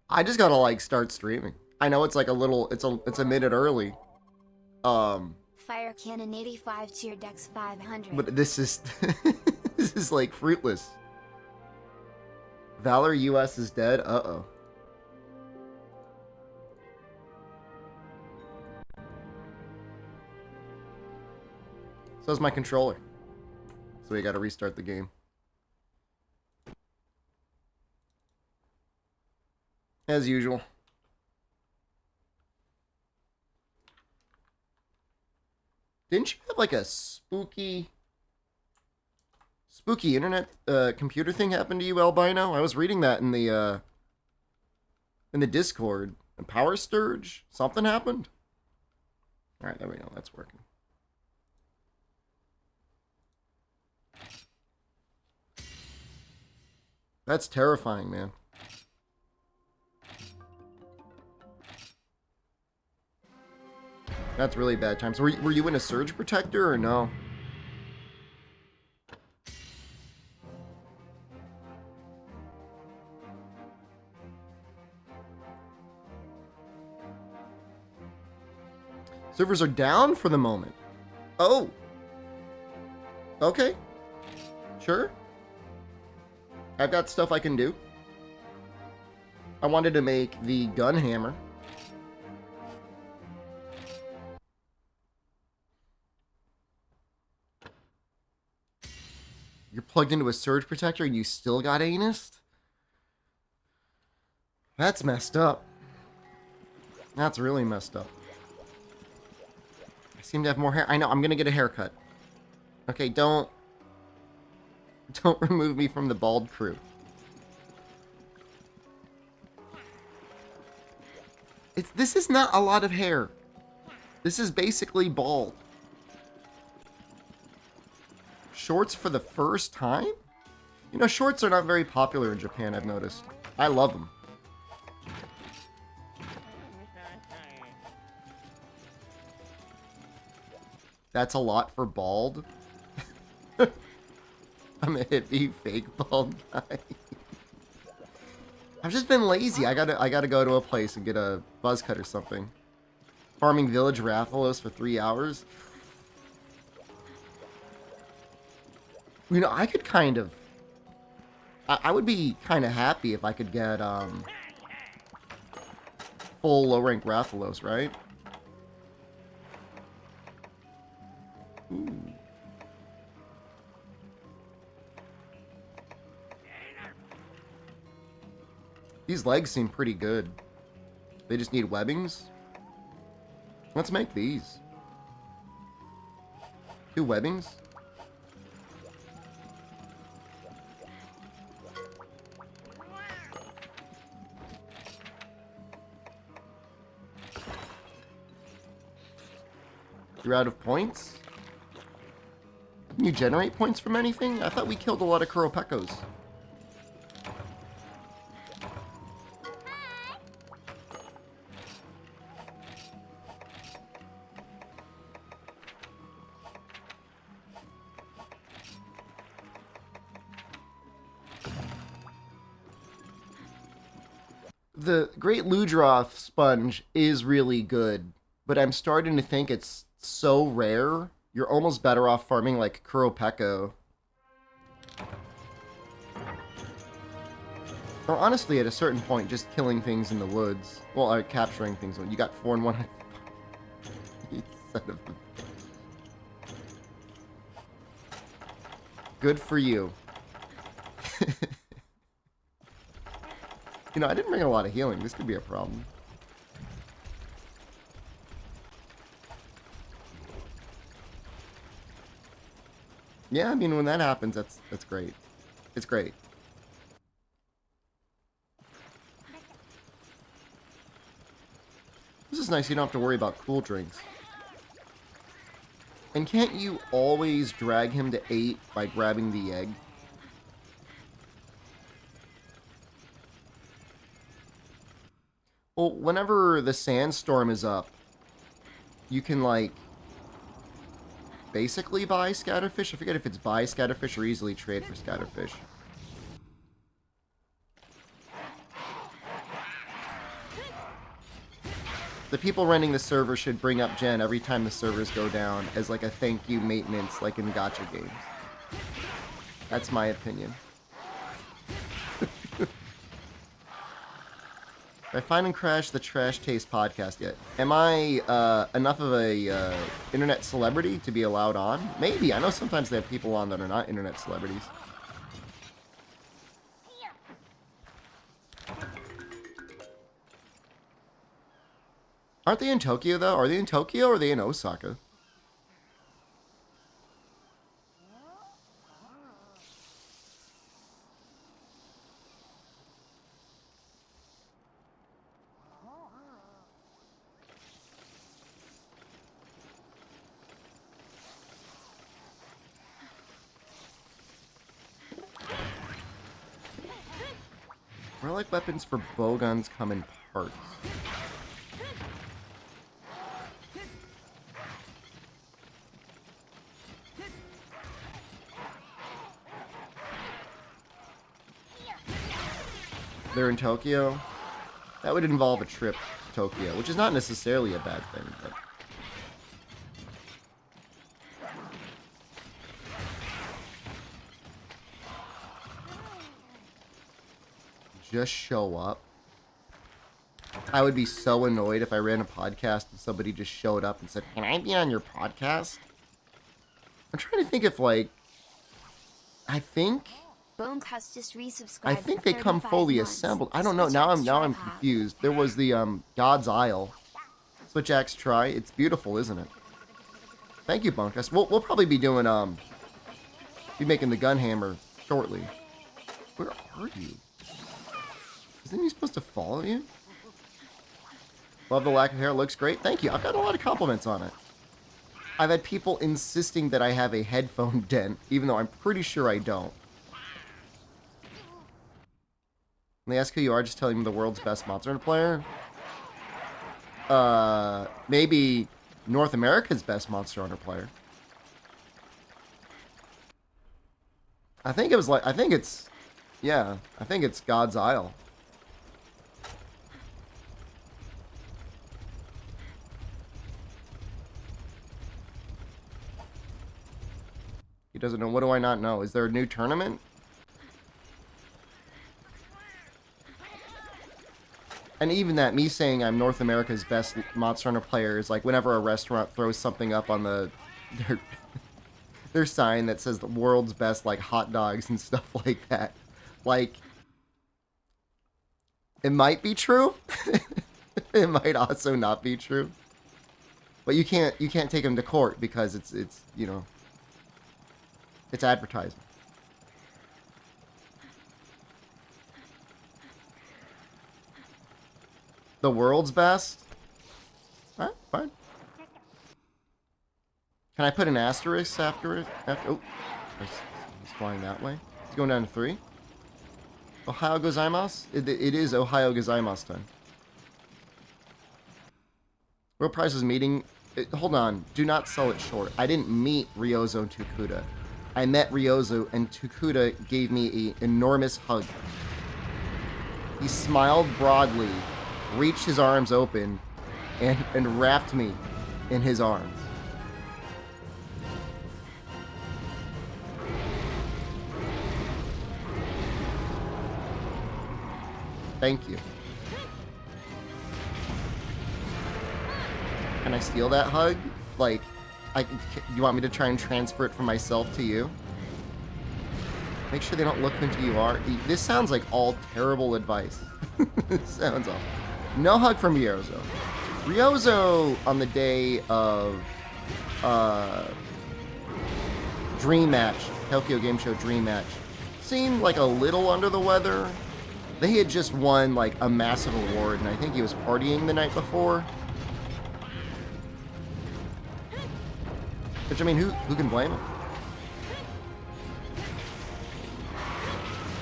I just gotta like start streaming. I know it's like a little, it's a minute early. Fire Cannon 85 Tier Dex 500. But this is this is like fruitless. Valor US is dead. Uh-oh. So is my controller. So we gotta restart the game. As usual. Didn't you have like a spooky internet computer thing happen to you, Albino? I was reading that in the Discord. A power surge? Something happened? Alright, there we go. That's working. That's terrifying, man. That's really bad times. Were you in a surge protector or no? Servers are down for the moment. Oh. Okay. Sure. I've got stuff I can do. I wanted to make the gun hammer. You're plugged into a surge protector and you still got anus? That's messed up. That's really messed up. I seem to have more hair. I know, I'm gonna get a haircut. Okay, don't remove me from the bald crew. This is not a lot of hair. This is basically bald. Shorts for the first time? You know, shorts are not very popular in Japan, I've noticed. I love them. That's a lot for bald. I'm a hippie fake bald guy. I've just been lazy. I gotta go to a place and get a buzz cut or something. Farming Village Rathalos for 3 hours. You know, I could kind of... I would be kind of happy if I could get, full low-rank Rathalos, right? Ooh. These legs seem pretty good. They just need webbings. Let's make these. 2 webbings. You're out of points? Can you generate points from anything? I thought we killed a lot of Kuropekos. The Great Ludroth sponge is really good, but I'm starting to think it's so rare, you're almost better off farming like Kuropeko. Or honestly, at a certain point, just killing things in the woods. Well, capturing things. You got 4 and 1. You son of a... Good for you. You know, I didn't bring a lot of healing. This could be a problem. Yeah, I mean, when that happens, that's great. It's great. This is nice. You don't have to worry about cool drinks. And can't you always drag him to 8 by grabbing the egg? Well, whenever the sandstorm is up, you can, like, basically buy scatterfish. I forget if it's buy scatterfish or easily trade for scatterfish. The people running the server should bring up Gen every time the servers go down as like a thank you maintenance, like in gacha games. That's my opinion. Have I finally crashed the Trash Taste podcast yet? Am I enough of a internet celebrity to be allowed on? Maybe. I know sometimes they have people on that are not internet celebrities. Aren't they in Tokyo, though? Are they in Tokyo or are they in Osaka? Relic weapons for bowguns come in parts. They're in Tokyo. That would involve a trip to Tokyo, which is not necessarily a bad thing, but... Just show up. I would be so annoyed if I ran a podcast and somebody just showed up and said, "Can I be on your podcast?" I'm trying to think if, like... I think they come fully assembled. I don't know. Now I'm confused. There was the God's Isle. Switch Axe Try. It's beautiful, isn't it? Thank you, Bunkus. We'll probably be doing be making the gun hammer shortly. Where are you? Isn't he supposed to follow you? Love the lack of hair. Looks great. Thank you. I've got a lot of compliments on it. I've had people insisting that I have a headphone dent, even though I'm pretty sure I don't. When they ask who you are, just tell them the world's best Monster Hunter player. Maybe North America's best Monster Hunter player. I think it's God's Isle. He doesn't know. What do I not know? Is there a new tournament? And even that, me saying I'm North America's best Monster Hunter player is like whenever a restaurant throws something up on their sign that says the world's best, like, hot dogs and stuff like that. Like, it might be true. It might also not be true. But you can't take them to court because it's you know, it's advertising. The world's best? Alright, fine. Can I put an asterisk after it? Oh, he's flying that way. He's going down to 3. Ohio gozaimasu? It is Ohio gozaimasu time. Real Prize is meeting... hold on. Do not sell it short. I didn't meet Ryozo and Tokuda. I met Ryozo and Tokuda gave me an enormous hug. He smiled broadly, reached his arms open, and wrapped me in his arms. Thank you. Can I steal that hug? Like, you want me to try and transfer it from myself to you? Make sure they don't look into you are. This sounds like all terrible advice. It sounds awful. No hug from Ryozo. Ryozo, on the day of Dream Match, Tokyo Game Show Dream Match, seemed like a little under the weather. They had just won, like, a massive award, and I think he was partying the night before. Which, I mean, who can blame him?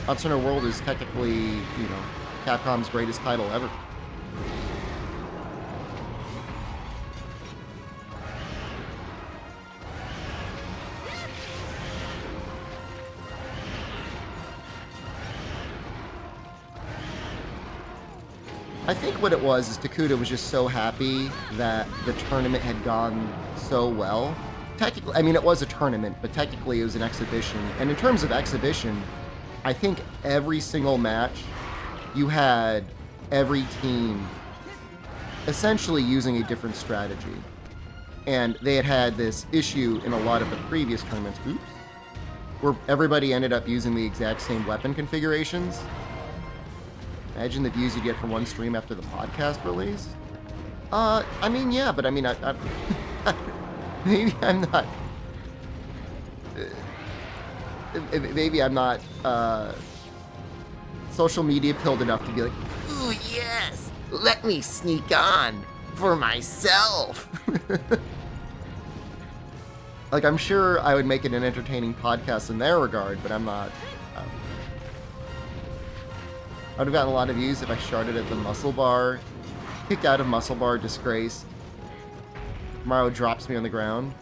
Monster Hunter World is technically, you know, Capcom's greatest title ever. I think what it was is Takuda was just so happy that the tournament had gone so well. Technically, I mean, it was a tournament, but technically it was an exhibition. And in terms of exhibition, I think every single match, you had every team essentially using a different strategy. And they had this issue in a lot of the previous tournaments, where everybody ended up using the exact same weapon configurations. Imagine the views you get from one stream after the podcast release. I mean, yeah, but I mean, I maybe I'm not. Maybe I'm not social media pilled enough to be like, ooh, yes, let me sneak on for myself. Like, I'm sure I would make it an entertaining podcast in their regard, but I'm not. I would have gotten a lot of views if I started at the muscle bar, kicked out of muscle bar, disgraced. Mario drops me on the ground.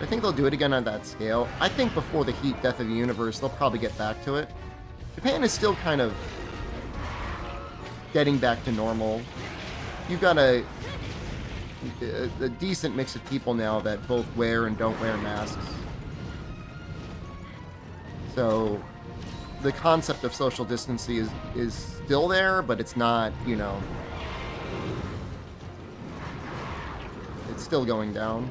I think they'll do it again on that scale. I think before the heat death of the universe, they'll probably get back to it. Japan is still kind of getting back to normal. You've got a decent mix of people now that both wear and don't wear masks. So the concept of social distancing is still there, but it's not, you know, it's still going down.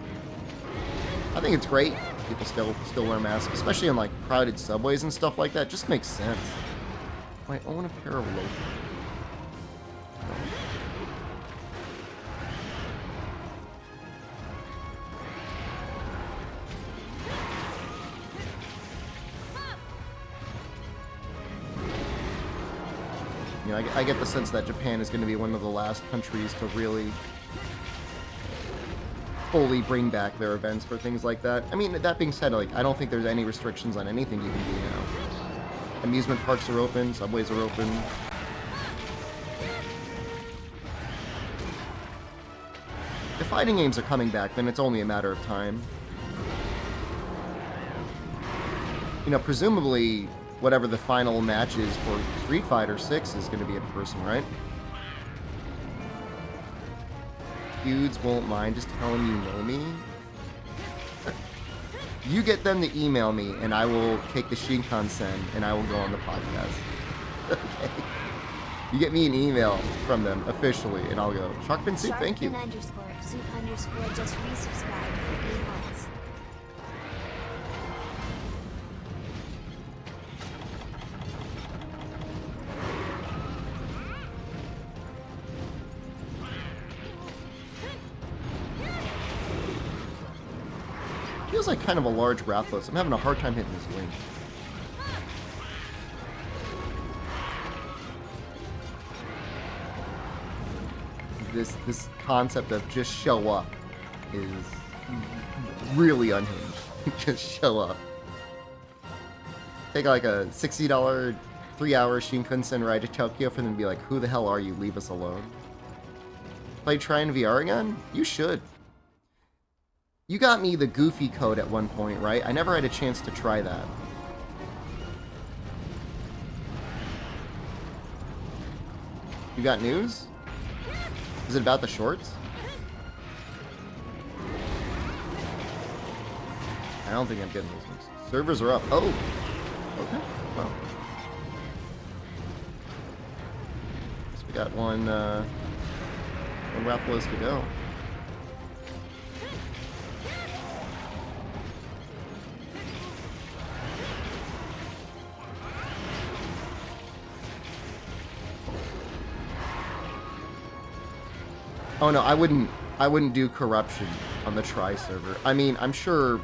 I think it's great. People still wear masks, especially in like crowded subways and stuff like that. It just makes sense. I own a pair of loafers. You know, I get the sense that Japan is going to be one of the last countries to really fully bring back their events for things like that. I mean, that being said, like, I don't think there's any restrictions on anything you can do now. Amusement parks are open, subways are open. If fighting games are coming back, then it's only a matter of time. You know, presumably, whatever the final match is for Street Fighter 6 is going to be in person, right? Dudes won't mind just telling you know me. You get them to email me, and I will take the Shinkansen, and I will go on the podcast. Okay. You get me an email from them officially, and I'll go, Sharkfin Soup, thank you. Soup_ just resubscribed for 8 months. Feels like kind of a large Rathalos. I'm having a hard time hitting this wing. This concept of just show up is really unhinged. Just show up. Take like a $60 3-hour Shinkansen ride to Tokyo for them to be like, who the hell are you? Leave us alone. Play Trine VR again? You should. You got me the Goofy code at one point, right? I never had a chance to try that. You got news? Is it about the shorts? I don't think I'm getting those news. Servers are up. Oh! Okay. Well. Guess we got one Rathalos to go. Oh no, I wouldn't do corruption on the Tri server. I mean, I'm sure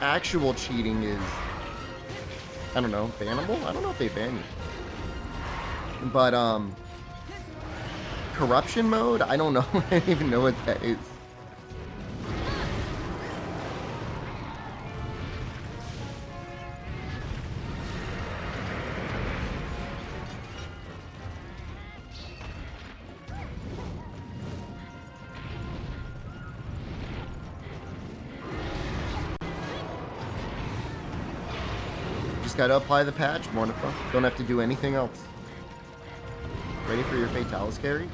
actual cheating is, I don't know, bannable? I don't know if they ban you. But corruption mode? I don't know. I don't even know what that is. Just gotta apply the patch, wonderful. Don't have to do anything else. Ready for your Fatalis carry?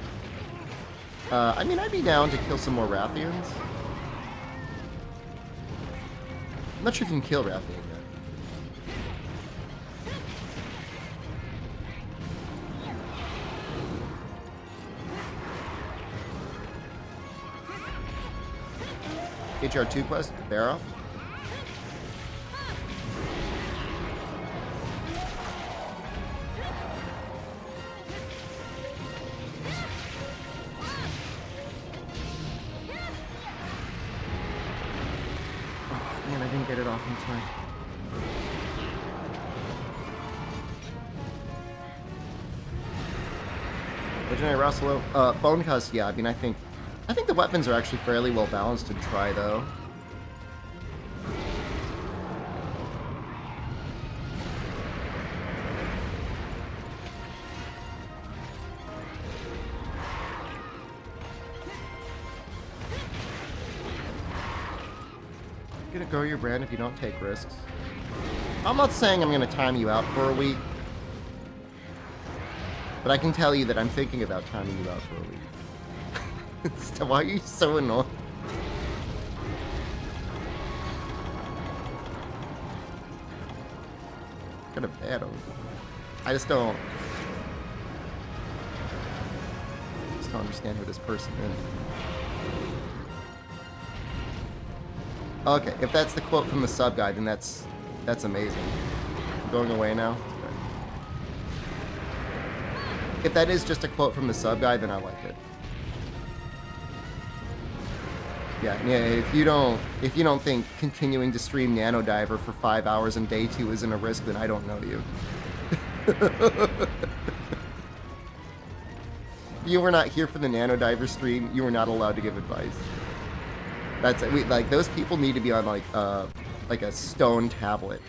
I mean, I'd be down to kill some more Rathians. I'm not sure if you can kill Rathian yet. HR2 quest, bear off. Oh man, I didn't get it off in time. Legendary Rossalo, Bone Cuss, yeah, I mean I think the weapons are actually fairly well balanced to try, though. You're gonna grow your brand if you don't take risks. I'm not saying I'm gonna time you out for a week, but I can tell you that I'm thinking about timing you out for a week. So why are you so annoyed? Kind of bad over. I just don't understand who this person is. Okay, if that's the quote from the sub guide, then that's amazing. I'm going away now. If that is just a quote from the sub guide, then I like it. Yeah. If you don't think continuing to stream Nano Diver for 5 hours on day 2 isn't a risk, then I don't know you. If you were not here for the Nano Diver stream, you were not allowed to give advice. That's it. Like those people need to be on like a stone tablet.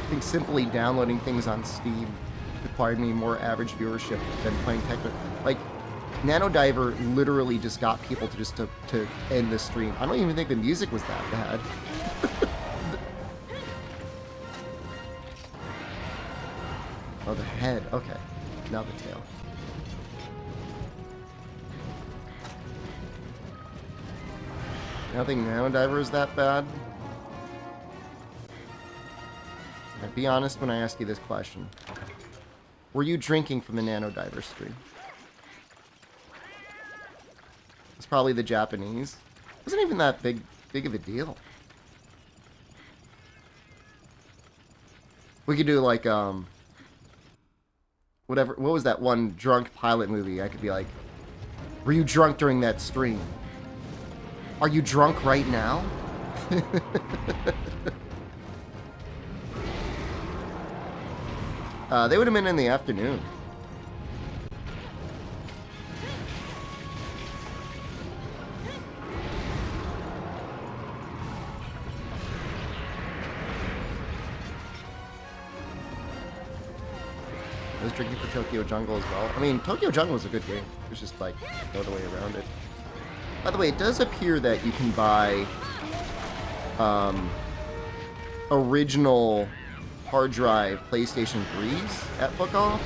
I think simply downloading things on Steam required me more average viewership than playing Techno. Like, Nano Diver literally just got people to end the stream. I don't even think the music was that bad. Oh, the head. Okay. Now the tail. I don't think Nano Diver is that bad. Now, be honest when I ask you this question. Were you drinking from the Nano Diver stream? It's probably the Japanese. It wasn't even that big of a deal. We could do like whatever. What was that one drunk pilot movie? I could be like, were you drunk during that stream? Are you drunk right now? They would have been in the afternoon. I was drinking for Tokyo Jungle as well. I mean, Tokyo Jungle was a good game. It was just like no other way around it. By the way, it does appear that you can buy original hard drive PlayStation 3s at Book Off.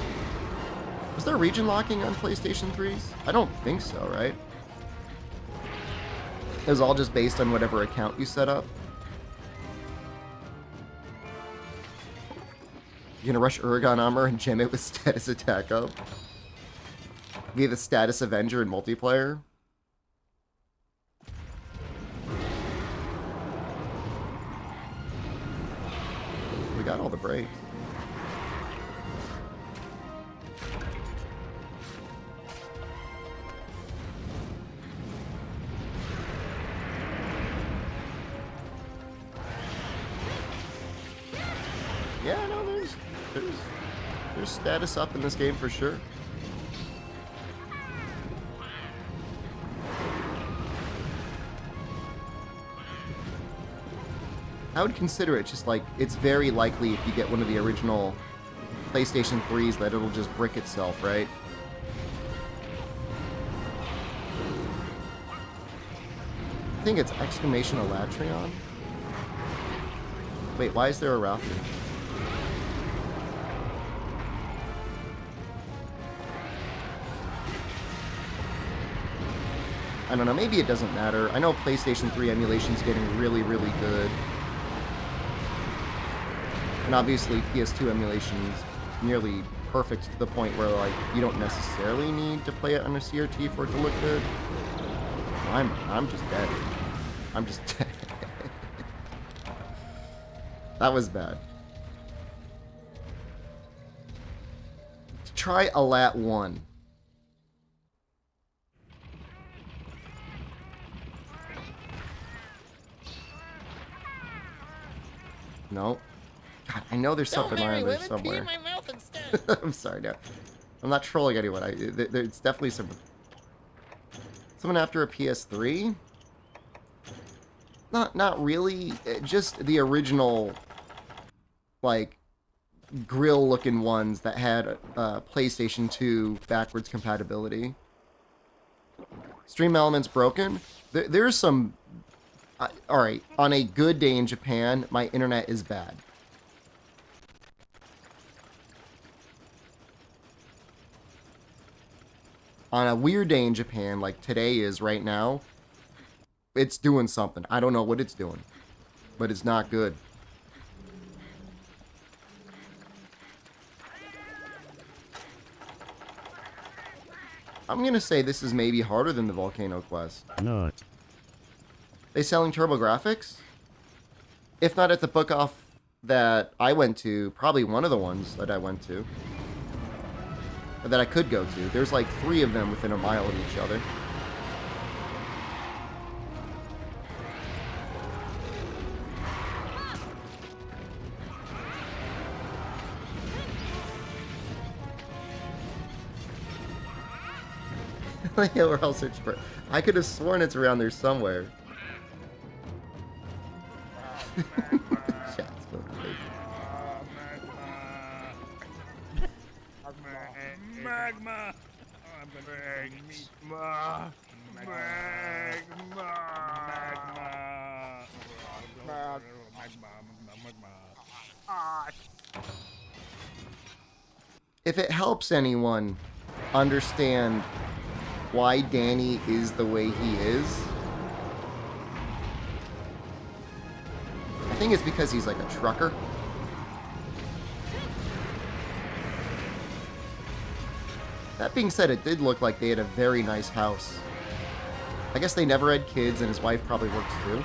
Was there region locking on PlayStation 3s? I don't think so, right? It was all just based on whatever account you set up. You're gonna rush Uragan Armor and gem it with status attack up? Be the status Avenger in multiplayer? We got all the breaks. Yeah, no, there's status up in this game for sure. I would consider it just like, it's very likely if you get one of the original PlayStation 3s that it'll just brick itself, right? think it's exclamation Elatrion. Wait, why is there a Ralphie? I don't know, maybe it doesn't matter. I know PlayStation 3 emulation's getting really, really good. And obviously PS2 emulation's nearly perfect to the point where, like, you don't necessarily need to play it on a CRT for it to look good. I'm just dead. I'm just dead. That was bad. Try a lat 1. No. God, I know there's something around there somewhere. Pee in my mouth instead. I'm sorry, no. I'm not trolling anyone. There's definitely someone after a PS3. Not really. Just the original, like, grill-looking ones that had PlayStation 2 backwards compatibility. Stream Elements broken. There's some. All right, on a good day in Japan, my internet is bad. On a weird day in Japan, like today is right now, it's doing something. I don't know what it's doing, but it's not good. I'm going to say this is maybe harder than the Volcano Quest. No. They selling TurboGrafx? If not at the book off that I went to, probably one of the ones that I went to. Or that I could go to. There's like 3 of them within a mile of each other. Yeah, where else search for it? I could have sworn it's around there somewhere. Chat's going crazy. Magma! Magma! If it helps anyone understand why Danny is the way he is, I think it's because he's like a trucker. That being said, it did look like they had a very nice house. I guess they never had kids, and his wife probably works too.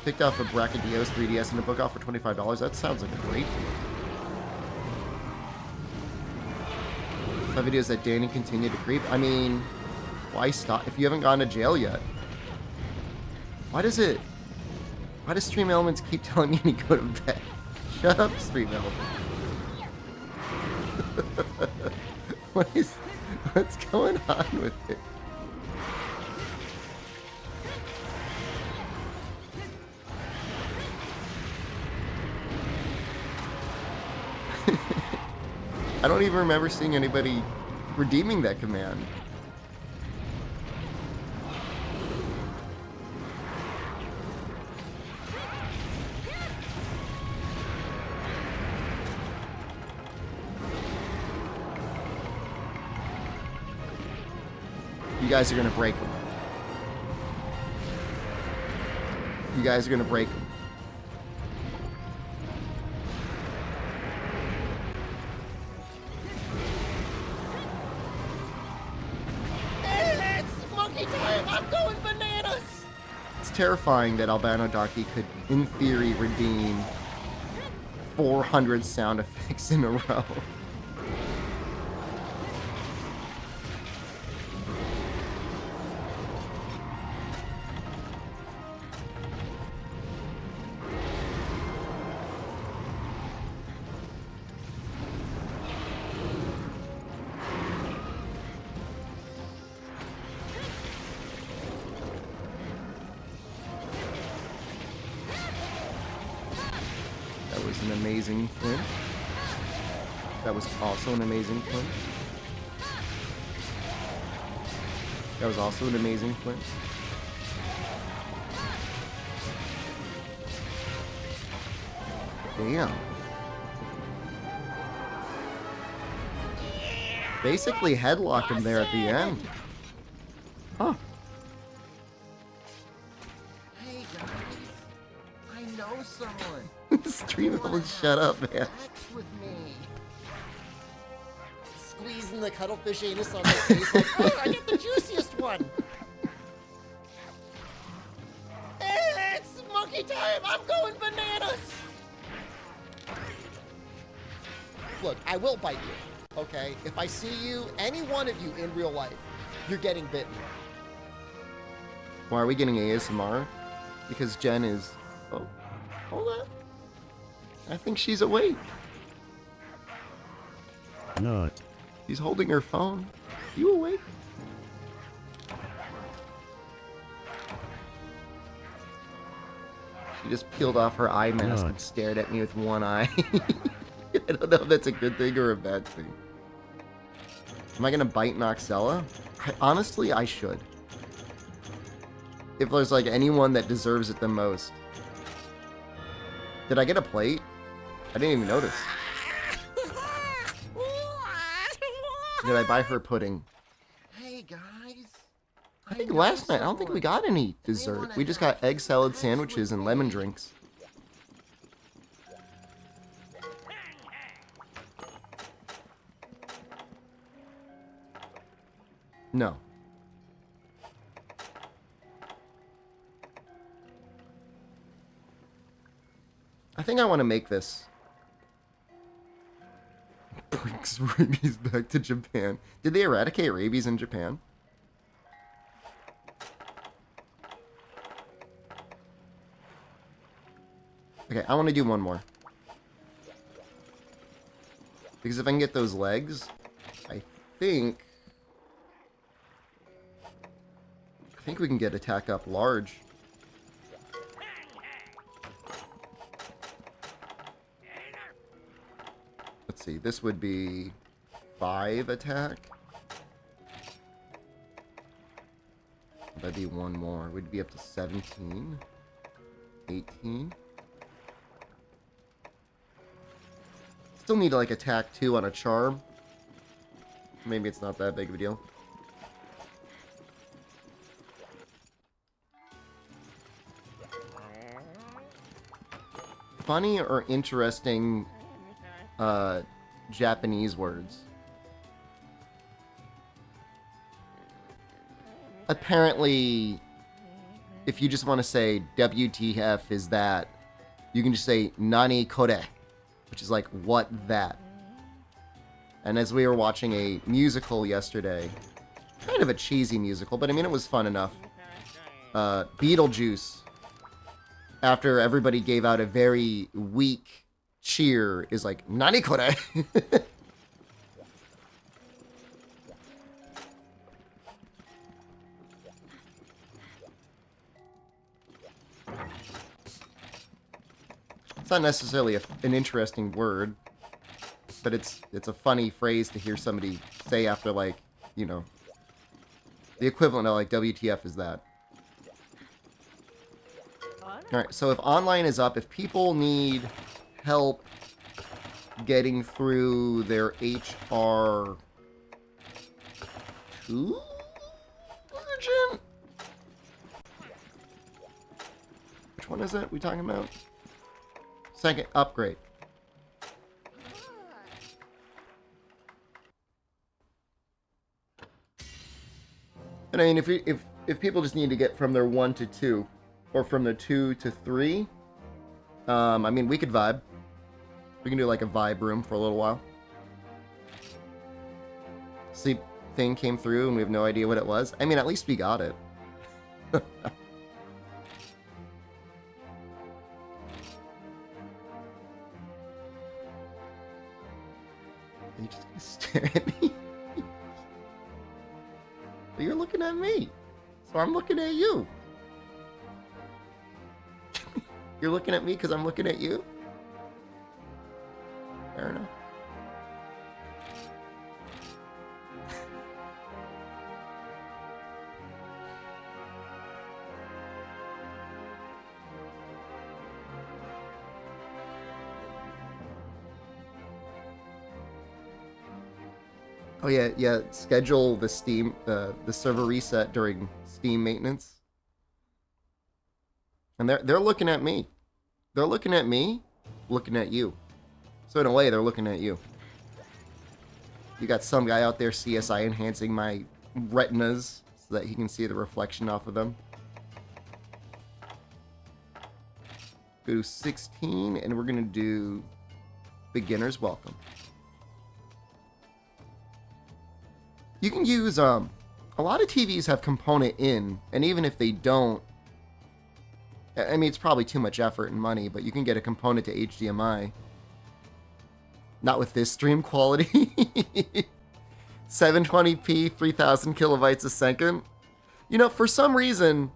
Picked off a Brachydios 3DS and a book off for $25. That sounds like a great deal. Some videos that Danny continued to creep. I mean, why stop if you haven't gone to jail yet? Why does Stream Elements keep telling me to go to bed? Shut up, Stream Elements. What's going on with it? I don't even remember seeing anybody redeeming that command. You guys are gonna break them. You guys are gonna break them. It's terrifying that Albano Darky could, in theory, redeem 400 sound effects in a row. That was an amazing flint. That was also an amazing flint. That was also an amazing flip. Damn. Basically headlocked him there at the end. Huh. Hey guys, I know someone. Stream will shut up, man. Sex with me. Squeezing the cuttlefish anus on my face like, oh, I get the juiciest one. Hey, it's monkey time. I'm going bananas. Look, I will bite you, okay? If I see you, any one of you in real life, you're getting bitten. Why are we getting ASMR? Because Jen is... Oh, hold on. I think she's awake. Not. She's holding her phone. You awake? She just peeled off her eye mask and stared at me with one eye. I don't know if that's a good thing or a bad thing. Am I gonna bite Noxella? Honestly, I should. If there's like anyone that deserves it the most. Did I get a plate? I didn't even notice. Did I buy her pudding? Hey guys. I think last night, I don't think we got any dessert. We just got egg salad sandwiches and lemon drinks. No. I think I want to make this. Brings rabies back to Japan. Did they eradicate rabies in Japan? Okay, I want to do one more. Because if I can get those legs, I think we can get attack up large. Let's see, this would be 5 attack. That'd be one more. We'd be up to 17. 18. Still need to like attack 2 on a charm. Maybe it's not that big of a deal. Funny or interesting Japanese words? Apparently, if you just want to say WTF is that, you can just say Nani kore, which is like, what that? And as we were watching a musical yesterday, kind of a cheesy musical, but I mean, it was fun enough. Beetlejuice, after everybody gave out a very weak cheer, is like, Nani kore? It's not necessarily an interesting word, but it's a funny phrase to hear somebody say after, like, you know, the equivalent of like WTF is that. Alright, so if online is up, if people need help getting through their HR 2 version? Which one is it we talking about? Second upgrade. And I mean, if people just need to get from their 1 to 2, or from their 2 to 3, I mean, we could vibe. We can do like a vibe room for a little while. Sleep thing came through and we have no idea what it was. I mean, at least we got it. Are you just gonna stare at me? But you're looking at me, so I'm looking at you. You're looking at me because I'm looking at you? Fair enough. Oh yeah, yeah. Schedule the Steam the server reset during Steam maintenance. And they're looking at me. They're looking at me, looking at you. So in a way, they're looking at you. You got some guy out there CSI enhancing my retinas so that he can see the reflection off of them. Go to 16, and we're gonna do beginner's welcome. You can use a lot of TVs have component in, and even if they don't, I mean, it's probably too much effort and money, but you can get a component to HDMI. Not with this stream quality. 720p, 3000 kilobytes a second. You know, for some reason,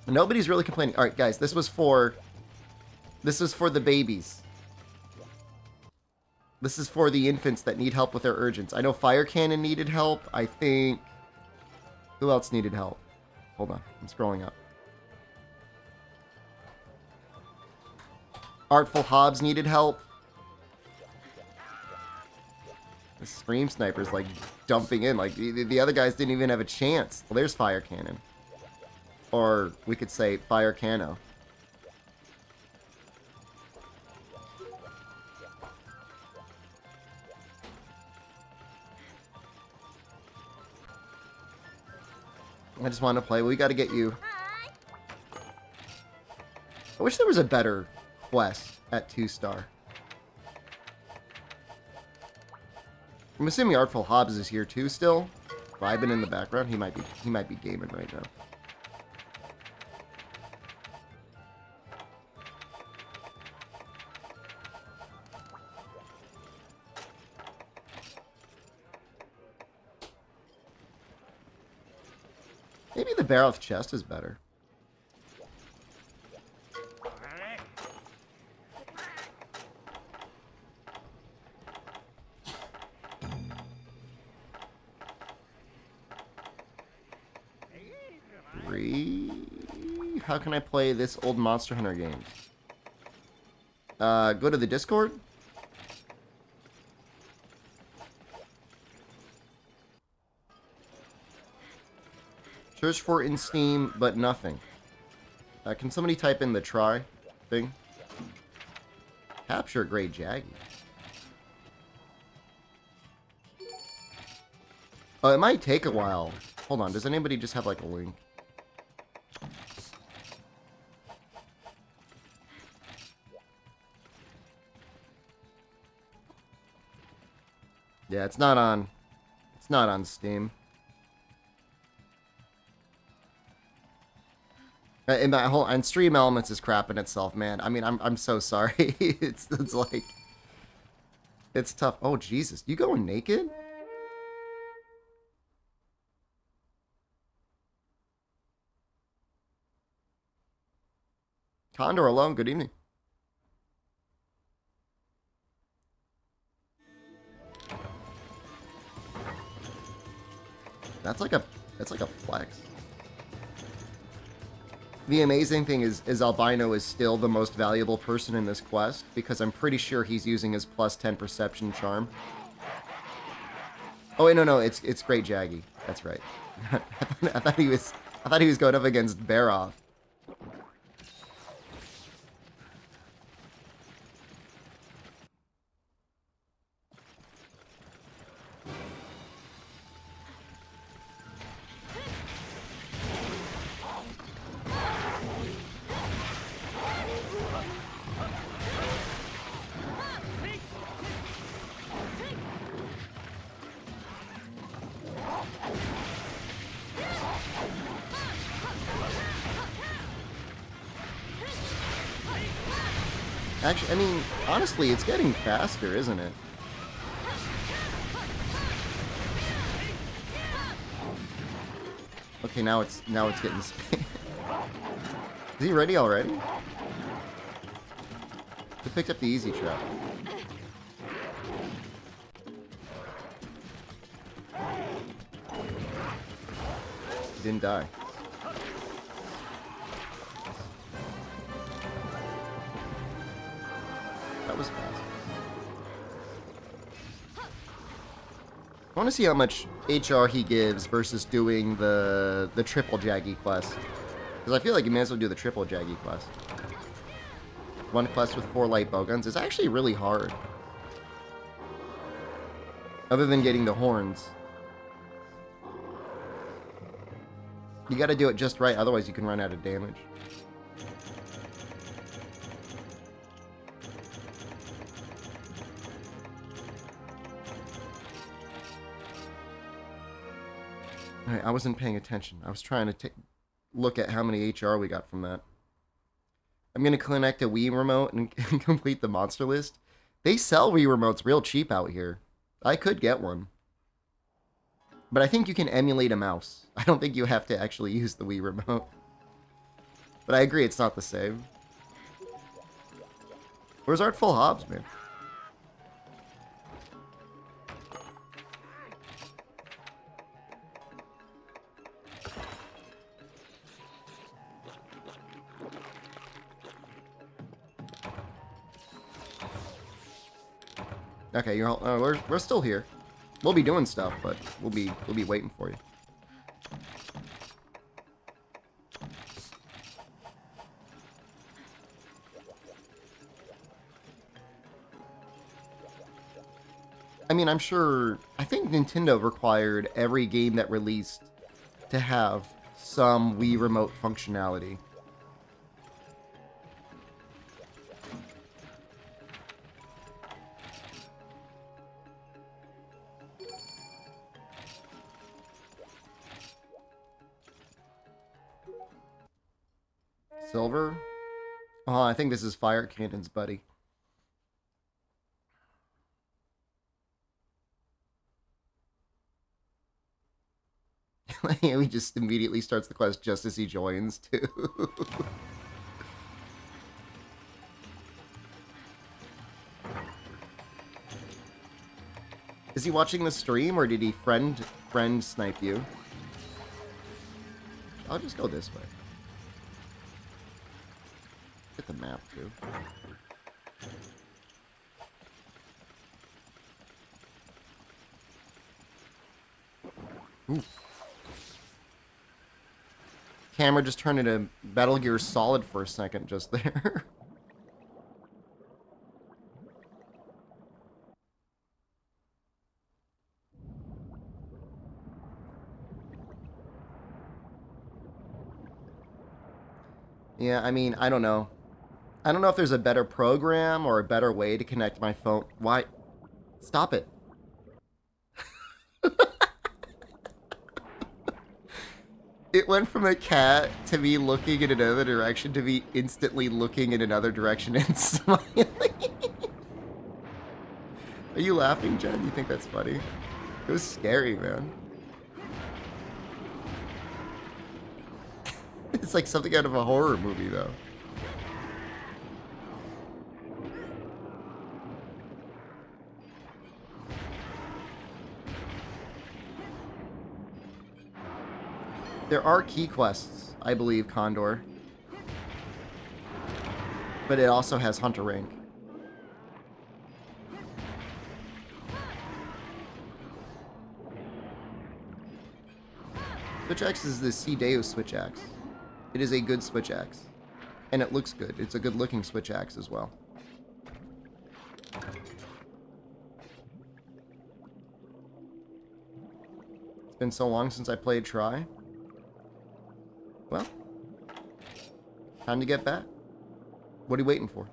nobody's really complaining. All right, guys, this was for the babies. This is for the infants that need help with their urgents. I know Fire Cannon needed help. I think... Who else needed help? Hold on, I'm scrolling up. Artful Hobbs needed help. The Stream Sniper's like dumping in. Like the other guys didn't even have a chance. Well, there's Fire Cannon. Or we could say Fire Cano. I just want to play. We got to get you. I wish there was a better quest at 2-star. I'm assuming Artful Hobbs is here too still. Vibing in the background. He might be gaming right now. Maybe the Baroth chest is better. How can I play this old Monster Hunter game? Go to the Discord. Search for in Steam, but nothing. Can somebody type in the try thing? Capture Great Jaggy. Oh, it might take a while. Hold on, does anybody just have like a link? Yeah, it's not on Steam. And Stream Elements is crapping itself, man. I mean, I'm so sorry. it's like it's tough. Oh Jesus, you going naked? Condor alone. Good evening. That's like a flex. The amazing thing is Albino is still the most valuable person in this quest because I'm pretty sure he's using his plus 10 perception charm. Oh wait, no, it's Great Jaggy. That's right. I thought he was going up against Baroth. Actually, I mean, honestly, it's getting faster, isn't it? Okay, now it's getting speed. Is he ready already? He picked up the easy trap. He didn't die. That was fast. I want to see how much HR he gives versus doing the triple Jaggy quest. Because I feel like you may as well do the triple Jaggy quest. One quest with 4 light bowguns is actually really hard. Other than getting the horns. You gotta do it just right, otherwise you can run out of damage. Alright, I wasn't paying attention. I was trying to look at how many HR we got from that. I'm gonna connect a Wii remote and complete the monster list. They sell Wii remotes real cheap out here. I could get one. But I think you can emulate a mouse. I don't think you have to actually use the Wii remote. But I agree, it's not the same. Where's Artful Hobbs, man? Okay, you're all, we're still here. We'll be doing stuff, but we'll be waiting for you. I mean, I'm sure. I think Nintendo required every game that released to have some Wii Remote functionality. Silver? Oh, I think this is Fire Cannon's buddy. He just immediately starts the quest just as he joins, too. Is he watching the stream, or did he friend snipe you? I'll just go this way. Get the map, too. Ooh. Camera just turned into Metal Gear Solid for a second just there. Yeah, I mean, I don't know. I don't know if there's a better program or a better way to connect my phone. Why? Stop it. It went from a cat to me looking in another direction to me instantly looking in another direction and smiling. Are you laughing, Jen? You think that's funny? It was scary, man. It's like something out of a horror movie, though. There are key quests, I believe, Condor. But it also has Hunter rank. Switch axe is the C-Deo switch axe. It is a good switch axe. And it looks good. It's a good looking switch axe as well. It's been so long since I played Try. Well, time to get back. What are you waiting for?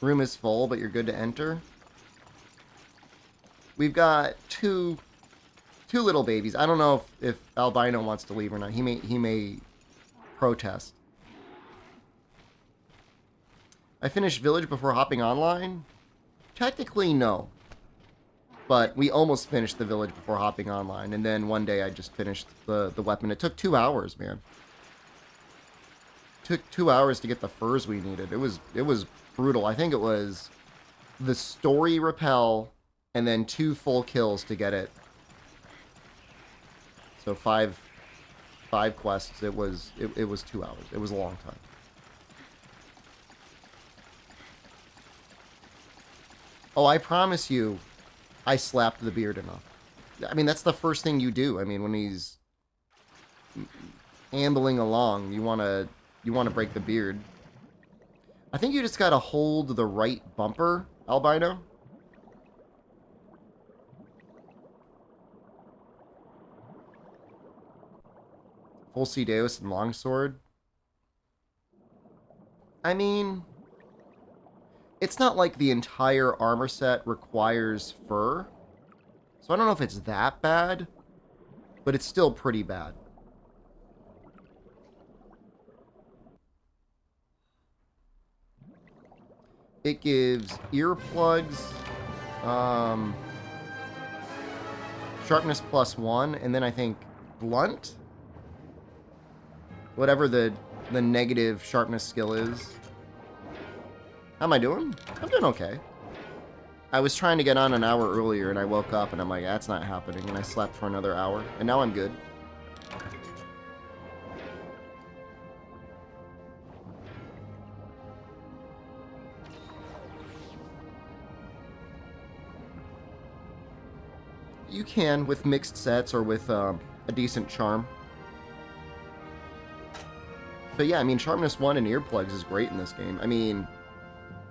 Room is full, but you're good to enter. We've got two little babies. I don't know if Albino wants to leave or not. He may protest. I finished Village before hopping online? Technically, no. But we almost finished the Village before hopping online, and then one day I just finished the weapon. It took 2 hours, man. It took 2 hours to get the furs we needed. It was brutal. I think it was the story rappel and then 2 full kills to get it. So five quests. It was 2 hours. It was a long time. Oh, I promise you, I slapped the beard enough. I mean, that's the first thing you do. I mean, when he's ambling along, you wanna break the beard. I think you just gotta hold the right bumper, albino. Full Cedeus and longsword. I mean, it's not like the entire armor set requires fur. So I don't know if it's that bad, but it's still pretty bad. It gives earplugs, sharpness +1, and then I think blunt? Whatever the negative sharpness skill is. How am I doing? I'm doing okay. I was trying to get on an hour earlier and I woke up and I'm like, that's not happening. And I slept for another hour. And now I'm good. You can with mixed sets or with a decent charm. But yeah, I mean, sharpness 1 and earplugs is great in this game. I mean,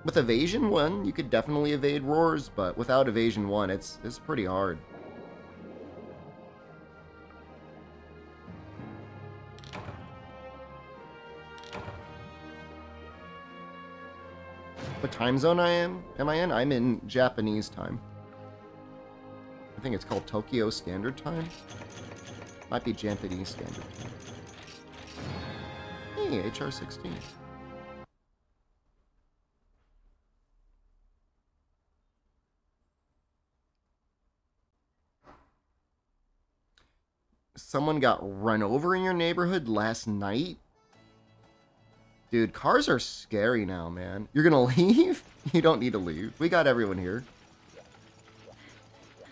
with evasion 1, you could definitely evade roars, but without evasion 1, it's pretty hard. What time zone am I in? I'm in Japanese time. I think it's called Tokyo Standard Time. Might be Japanese Standard Time. Hey, HR-16. Someone got run over in your neighborhood last night? Dude, cars are scary now, man. You're gonna leave? You don't need to leave. We got everyone here.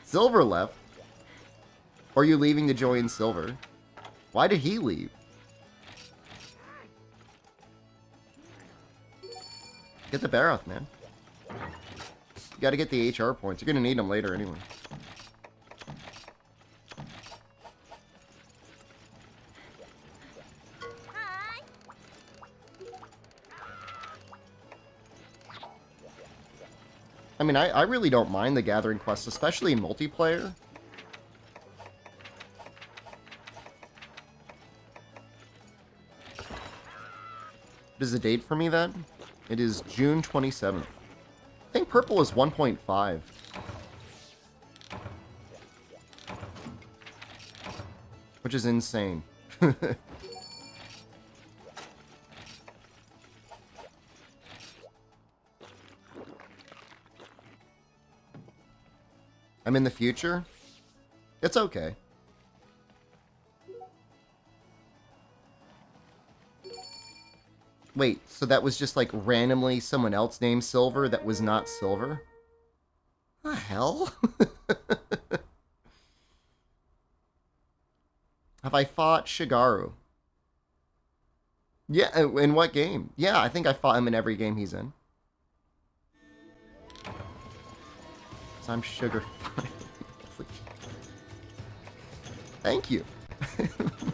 Silver left. Or are you leaving to join Silver? Why did he leave? Get the Baroth, man. You gotta get the HR points. You're gonna need them later anyway. I mean, I really don't mind the gathering quests, especially in multiplayer. What is the date for me then? It is June 27th. I think purple is 1.5. Which is insane. I'm in the future? It's okay. Wait, so that was just like randomly someone else named Silver that was not Silver? The hell? Have I fought Shigaru? Yeah, in what game? Yeah, I think I fought him in every game he's in. So I'm sugar. Thank you.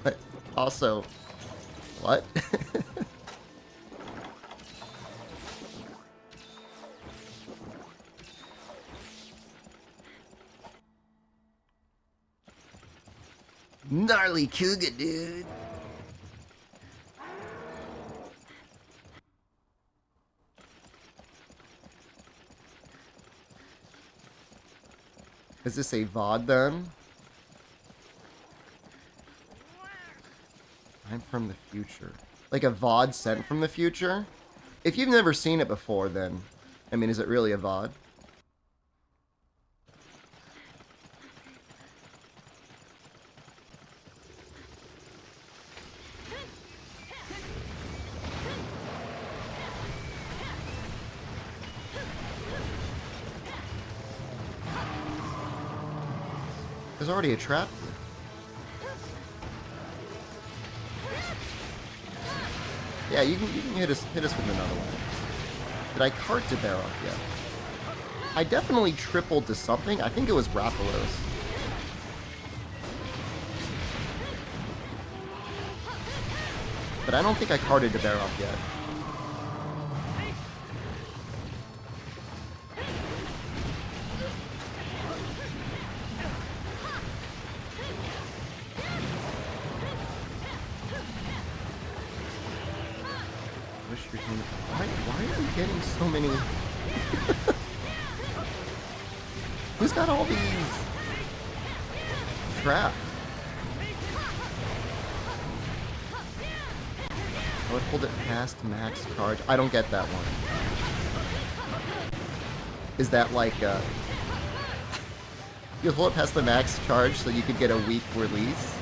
But also, what? Gnarly cougar, dude. Is this a VOD then? I'm from the future. Like a VOD sent from the future? If you've never seen it before, then, I mean, is it really a VOD? There's already a trap here. Yeah, you can hit us with another one. Did I cart to Baroth yet? I definitely tripled to something. I think it was Rathalos. But I don't think I carded to Baroth yet. Wish your team... Why are we getting so many... Who's got all these... traps? I would hold it past max charge. I don't get that one. Is that like, you hold it past the max charge so you could get a weak release?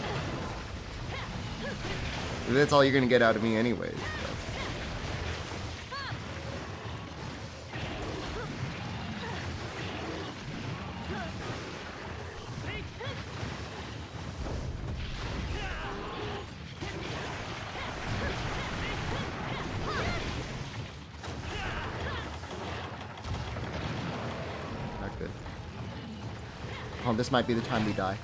That's all you're gonna get out of me anyways. So. Oh, this might be the time we die.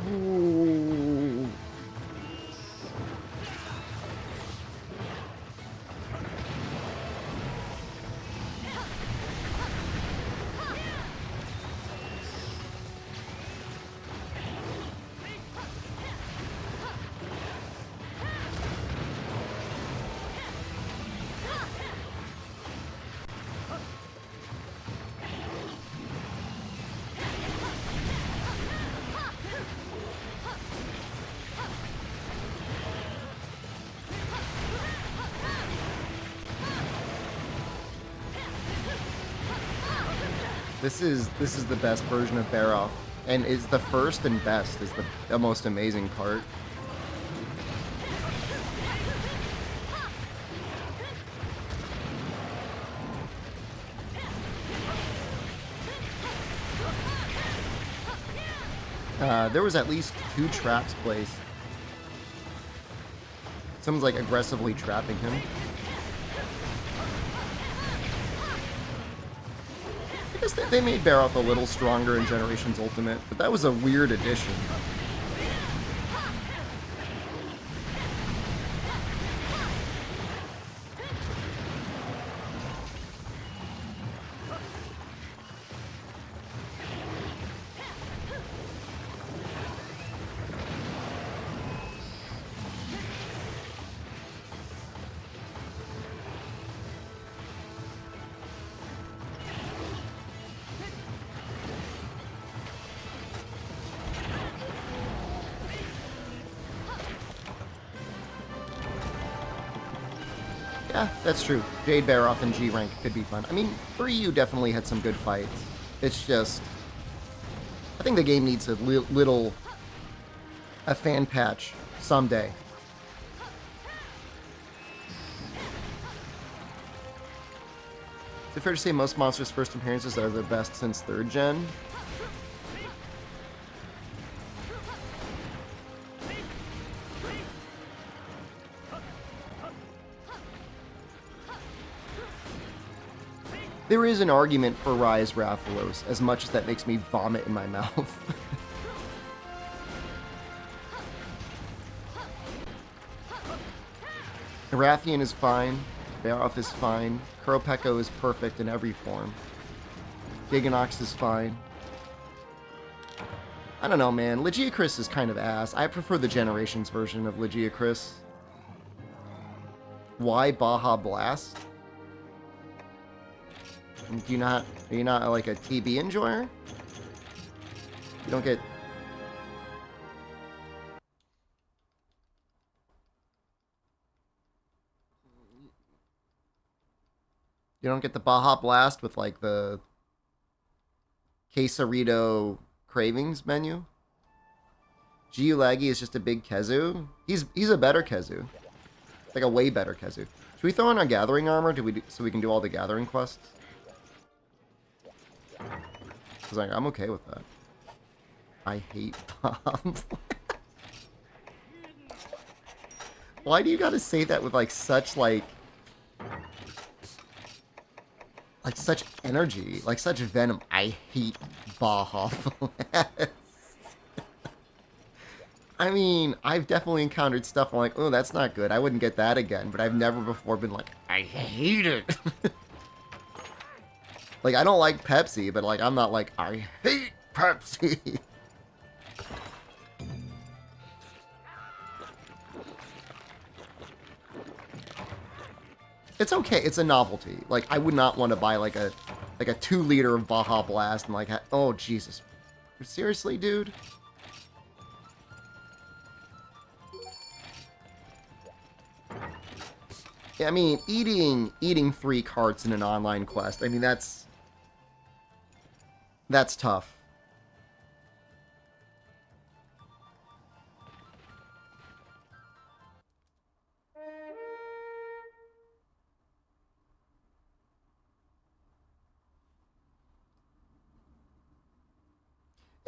Ooh. This is the best version of Baroth, and is the first and best, is the most amazing part. There was at least 2 traps placed. Someone's like aggressively trapping him. I guess they made Baroth a little stronger in Generations Ultimate, but that was a weird addition. Yeah, that's true. Jade Baroth and G rank could be fun. I mean, 3U definitely had some good fights. It's just... I think the game needs a a fan patch someday. Is it fair to say most monsters' first appearances are the best since 3rd gen? There is an argument for Rise Rathalos, as much as that makes me vomit in my mouth. Arathian is fine, Baroth is fine, Kuropeko is perfect in every form. Giganox is fine. I don't know, man. Legiacris is kind of ass. I prefer the Generations version of Legiacris. Why Baja Blast? Are you not like a TB enjoyer? You don't get... You don't get the Baja Blast with like the Quesarito Cravings menu? Giulagi is just a big Kezu. He's a better Kezu. Like a way better Kezu. Should we throw in our gathering armor so we can do all the gathering quests? Because like, I'm okay with that. I hate bombs. Why do you gotta say that with like such like such energy, like such venom? I hate Baja Blast. I mean, I've definitely encountered stuff I'm like, oh, that's not good. I wouldn't get that again. But I've never before been like, I hate it. Like, I don't like Pepsi, but like, I'm not like, I hate Pepsi. It's okay. It's a novelty. Like, I would not want to buy like a 2 liter of Baja Blast and like, oh Jesus, seriously, dude. Yeah, I mean, eating 3 carts in an online quest. I mean, that's tough.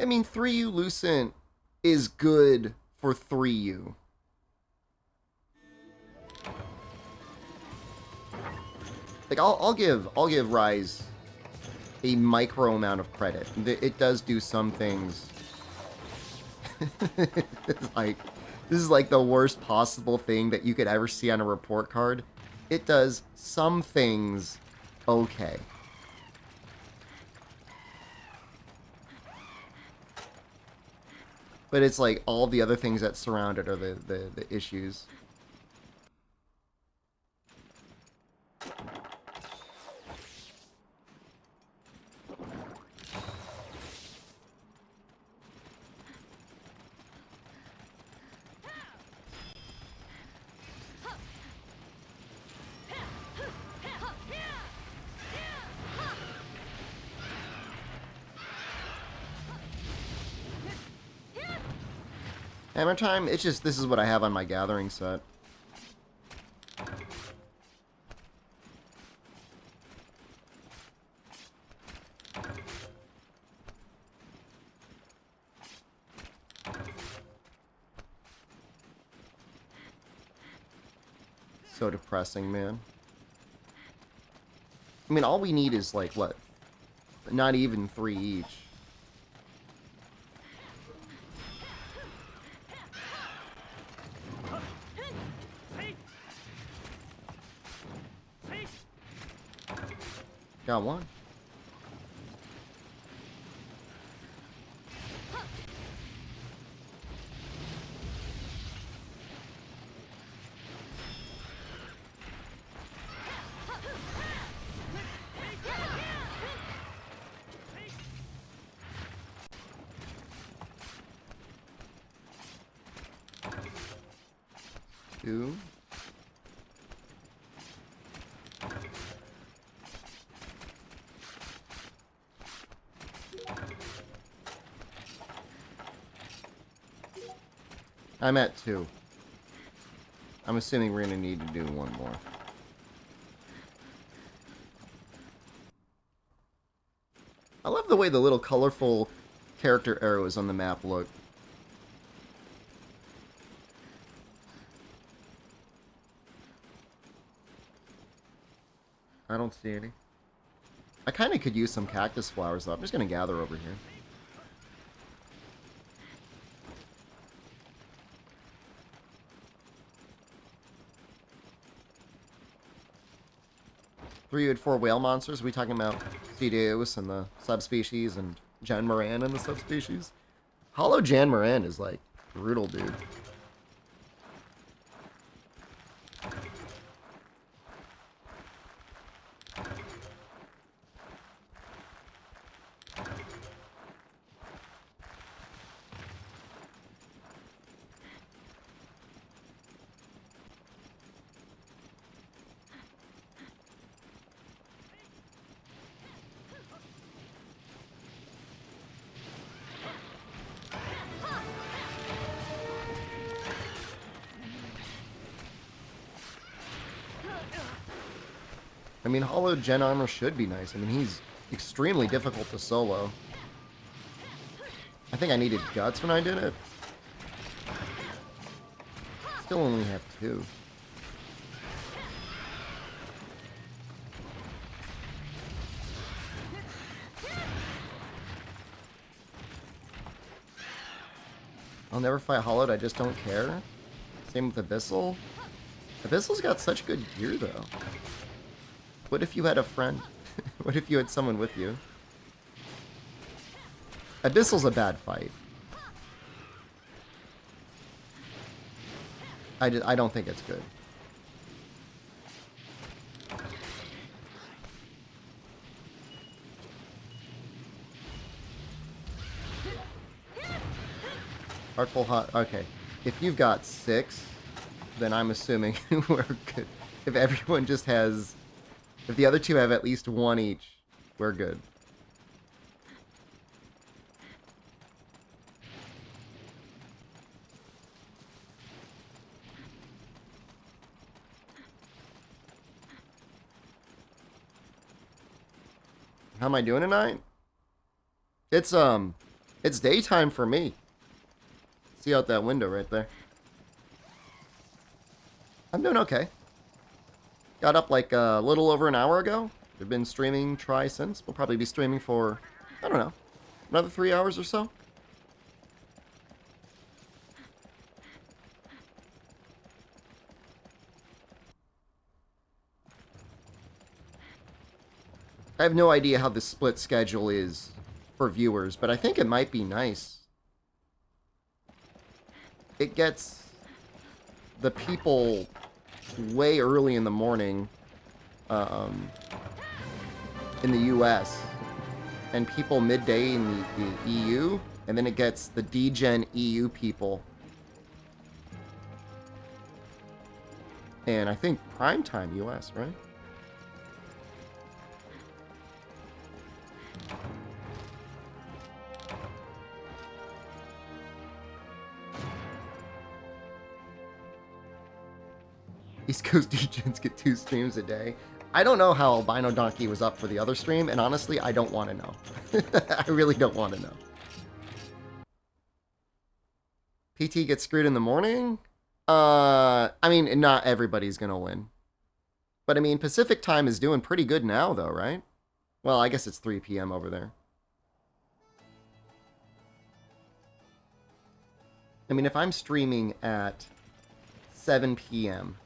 I mean, 3U Lucent is good for 3U. Like, I'll give Rise a micro amount of credit. It does do some things. This is like the worst possible thing that you could ever see on a report card. It does some things okay. But it's like all the other things that surround it are the issues. Hammer time? It's just, this is what I have on my gathering set. So depressing, man. I mean, all we need is like, what? Not even 3 each. Got one. Two. I'm at 2. I'm assuming we're going to need to do one more. I love the way the little colorful character arrows on the map look. I don't see any. I kind of could use some cactus flowers, though. I'm just going to gather over here. Three and 4 whale monsters. Are we talking about Cedeus and the subspecies and Jan Moran and the subspecies? Hollow Jan Moran is like brutal, dude. I mean, Hollow Gen Armor should be nice. I mean, he's extremely difficult to solo. I think I needed Guts when I did it. Still only have 2. I'll never fight Hollowed, I just don't care. Same with Abyssal. Abyssal's got such good gear, though. What if you had a friend? What if you had someone with you? Abyssal's a bad fight. I don't think it's good. Artful Hot. Okay. If you've got 6, then I'm assuming we're good. If everyone just has... If the other 2 have at least 1 each, we're good. How am I doing tonight? It's daytime for me. See out that window right there. I'm doing okay. Got up like a little over an hour ago. We've been streaming since. We'll probably be streaming for, I don't know, another 3 hours or so. I have no idea how the split schedule is for viewers, but I think it might be nice. It gets the people way early in the morning in the US and people midday in the EU, and then it gets the DGen EU people. And I think primetime US, right? East Coast DGens get 2 streams a day. I don't know how Albino Donkey was up for the other stream, and honestly, I don't want to know. I really don't want to know. PT gets screwed in the morning? I mean, not everybody's gonna win. But I mean, Pacific time is doing pretty good now, though, right? Well, I guess it's 3 p.m. over there. I mean, if I'm streaming at 7 p.m.,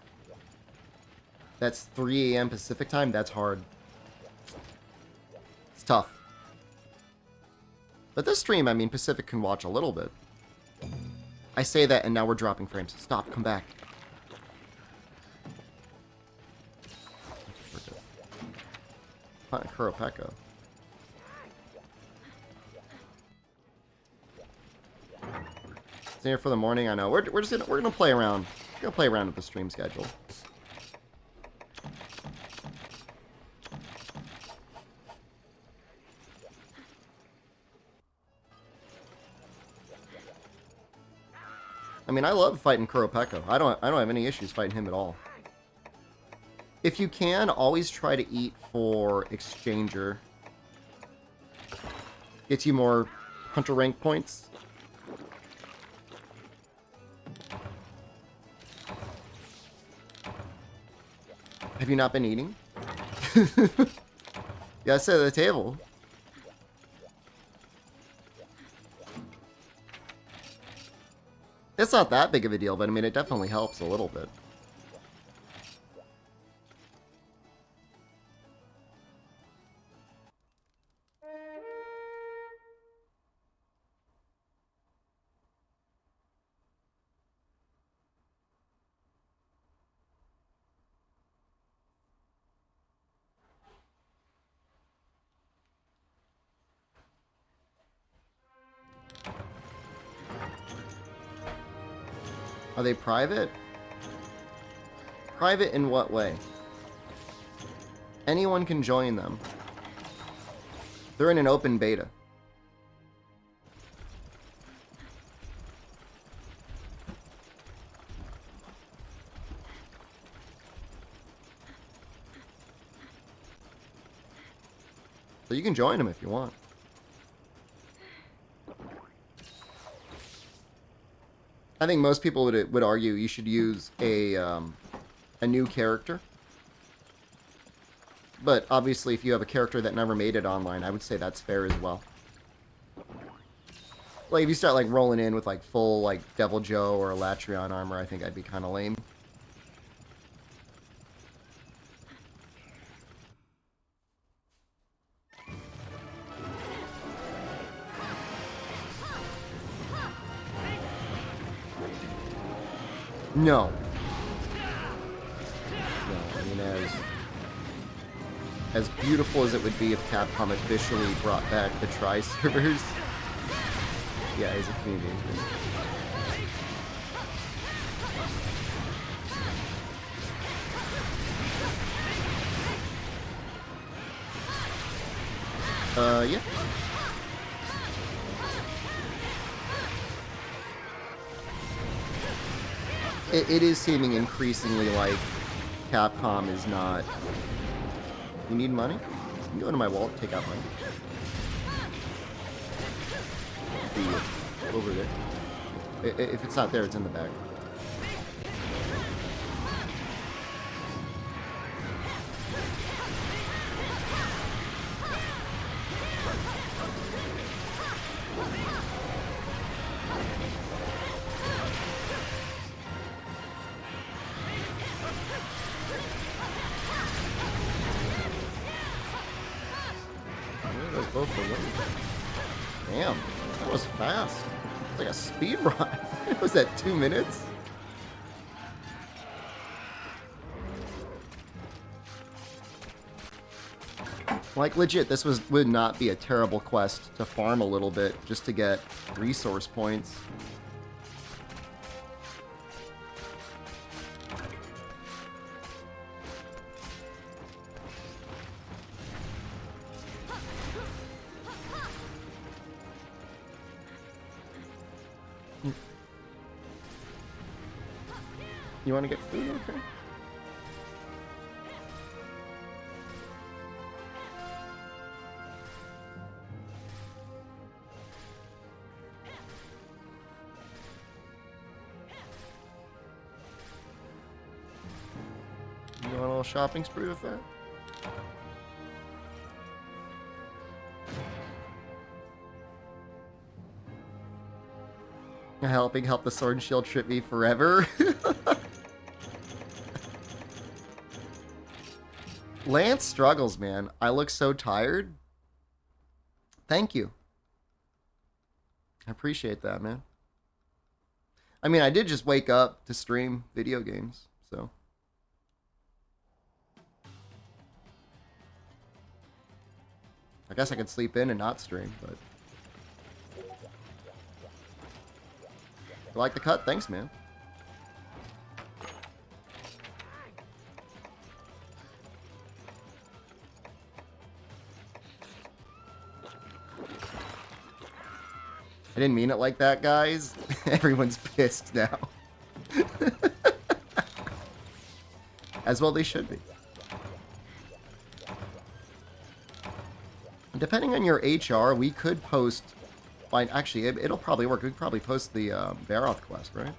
that's 3 a.m. Pacific time, that's hard. It's tough. But this stream, I mean, Pacific can watch a little bit. I say that, and now we're dropping frames. Stop, come back. Kuropeko. It's here for the morning, I know. We're gonna play around. We're gonna play around with the stream schedule. I mean, I love fighting Kuropeko. I don't have any issues fighting him at all. If you can, always try to eat for Exchanger. Gets you more Hunter rank points. Have you not been eating? You gotta sit at the table. It's not that big of a deal, but I mean, it definitely helps a little bit. Are they private? Private in what way? Anyone can join them. They're in an open beta. So you can join them if you want. I think most people would argue you should use a new character. But obviously, if you have a character that never made it online, I would say that's fair as well. Like, if you start, like, rolling in with, like, full, like, Devil Joe or Elatrion armor, I think I'd be kind of lame. No. No, I mean, as beautiful as it would be if Capcom officially brought back the tri-servers. Yeah, he's a community. Yeah. It is seeming increasingly like Capcom is not... You need money? You can go into my wallet, take out money. Be over there. If it's not there, it's in the bag. Both the way. Damn, that was fast. It's like a speed run. Was that 2 minutes? Like legit, this would not be a terrible quest to farm a little bit just to get resource points. You want to get food? Okay. You want a little shopping spree with that? Helping help the sword and shield trip me forever. Lance struggles, man. I look so tired. Thank you. I appreciate that, man. I mean, I did just wake up to stream video games, so. I guess I could sleep in and not stream, but. You like the cut? Thanks, man. I didn't mean it like that, guys. Everyone's pissed now. As well they should be. Depending on your HR, we could post... Like, actually, it'll probably work. We could probably post the Baroth quest, right?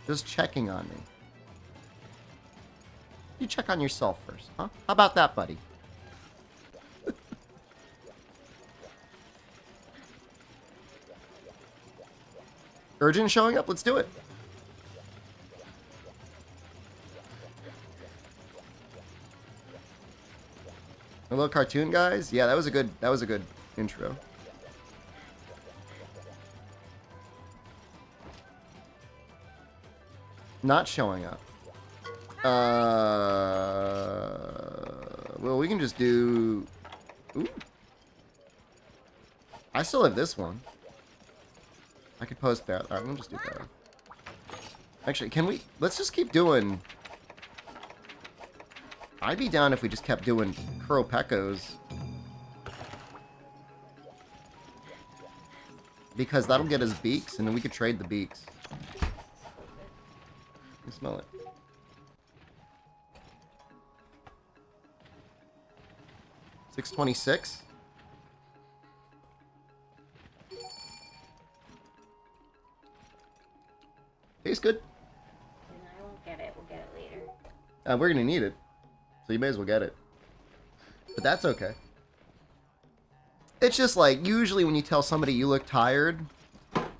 Just checking on me. You check on yourself first, huh? How about that, buddy? Urgent showing up? Let's do it. Hello, cartoon guys. Yeah, that was a good intro. Not showing up. Well, we can just do... Ooh. I still have this one. I could post that. Alright, we'll just do that. Actually, can we... Let's just keep doing... I'd be down if we just kept doing Kuropekos. Because that'll get us beaks, and then we could trade the beaks. You smell it. $6.26. Tastes good. And I won't get it. We'll get it later. We're gonna need it, so you may as well get it. But that's okay. It's just like, usually when you tell somebody you look tired,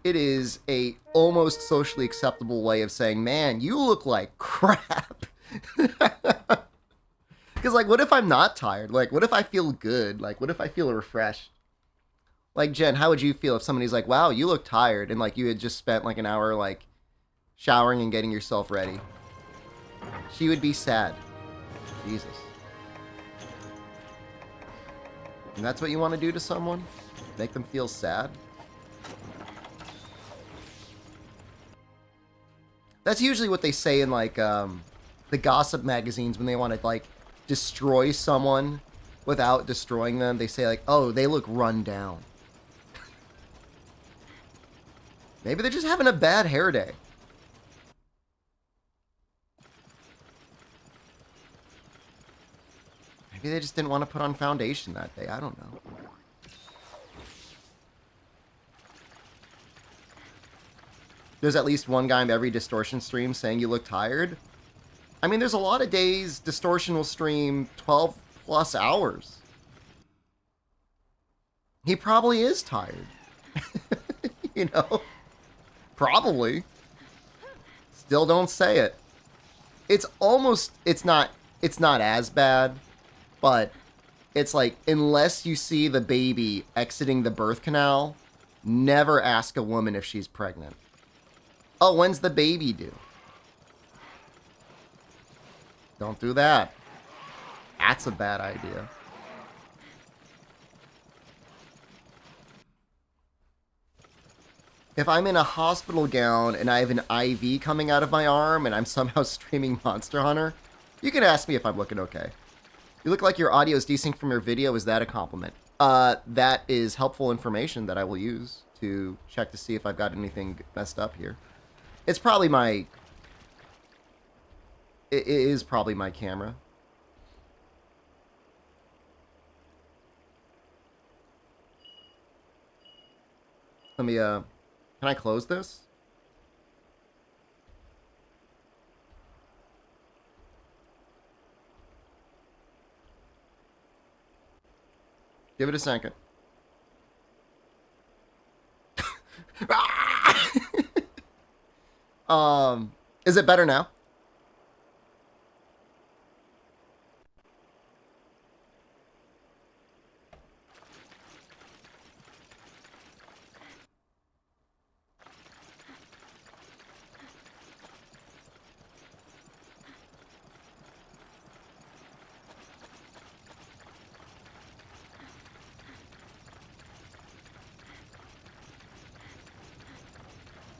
it is a almost socially acceptable way of saying, man, you look like crap. Because, like, what if I'm not tired? Like, what if I feel good? Like, what if I feel refreshed? Like, Jen, how would you feel if somebody's like, wow, you look tired, and, like, you had just spent, like, an hour, like, showering and getting yourself ready? She would be sad. Jesus. And that's what you want to do to someone? Make them feel sad? That's usually what they say in, like, the gossip magazines when they want to, like, destroy someone without destroying them. They say, like, oh, they look run down. Maybe they're just having a bad hair day. Maybe they just didn't want to put on foundation that day. I don't know. There's at least one guy in every Distortion stream saying you look tired. I mean, there's a lot of days Distortion will stream 12 plus hours. He probably is tired. You know? Probably. Still don't say it. It's almost, it's not as bad, but it's like, unless you see the baby exiting the birth canal, never ask a woman if she's pregnant. Oh, when's the baby due? Don't do that. That's a bad idea. If I'm in a hospital gown and I have an IV coming out of my arm and I'm somehow streaming Monster Hunter, you can ask me if I'm looking okay. You look like your audio is desync from your video. Is that a compliment? That is helpful information that I will use to check to see if I've got anything messed up here. It's probably my... It is probably my camera. Let me, can I close this? Give it a second. Is it better now?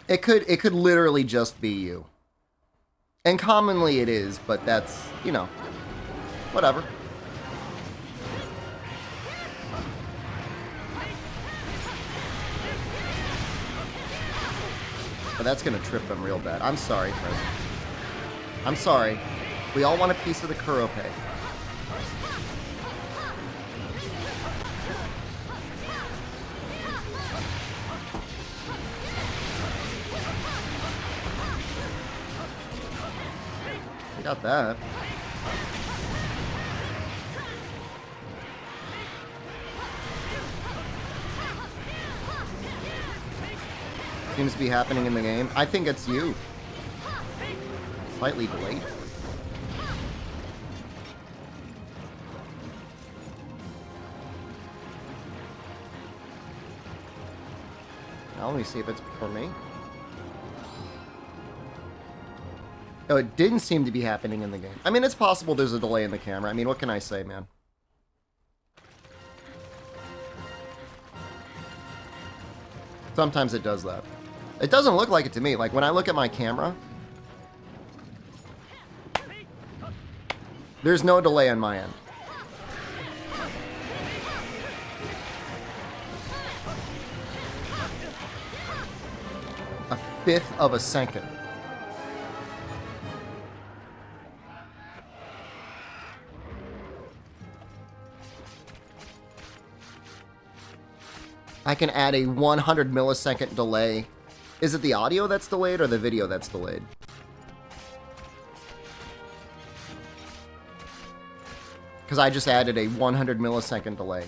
It could literally just be you. And commonly it is, but that's, you know, whatever. But that's gonna trip them real bad. I'm sorry, Fred. I'm sorry. We all want a piece of the Kurope. Got that. Seems to be happening in the game. I think it's you. Slightly delayed. Now let me see if it's for me. Oh, it didn't seem to be happening in the game. I mean, it's possible there's a delay in the camera. I mean, what can I say, man? Sometimes it does that. It doesn't look like it to me. Like, when I look at my camera, there's no delay on my end. A fifth of a second. I can add a 100 millisecond delay Is it the audio that's delayed or the video that's delayed? Because I just added a 100 millisecond delay.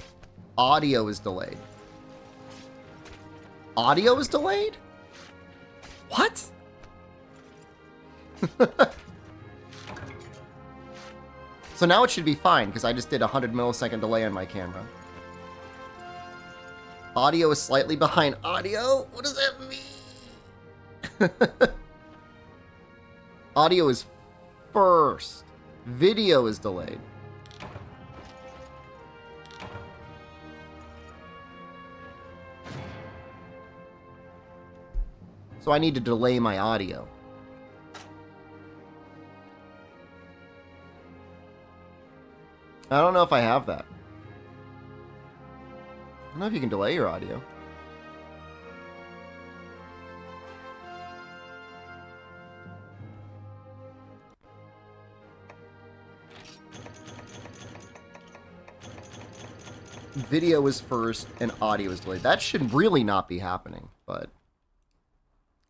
Audio is delayed. Audio is delayed? What? So now it should be fine, because I just did a 100 millisecond delay on my camera. Audio is slightly behind audio? What does that mean? Audio is first. Video is delayed. So I need to delay my audio. I don't know if I have that. I don't know if you can delay your audio. Video is first and audio is delayed. That should really not be happening, but...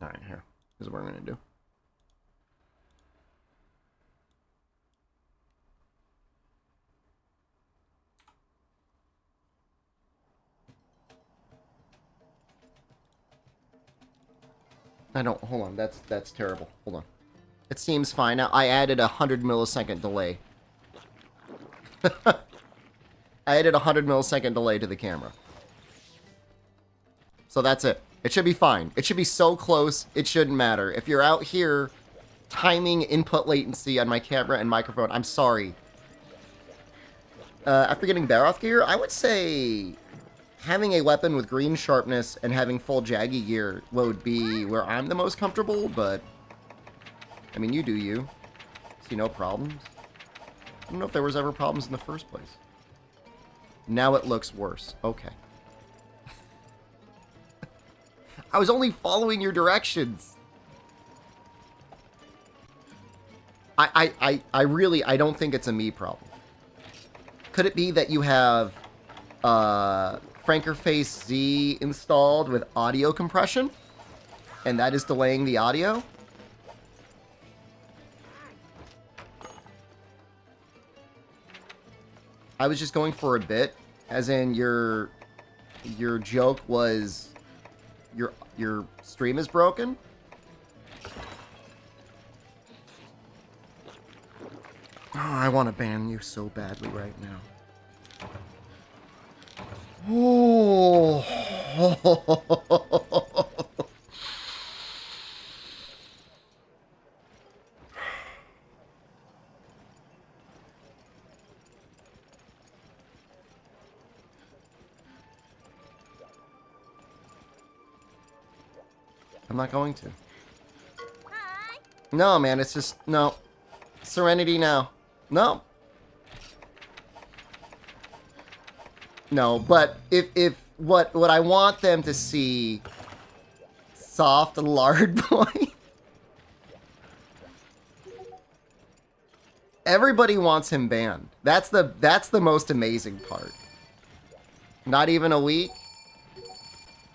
Alright, here. Here's what we're going to do. I don't... Hold on. That's terrible. Hold on. It seems fine now. I added a 100 millisecond delay. I added a 100 millisecond delay to the camera. So that's it. It should be fine. It should be so close, it shouldn't matter. If you're out here timing input latency on my camera and microphone, I'm sorry. After getting Baroth gear, I would say having a weapon with green sharpness and having full Jaggy gear would be where I'm the most comfortable, but... I mean, you do you. See no problems. I don't know if there was ever problems in the first place. Now it looks worse. Okay. I was only following your directions. I don't think it's a me problem. Could it be that you have Frankerface Z installed with audio compression? And that is delaying the audio? I was just going for a bit, as in your joke was your stream is broken. Oh, I want to ban you so badly right now. Oh. I'm not going to. Hi. No, man, it's just... No. Serenity now. No. No, but if what I want them to see... Soft lard boy. Everybody wants him banned. That's the most amazing part. Not even a week.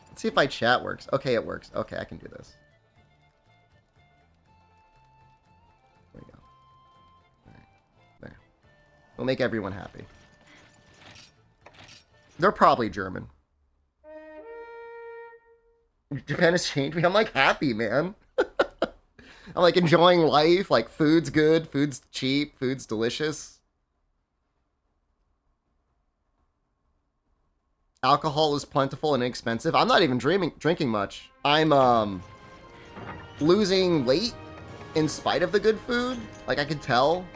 Let's see if my chat works. Okay, it works. Okay, I can do this. There we go. All right. There. We'll make everyone happy. They're probably German. Japan has changed me. I'm like happy, man. I'm like enjoying life. Like food's good, food's cheap, food's delicious. Alcohol is plentiful and inexpensive. I'm not even drinking much. I'm losing weight in spite of the good food. Like I could tell.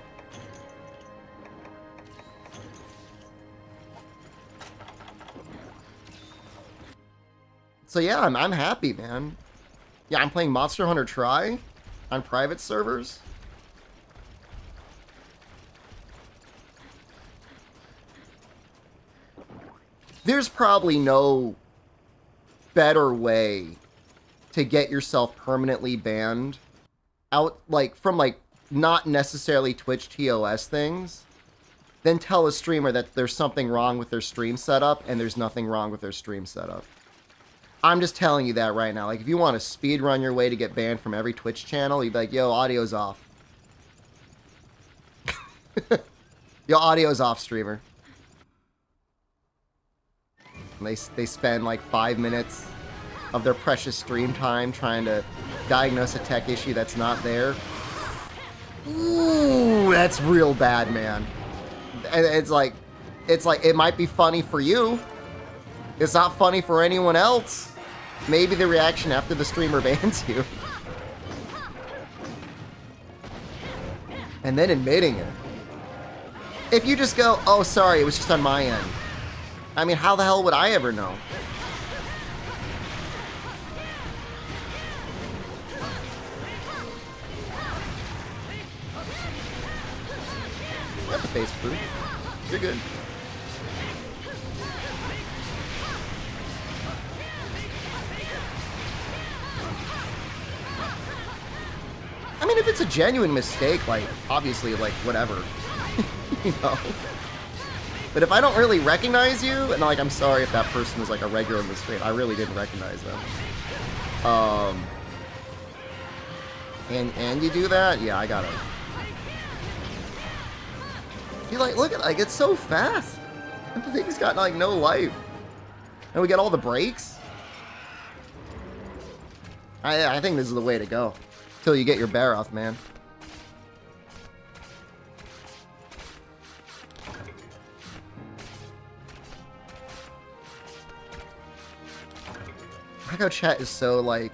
So yeah, I'm happy, man. Yeah, I'm playing Monster Hunter Tri on private servers. There's probably no better way to get yourself permanently banned out, like, from, like, not necessarily Twitch TOS things than tell a streamer that there's something wrong with their stream setup and there's nothing wrong with their stream setup. I'm just telling you that right now. Like, if you want to speed run your way to get banned from every Twitch channel, you'd be like, yo, audio's off. Yo, audio's off, streamer. And they spend like 5 minutes of their precious stream time trying to diagnose a tech issue that's not there. Ooh, that's real bad, man. And it's like, it might be funny for you. It's not funny for anyone else. Maybe the reaction after the streamer bans you. And then admitting it. If you just go, oh, sorry, it was just on my end. I mean, how the hell would I ever know? Got the face proof. You're good. I mean, if it's a genuine mistake, like, obviously, like, whatever. You know? But if I don't really recognize you, and, like, I'm sorry if that person is, like, a regular in the stream. I really didn't recognize them. And you do that? Yeah, I gotta. You, like, look at, like, it's so fast. The thing's got, like, no life. And we got all the brakes. I think this is the way to go. Till you get your bear off, man. I like how chat is so, like,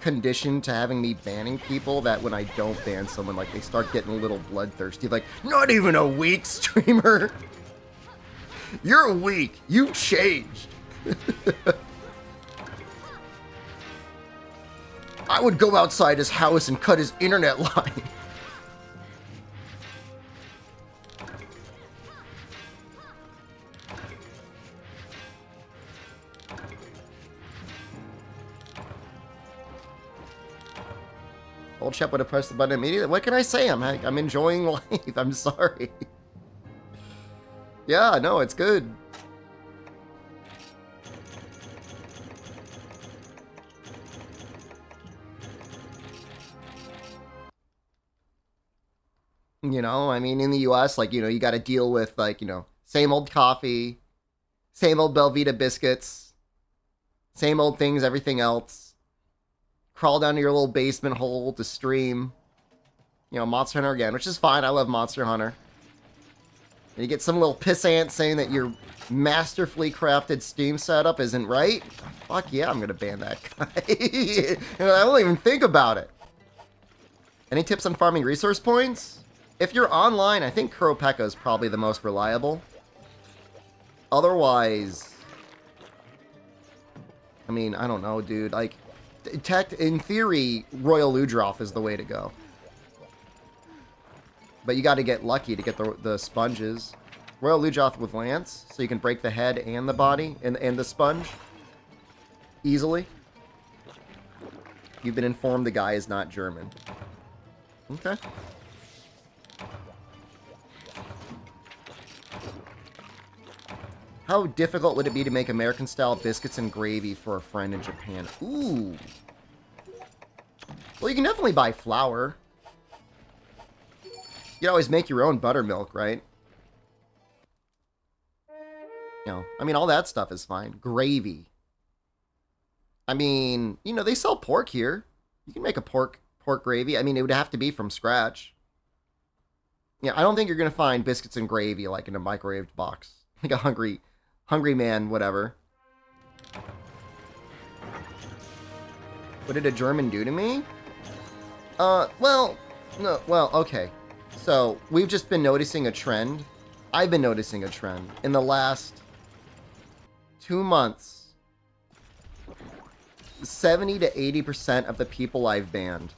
conditioned to having me banning people that when I don't ban someone, like, they start getting a little bloodthirsty. Like, not even a weak streamer. You're weak. You've changed. I would go outside his house and cut his internet line. Old Shep would have pressed the button immediately. What can I say? I'm enjoying life. I'm sorry. Yeah, no, it's good. You know, I mean, in the US, like, you know, you got to deal with, like, you know, same old coffee, same old Belvita biscuits, same old things, everything else. Crawl down to your little basement hole to stream, you know, Monster Hunter again, which is fine. I love Monster Hunter. And you get some little pissant saying that your masterfully crafted Steam setup isn't right. Fuck yeah, I'm going to ban that guy. And I won't even think about it. Any tips on farming resource points? If you're online, I think Kuropeka is probably the most reliable. Otherwise, I mean, I don't know, dude. Like, in theory, Royal Ludroth is the way to go. But you got to get lucky to get the sponges. Royal Ludroth with Lance, so you can break the head and the body and the sponge easily. You've been informed the guy is not German. Okay. How difficult would it be to make American-style biscuits and gravy for a friend in Japan? Ooh. Well, you can definitely buy flour. You can always make your own buttermilk, right? You know, I mean, all that stuff is fine. Gravy. I mean, you know, they sell pork here. You can make a pork gravy. I mean, it would have to be from scratch. Yeah, I don't think you're going to find biscuits and gravy, like, in a microwaved box. Like a hungry man, whatever. What did a German do to me? Well, no, well, okay. So, we've just been noticing a trend. I've been noticing a trend. In the last 2 months, 70 to 80% of the people I've banned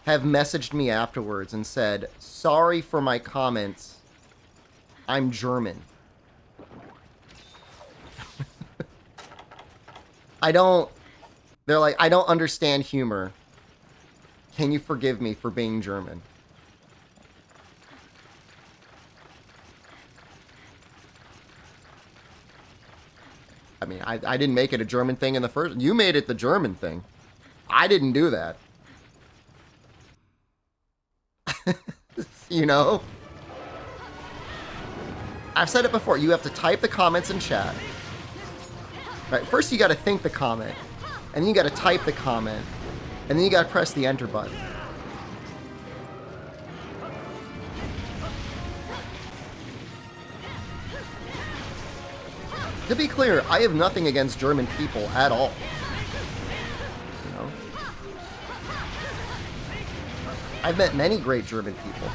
have messaged me afterwards and said, sorry for my comments, I'm German. They're like, I don't understand humor. Can you forgive me for being German? I mean, I didn't make it a German thing in the first. You made it the German thing. I didn't do that. You know? I've said it before. You have to type the comments in chat. Right, first you got to think the comment, and then you got to type the comment, and then you got to press the enter button. To be clear, I have nothing against German people at all. You know? I've met many great German people.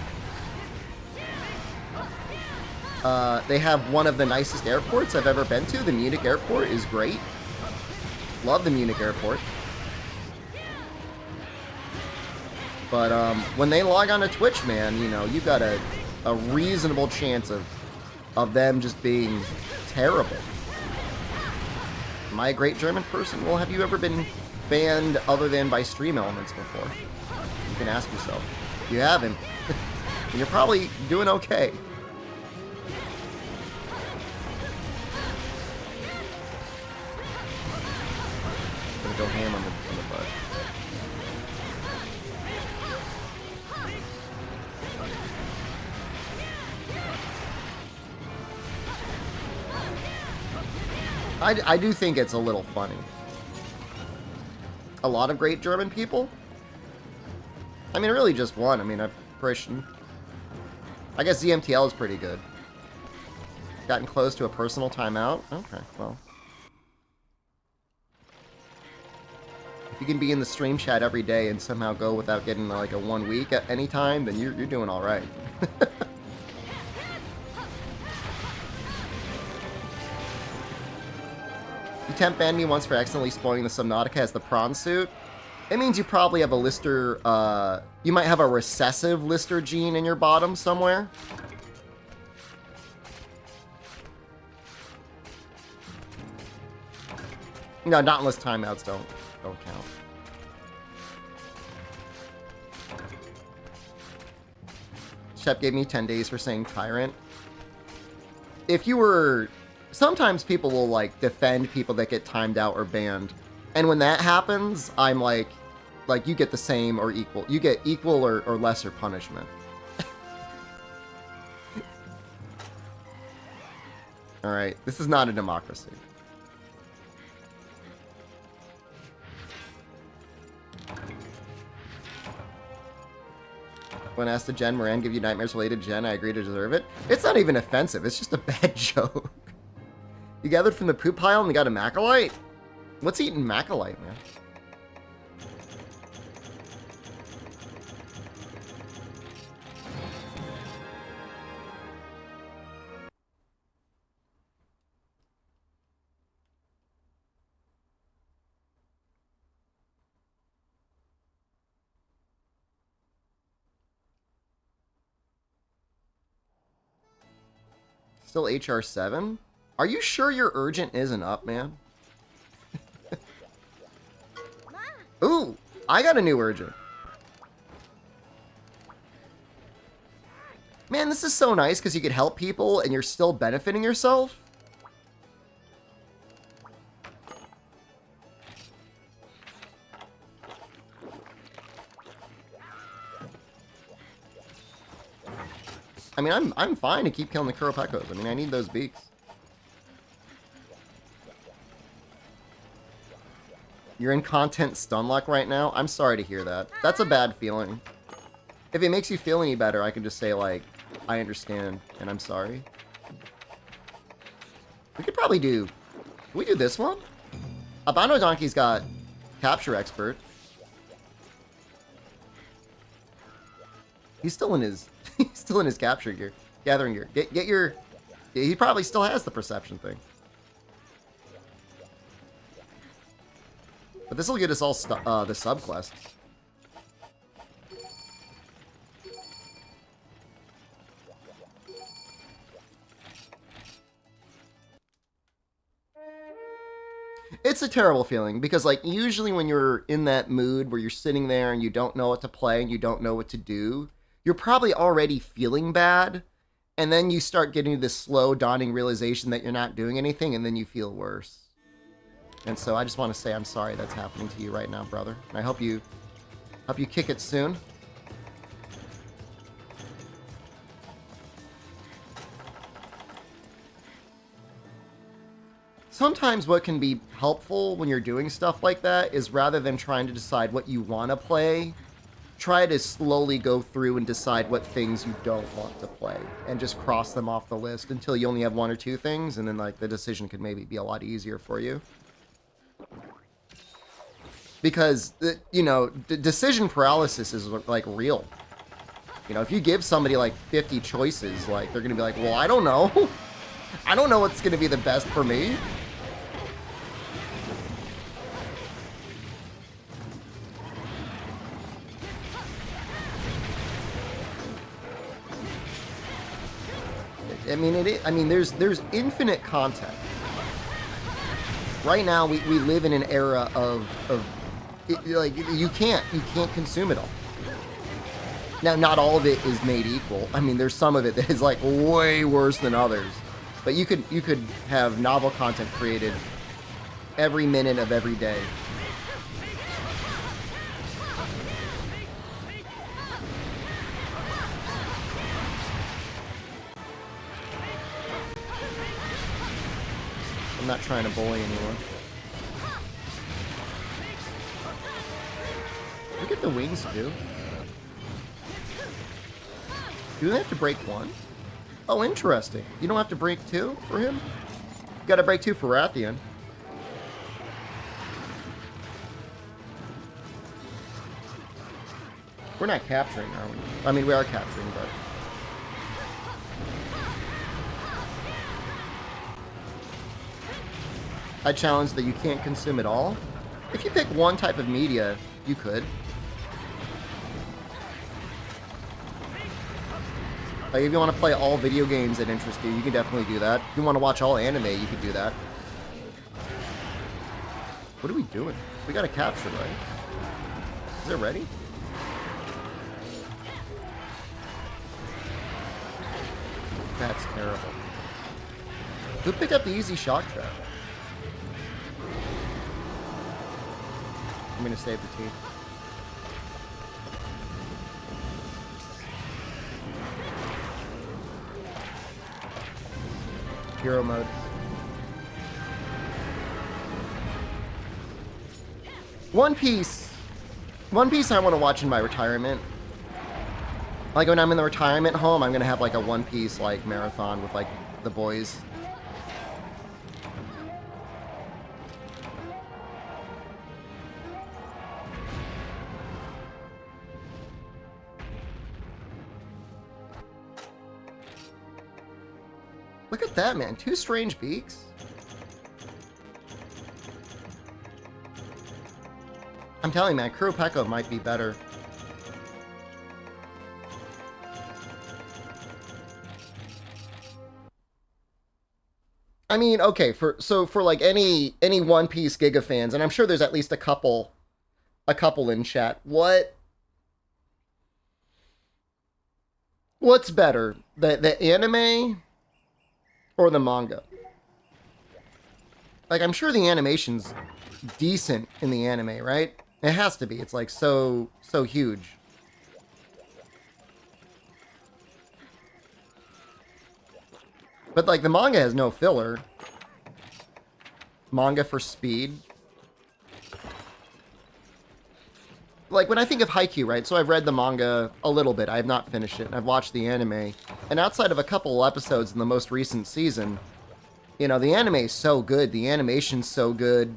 They have one of the nicest airports I've ever been to. The Munich airport is great. Love the Munich airport. But when they log on to Twitch, man, you know, you've got a reasonable chance of them just being terrible. Am I a great German person? Well, have you ever been banned other than by stream elements before? You can ask yourself. If you haven't, then you're probably doing okay. Gonna go ham on the butt. I do think it's a little funny. A lot of great German people? I mean, really just one. I mean, I've Christian. I guess ZMTL is pretty good. Gotten close to a personal timeout? Okay, well. If you can be in the stream chat every day and somehow go without getting like a 1 week at any time, then you're doing all right. You temp banned me once for accidentally spoiling the Subnautica as the prawn suit. It means you probably have a Lister, you might have a recessive Lister gene in your bottom somewhere. No, not unless timeouts don't count. Shep gave me 10 days for saying tyrant. If you were... Sometimes people will, like, defend people that get timed out or banned. And when that happens, I'm like, you get the same or equal. You get equal or lesser punishment. Alright, this is not a democracy. When asked to Jen, Moran give you nightmares related to Jen, I agree to deserve it. It's not even offensive, it's just a bad joke. You gathered from the poop pile and you got a Macalite? What's eating Macalite, man? Still HR7? Are you sure your urgent isn't up, man? Ooh, I got a new urgent. Man, this is so nice because you could help people and you're still benefiting yourself. I mean, I'm fine to keep killing the Kuropecos. I mean, I need those beaks. You're in content stun luck right now? I'm sorry to hear that. That's a bad feeling. If it makes you feel any better, I can just say, like, I understand, and I'm sorry. We could probably do... Can we do this one? Albino Donkey's got Capture Expert. He's still in his... He's still in his capture gear. Gathering gear. Get your... He probably still has the perception thing. But this will get us all the subquests. It's a terrible feeling because, like, usually when you're in that mood where you're sitting there and you don't know what to play and you don't know what to do, you're probably already feeling bad, and then you start getting this slow dawning realization that you're not doing anything, and then you feel worse. And so I just want to say I'm sorry that's happening to you right now, brother. And I hope you kick it soon. Sometimes what can be helpful when you're doing stuff like that is rather than trying to decide what you want to play, try to slowly go through and decide what things you don't want to play and just cross them off the list until you only have one or two things, and then like the decision could maybe be a lot easier for you. Because, you know, decision paralysis is like real. You know, if you give somebody like 50 choices, like they're going to be like, well, I don't know. I don't know what's going to be the best for me. I mean, there's infinite content. Right now, we live in an era of like you can't consume it all. Now, not all of it is made equal. I mean, there's some of it that is like way worse than others. But you could have novel content created every minute of every day. I'm not trying to bully anyone. Look at the wings do. Do they have to break one? Oh, interesting. You don't have to break two for him? You gotta break two for Rathian. We're not capturing, are we? I mean, we are capturing, but... I challenge that you can't consume it all. If you pick one type of media, you could. Like, if you want to play all video games that interest you, you can definitely do that. If you want to watch all anime, you could do that. What are we doing? We gotta capture, right? Is it ready? That's terrible. Who picked up the easy shock trap? I'm gonna save the team. Hero mode. One Piece. One Piece I want to watch in my retirement. Like when I'm in the retirement home, I'm gonna have like a One Piece like marathon with like the boys. Look at that, man. Two strange beaks. I'm telling you, man, Kuropeko might be better. I mean, okay, for like any One Piece Giga fans, and I'm sure there's at least a couple in chat. What's better, the anime or the manga? Like, I'm sure the animation's decent in the anime, right? It has to be. It's like so huge. But like the manga has no filler. Manga for speed. Like when I think of Haikyuu, right? So I've read the manga a little bit. I have not finished it. And I've watched the anime. And outside of a couple episodes in the most recent season, you know, the anime is so good. The animation's so good.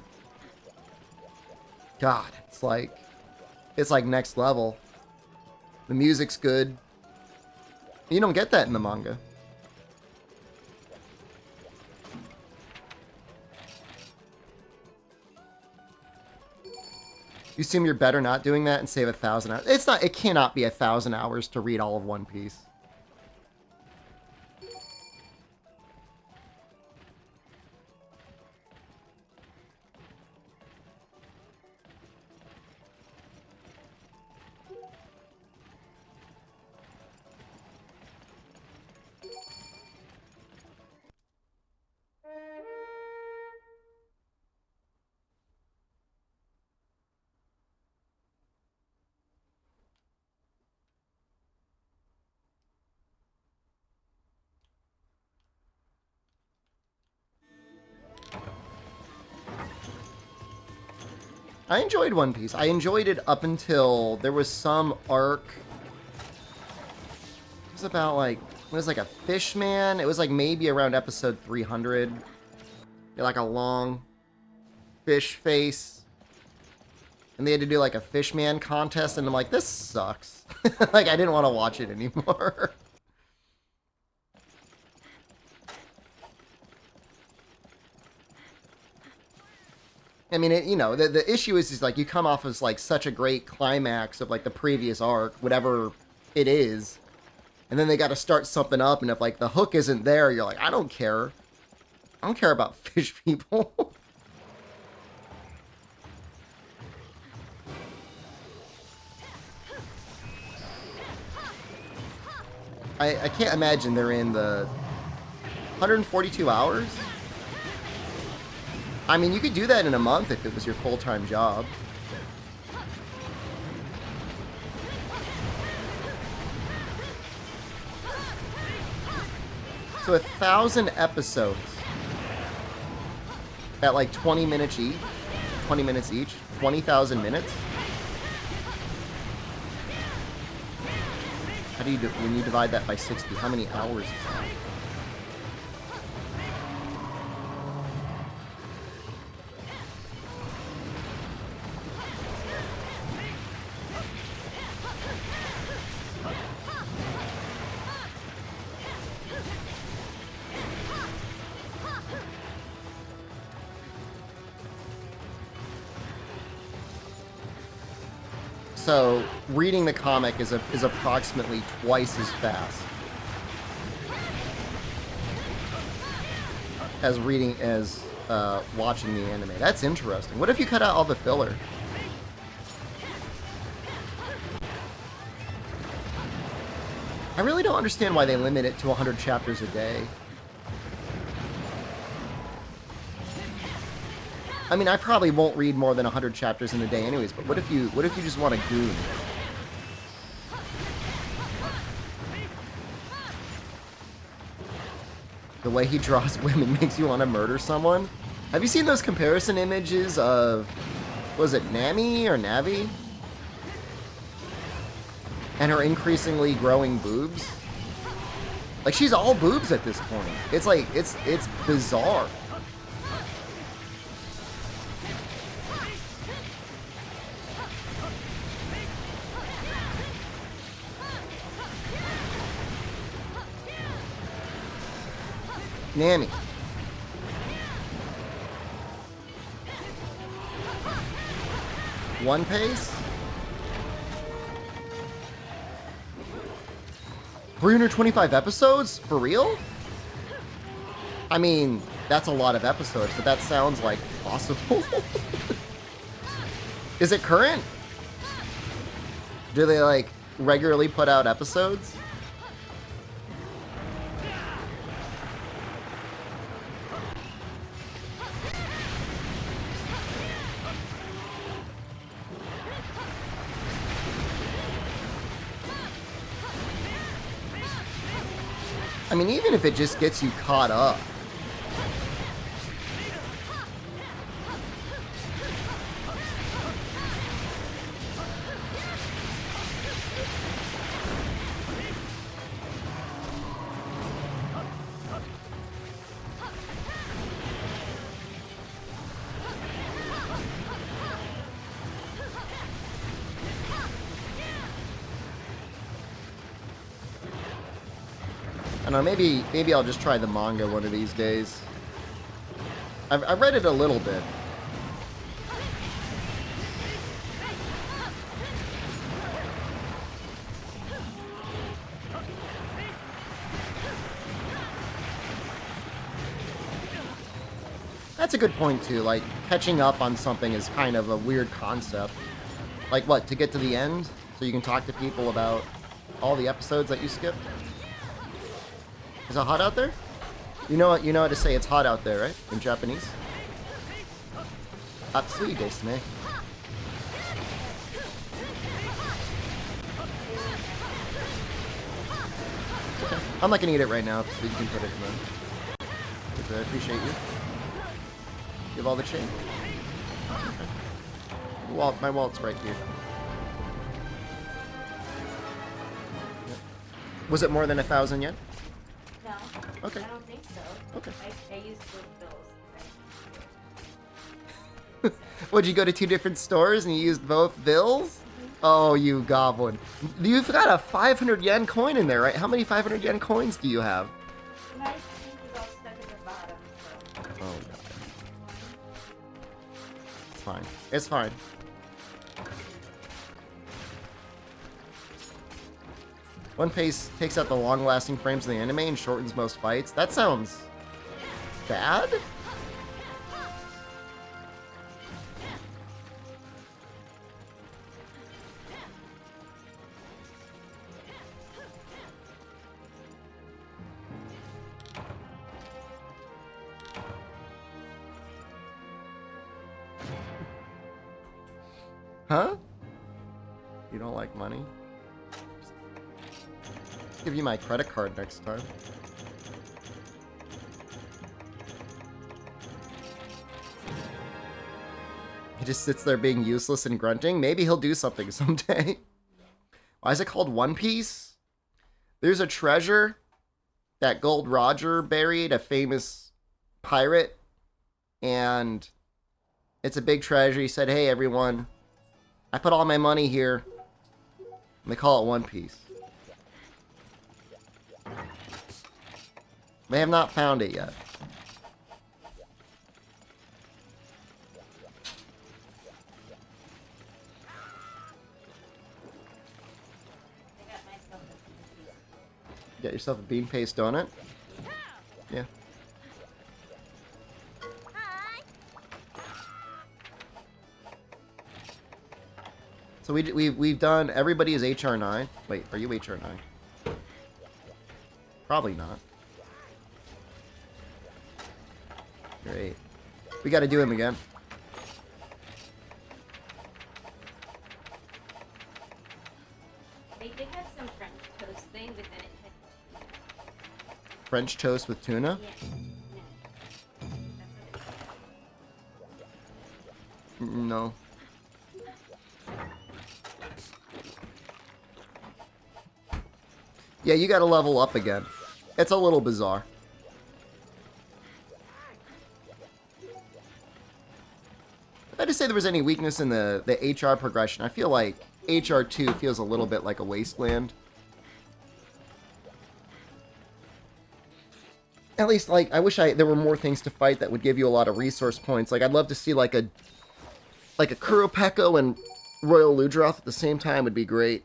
God, it's like next level. The music's good. You don't get that in the manga. You assume you're better not doing that and save 1,000 hours. It cannot be 1,000 hours to read all of One Piece. I enjoyed One Piece. I enjoyed it up until there was some arc. It was about like, it was like a fish man. It was like maybe around episode 300. Like a long fish face. And they had to do like a fish man contest. And I'm like, this sucks. Like, I didn't want to watch it anymore. I mean, you know, the issue is like you come off as like such a great climax of like the previous arc, whatever it is, and then they got to start something up, and if like the hook isn't there, you're like, I don't care. I don't care about fish people. I can't imagine they're in the 142 hours. I mean, you could do that in a month if it was your full-time job. So 1,000 episodes at like 20 minutes each, 20,000 minutes. How do you do, when you divide that by 60, how many hours is that? So, reading the comic is approximately twice as fast as watching the anime. That's interesting. What if you cut out all the filler? I really don't understand why they limit it to 100 chapters a day. I mean, I probably won't read more than 100 chapters in a day anyways, but what if you just want to goon? The way he draws women makes you want to murder someone? Have you seen those comparison images of, was it Nami or Navi? And her increasingly growing boobs? Like, she's all boobs at this point. It's like, it's bizarre. Nami. One Piece? 325 episodes? For real? I mean, that's a lot of episodes, but that sounds like possible. Is it current? Do they, like, regularly put out episodes? I mean, even if it just gets you caught up. I don't know, maybe I'll just try the manga one of these days. I've read it a little bit. That's a good point too, like, catching up on something is kind of a weird concept. Like what, to get to the end? So you can talk to people about all the episodes that you skipped? Is it hot out there? You know how to say it's hot out there, right? In Japanese? Atsui desu ne. Okay. I'm not gonna eat it right now, so you can put it in the... Because I appreciate you. You have all the chain. Okay. My wallet's right here. Yep. Was it more than 1,000 yen? No. Okay. I don't think so. Okay. I used both bills. Would you go to 2 different stores and you used both bills? Oh, you goblin. You've got a 500 yen coin in there, right? How many 500 yen coins do you have? My pink is all stuck at the bottom, so. Oh, God. It's fine. It's fine. One Piece takes out the long-lasting frames of the anime and shortens most fights. That sounds bad? Huh? You don't like money? I'll give you my credit card next time. He just sits there being useless and grunting. Maybe he'll do something someday. Why is it called One Piece? There's a treasure that Gold Roger buried, a famous pirate. And it's a big treasure. He said, hey, everyone, I put all my money here. And they call it One Piece. They have not found it yet. Get yourself a bean paste donut. Yeah. So we've done, everybody is HR9. Wait, are you HR9? Probably not. Great. We got to do him again. They did have some French toast thing, but then it had... French toast with tuna? Yeah. No. That's what it No. Yeah, you gotta level up again. It's a little bizarre. If I had to say there was any weakness in the HR progression, I feel like HR2 feels a little bit like a wasteland. At least, like, I wish there were more things to fight that would give you a lot of resource points. Like, I'd love to see, like a Kuropeko and Royal Ludroth at the same time would be great.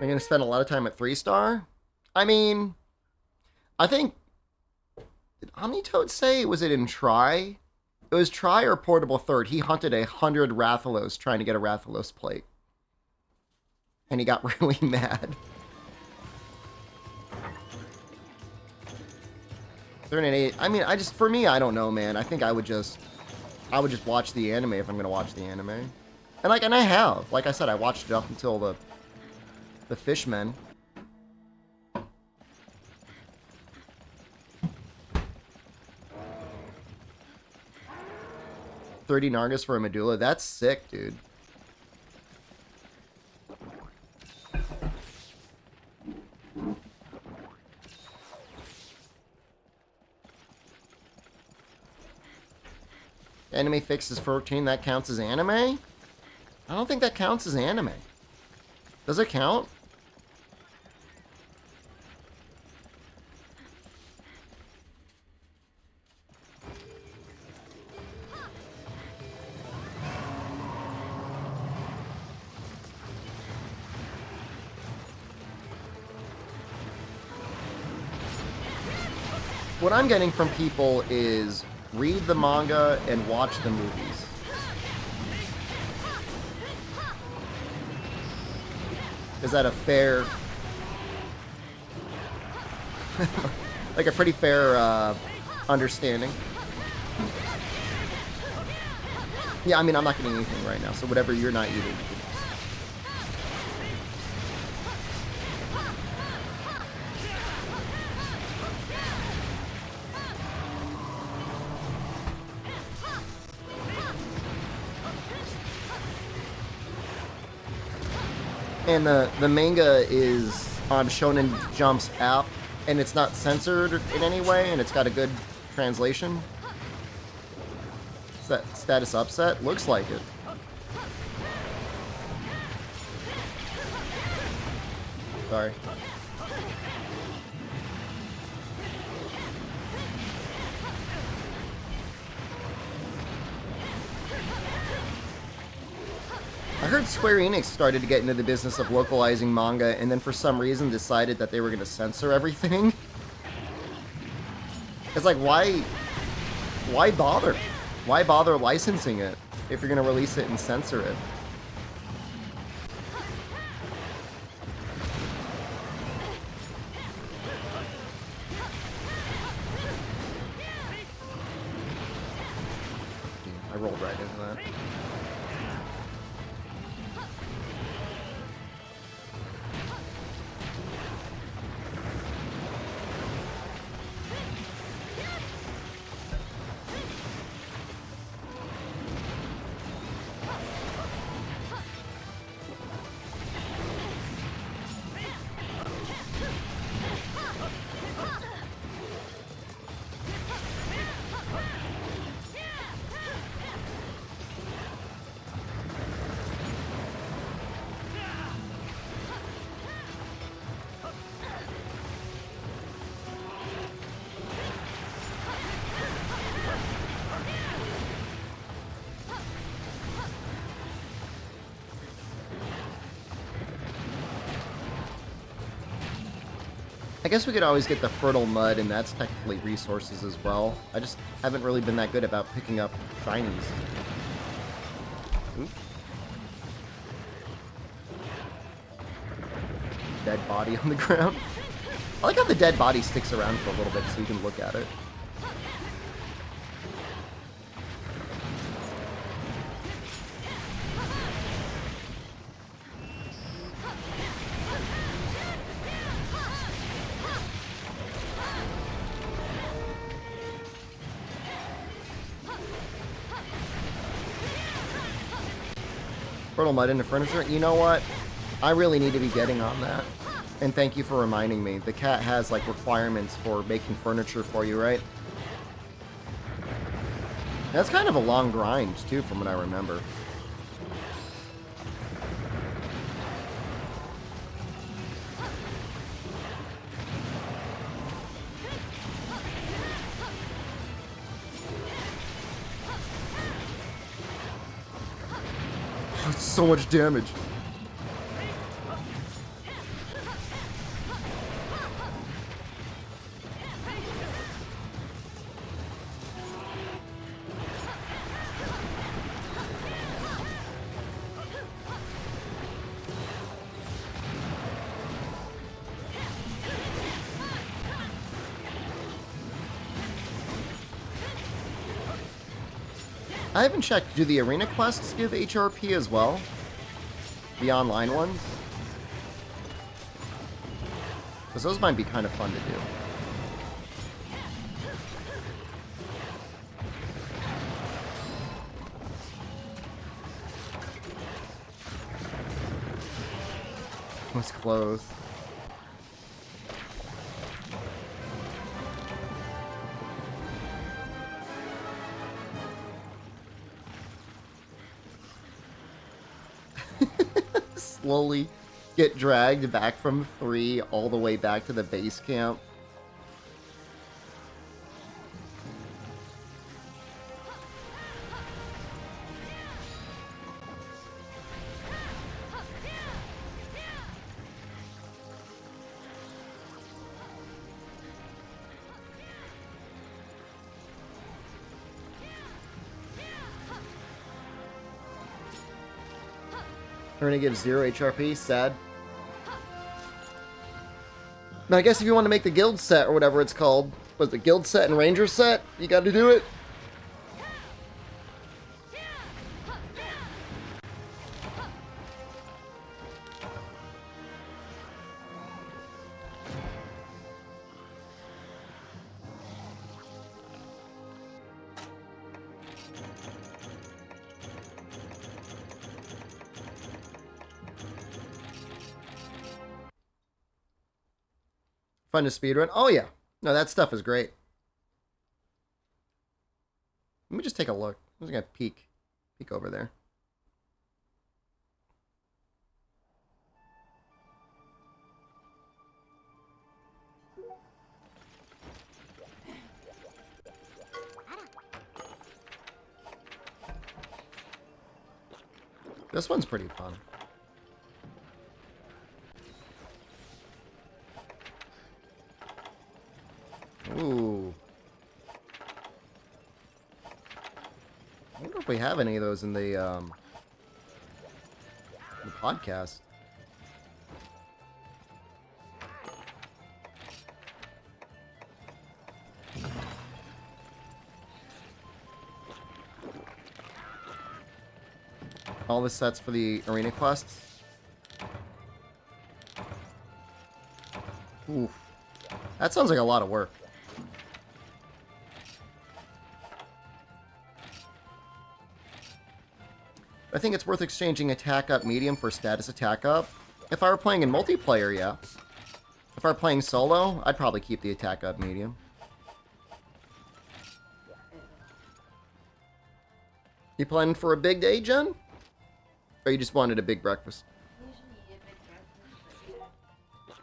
I'm going to spend a lot of time at 3-star? I mean, I think... Did Omnitoad say, was it in Try? It was Try or Portable Third. He hunted 100 Rathalos trying to get a Rathalos plate. And he got really mad. They're in an 8. I mean, for me, I don't know, man. I think I would just watch the anime if I'm going to watch the anime. And I have. Like I said, I watched it up until the Fishmen. $30 Nargas for a medulla. That's sick, dude. Anime fix is 14. That counts as anime? I don't think that counts as anime. Does it count? What I'm getting from people is read the manga and watch the movies. Is that a fair... like a pretty fair understanding? Yeah, I mean, I'm not getting anything right now, so whatever you're not eating. And the manga is on Shonen Jump's app, and it's not censored in any way, and it's got a good translation. Status upset? Looks like it. Sorry. I heard Square Enix started to get into the business of localizing manga and then for some reason decided that they were going to censor everything. It's like, why bother? Why bother licensing it if you're going to release it and censor it? I rolled right into that. I guess we could always get the fertile mud, and that's technically resources as well. I just haven't really been that good about picking up shinies. Oop. Dead body on the ground. I like how the dead body sticks around for a little bit so you can look at it. Fertile mud into furniture? You know what? I really need to be getting on that. And thank you for reminding me. The cat has, like, requirements for making furniture for you, right? That's kind of a long grind, too, from what I remember. It's so much damage. I haven't checked. Do the arena quests give HRP as well? The online ones? Because those might be kind of fun to do. Was close. Slowly get dragged back from 3 all the way back to the base camp. We're gonna give 0 HRP, sad. But I guess if you want to make the guild set or whatever it's called, was the guild set and ranger set? You gotta do it. Fun to speedrun? Oh, yeah. No, that stuff is great. Let me just take a look. I'm just going to peek over there. This one's pretty fun. Ooh. I wonder if we have any of those in the podcast. All the sets for the arena quests. Oof. That sounds like a lot of work. I think it's worth exchanging attack up medium for status attack up. If I were playing in multiplayer, yeah. If I were playing solo, I'd probably keep the attack up medium. You planning for a big day, Jen? Or you just wanted a big breakfast? Usually a big breakfast, but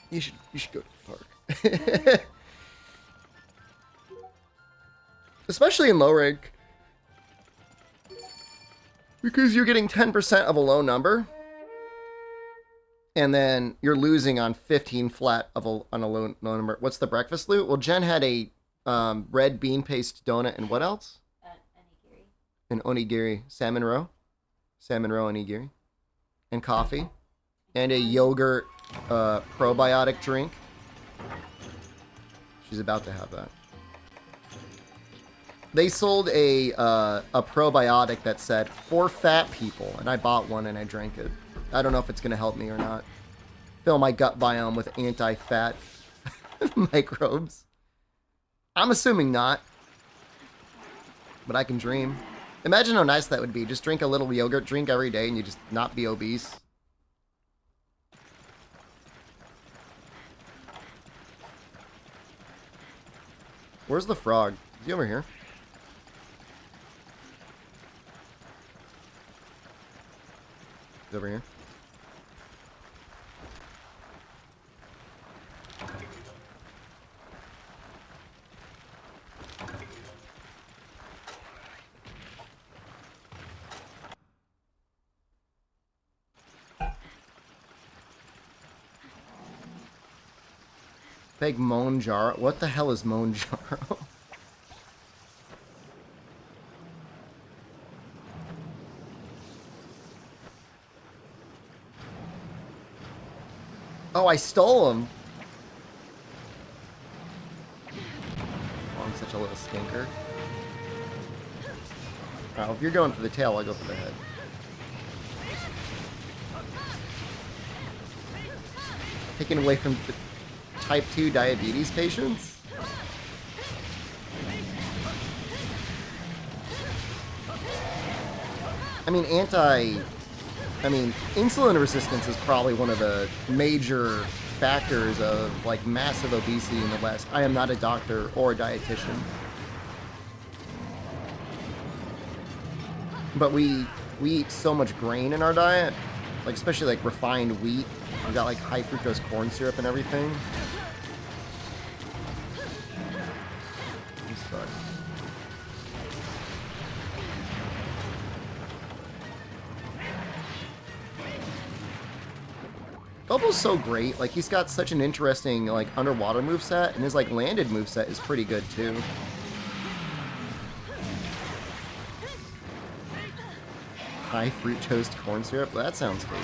You should go to the park. Especially in low rank. Because you're getting 10% of a low number. And then you're losing on 15 flat on a low number. What's the breakfast loot? Well, Jen had a red bean paste donut and what else? onigiri. An onigiri. Salmon roe onigiri. And coffee. And a yogurt probiotic drink. She's about to have that. They sold a probiotic that said, for fat people. And I bought one and I drank it. I don't know if it's going to help me or not. Fill my gut biome with anti-fat microbes. I'm assuming not. But I can dream. Imagine how nice that would be. Just drink a little yogurt drink every day and you just not be obese. Where's the frog? Is he over here? He's over here. Big Monjaro. What the hell is Monjaro? Oh, I stole him. Oh, I'm such a little stinker. Oh, if you're going for the tail, I'll go for the head. Taken away from the type 2 diabetes patients? I mean, insulin resistance is probably one of the major factors of, like, massive obesity in the West. I am not a doctor or a dietitian. But we eat so much grain in our diet, like, especially, like, refined wheat. We got, like, high fructose corn syrup and everything. This sucks. Bobo's so great. Like, he's got such an interesting, like, underwater moveset, and his, like, landed moveset is pretty good, too. High fructose corn syrup? That sounds tasty.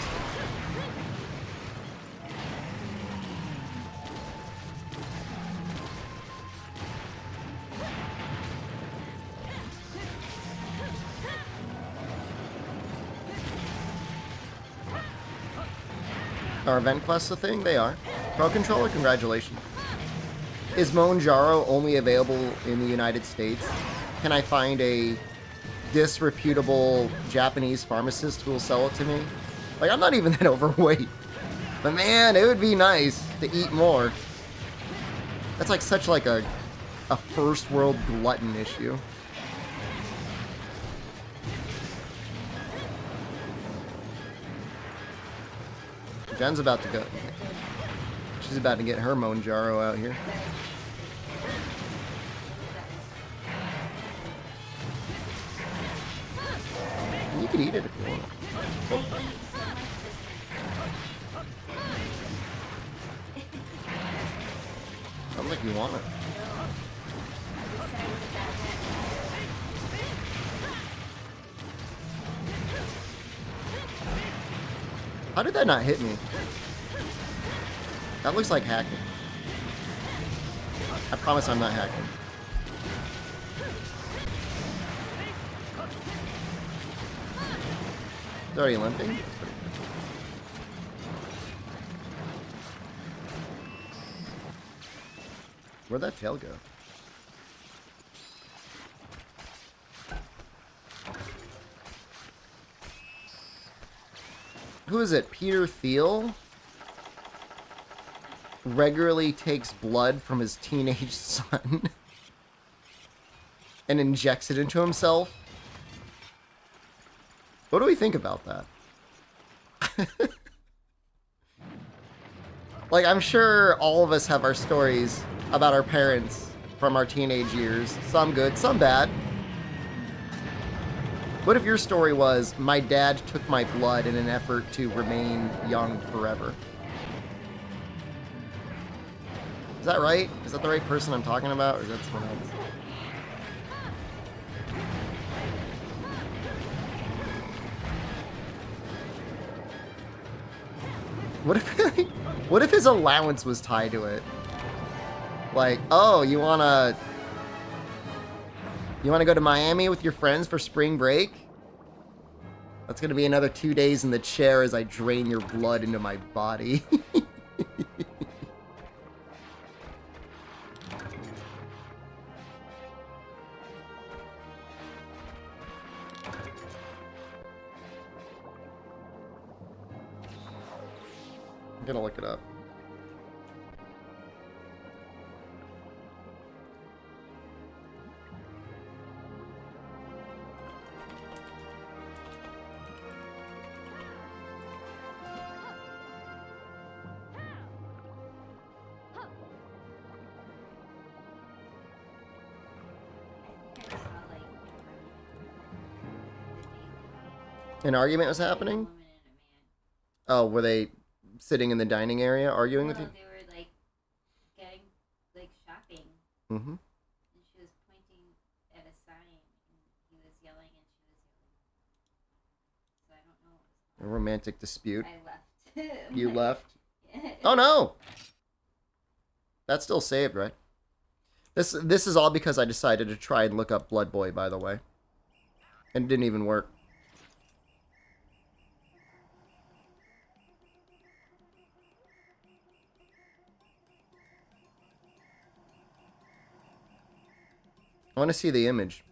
Are event quests a thing? They are. Pro Controller, congratulations. Is Monjaro only available in the United States? Can I find a disreputable Japanese pharmacist who will sell it to me? Like, I'm not even that overweight. But man, it would be nice to eat more. That's like such like a first world glutton issue. Jen's about to go. She's about to get her Monjaro out here. You could eat it if you want. Sounds like you want it. How did that not hit me? That looks like hacking. I promise I'm not hacking. It's already limping? That's pretty good. Where'd that tail go? Who is it? Peter Thiel? Regularly takes blood from his teenage son and injects it into himself. What do we think about that? Like, I'm sure all of us have our stories about our parents from our teenage years. Some good, some bad. What if your story was, my dad took my blood in an effort to remain young forever? Is that right? Is that the right person I'm talking about, or is that someone else? What if his allowance was tied to it? Like, oh, you wanna go to Miami with your friends for spring break? That's gonna be another 2 days in the chair as I drain your blood into my body. I'm gonna look it up. An argument was happening? Oh, were they sitting in the dining area arguing with you? They were like getting like shopping. Mm-hmm. And she was pointing at a sign and he was yelling and she was yelling. So I don't know what was A romantic dispute. I left. You left? Yeah. Oh no! That's still saved, right? This is all because I decided to try and look up Blood Boy, by the way. And it didn't even work. I want to see the image.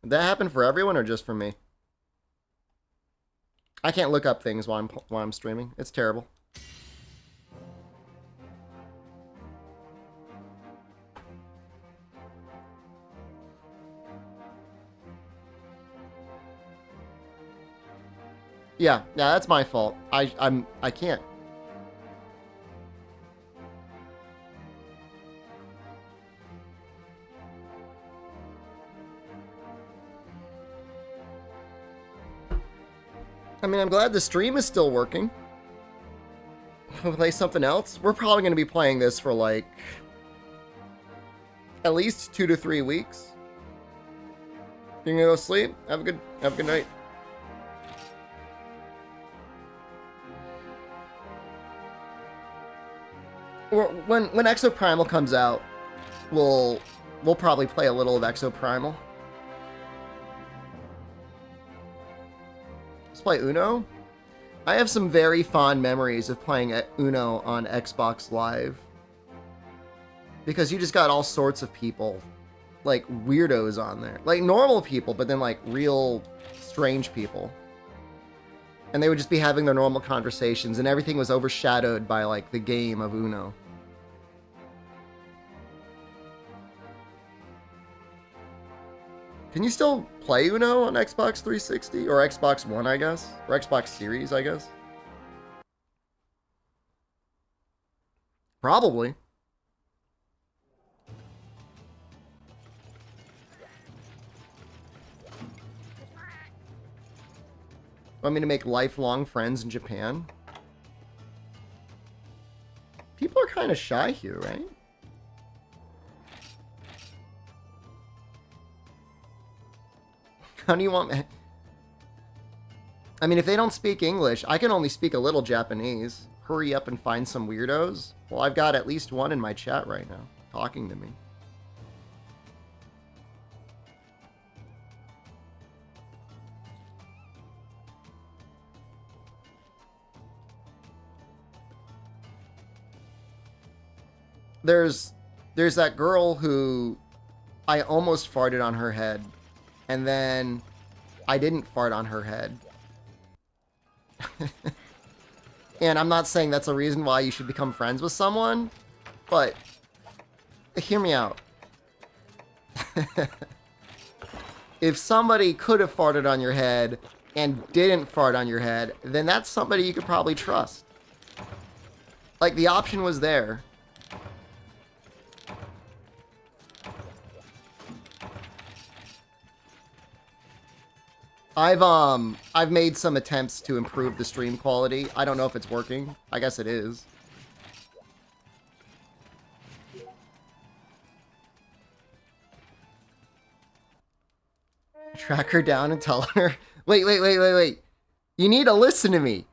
Did that happen for everyone or just for me? I can't look up things while I'm streaming. It's terrible. Yeah, that's my fault. I can't. I mean, I'm glad the stream is still working. We'll play something else. We're probably going to be playing this for like at least 2 to 3 weeks. You gonna go sleep? Have a good night. When Exoprimal comes out, we'll probably play a little of Exoprimal. Let's play Uno. I have some very fond memories of playing Uno on Xbox Live. Because you just got all sorts of people like weirdos on there. Like normal people, but then like real strange people. And they would just be having their normal conversations and everything was overshadowed by like the game of Uno. Can you still play Uno on Xbox 360 or Xbox One, I guess? Or Xbox Series, I guess? Probably. Want me to make lifelong friends in Japan? People are kind of shy here, right? How do you want me? I mean, if they don't speak English, I can only speak a little Japanese. Hurry up and find some weirdos. Well, I've got at least one in my chat right now, talking to me. There's that girl who I almost farted on her head, and then I didn't fart on her head. And I'm not saying that's a reason why you should become friends with someone, but hear me out. If somebody could have farted on your head and didn't fart on your head, then that's somebody you could probably trust. Like, the option was there. I've made some attempts to improve the stream quality. I don't know if it's working. I guess it is. Track her down and tell her, wait. You need to listen to me.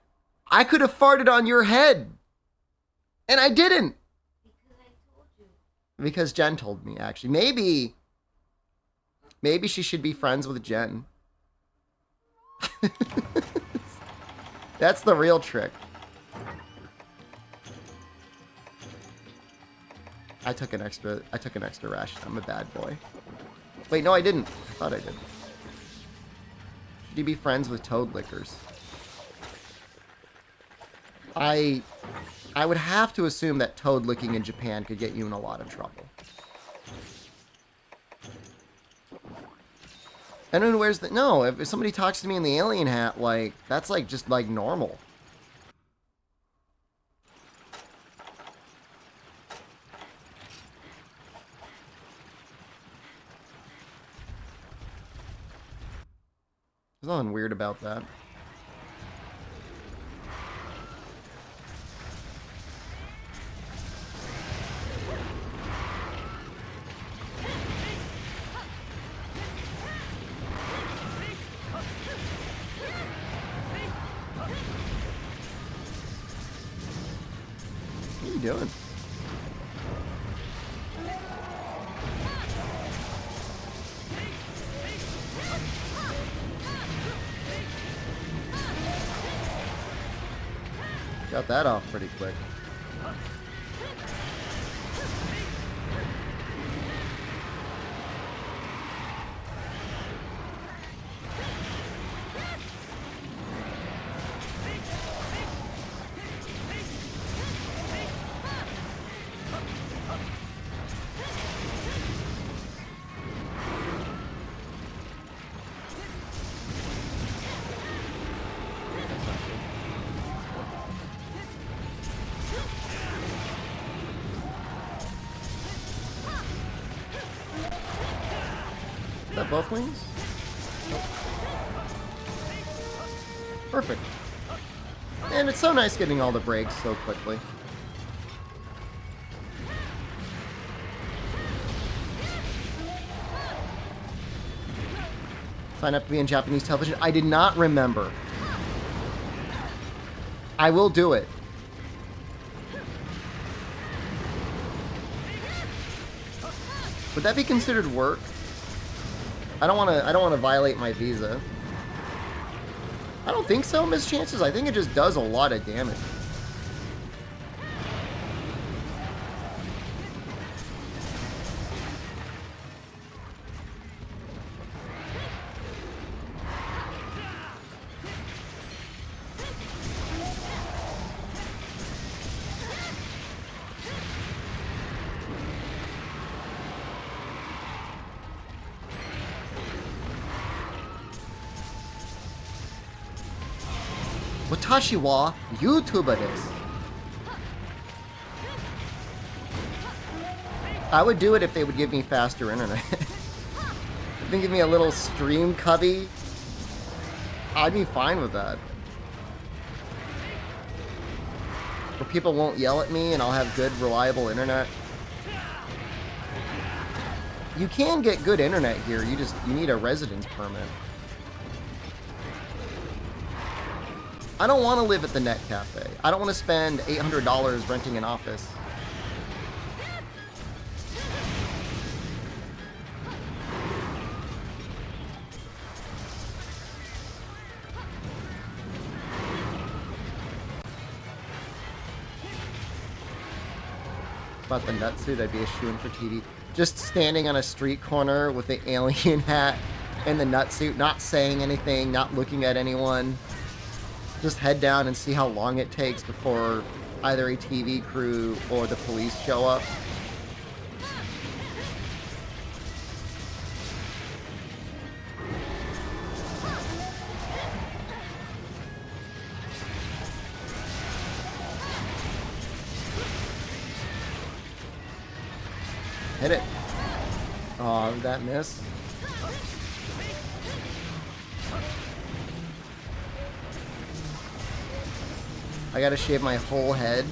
I could have farted on your head. And I didn't. Because I told you. Because Jen told me, actually. Maybe she should be friends with Jen. That's the real trick. I took an extra ration. I'm a bad boy. Wait, no, I didn't. I thought I did. Should you be friends with toad lickers? I would have to assume that toad licking in Japan could get you in a lot of trouble. And then where's the... No, if somebody talks to me in the alien hat, like, that's, like, just, like, normal. There's nothing weird about that. What are you doing? Got that off pretty quick. Is that both wings? Nope. Perfect. And it's so nice getting all the breaks so quickly. Sign up to be in Japanese television. I did not remember. I will do it. Would that be considered work? I don't want to violate my visa. I don't think so, Miss Chances. I think it just does a lot of damage. Watashi wa YouTuber desu. I would do it if they would give me faster internet. If they give me a little stream cubby, I'd be fine with that. Where people won't yell at me and I'll have good, reliable internet. You can get good internet here, you need a residence permit. I don't want to live at the Net Cafe. I don't want to spend $800 renting an office. About the nutsuit, I'd be a shoo-in for TV. Just standing on a street corner with the alien hat and the nutsuit, not saying anything, not looking at anyone. Just head down and see how long it takes before either a TV crew or the police show up. Hit it. Oh, did that miss? I gotta shave my whole head.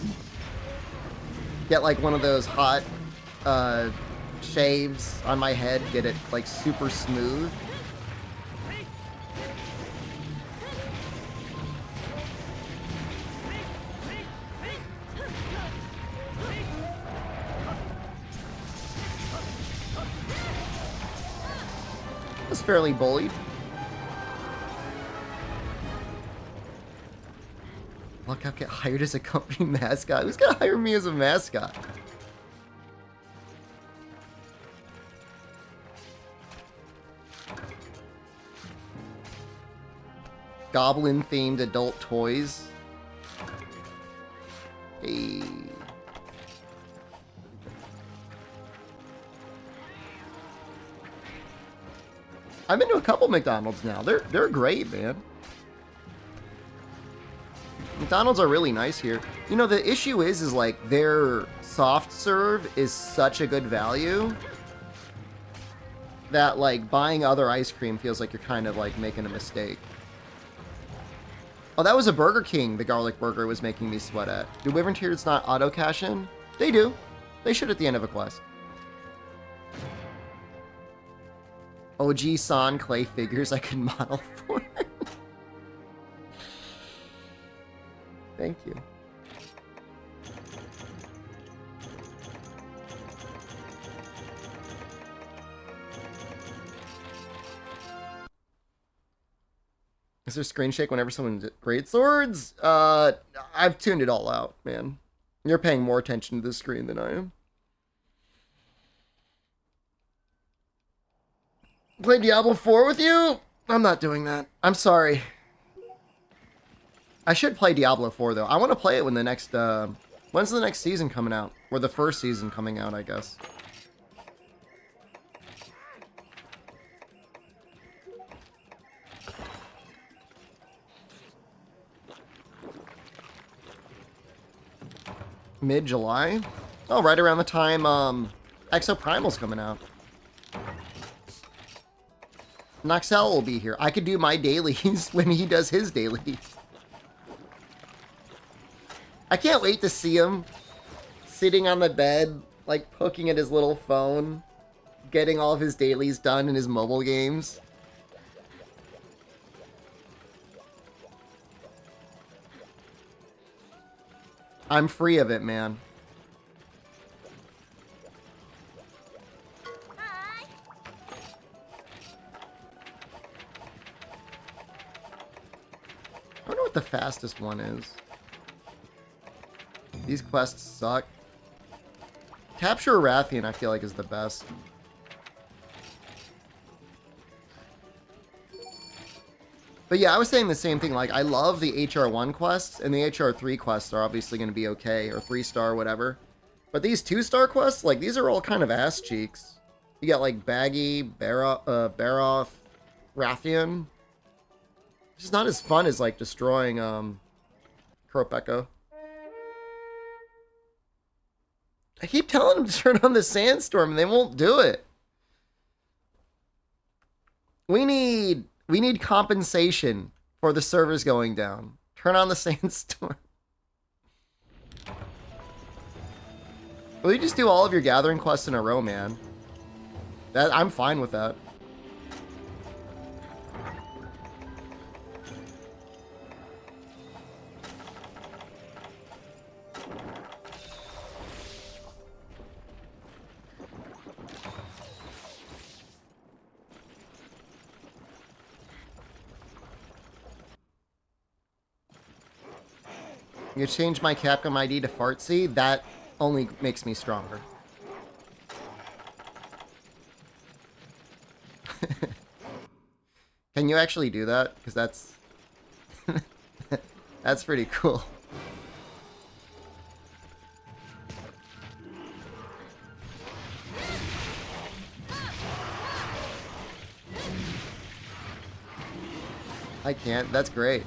Get like one of those hot shaves on my head. Get it like super smooth. Was fairly bullied. Look, I'll get hired as a company mascot. Who's gonna hire me as a mascot? Goblin-themed adult toys. Hey. I've been to a couple McDonald's now. They're great, man. McDonald's are really nice here. You know, the issue is like their soft serve is such a good value that like buying other ice cream feels like you're kind of like making a mistake. Oh, that was a Burger King. The garlic burger was making me sweat at. Do Wyvern Tears not auto cash in? They do. They should at the end of a quest. OG San clay figures I could model for. Thank you. Is there screen shake whenever someone great swords? I've tuned it all out, man. You're paying more attention to the screen than I am. Play Diablo 4 with you? I'm not doing that. I'm sorry. I should play Diablo 4 though. I want to play it when the next when's the next season coming out? Or the first season coming out, I guess. Mid-July? Oh, right around the time Exoprimal's coming out. Noxel will be here. I could do my dailies when he does his dailies. I can't wait to see him sitting on the bed, like poking at his little phone, getting all of his dailies done in his mobile games. I'm free of it, man. I wonder what the fastest one is. These quests suck. Capture Rathian, I feel like, is the best. But yeah, I was saying the same thing. Like, I love the HR1 quests, and the HR3 quests are obviously going to be okay, or 3-star, whatever. But these 2-star quests, like, these are all kind of ass cheeks. You got, like, Baggy, Baroth, Rathian. It's just not as fun as, like, destroying, Trope Echo. I keep telling them to turn on the sandstorm and they won't do it. We need compensation for the servers going down. Turn on the sandstorm. Well, you just do all of your gathering quests in a row, man. I'm fine with that. You change my Capcom ID to Fartsy, that only makes me stronger. Can you actually do that? Because that's... that's pretty cool. I can't. That's great.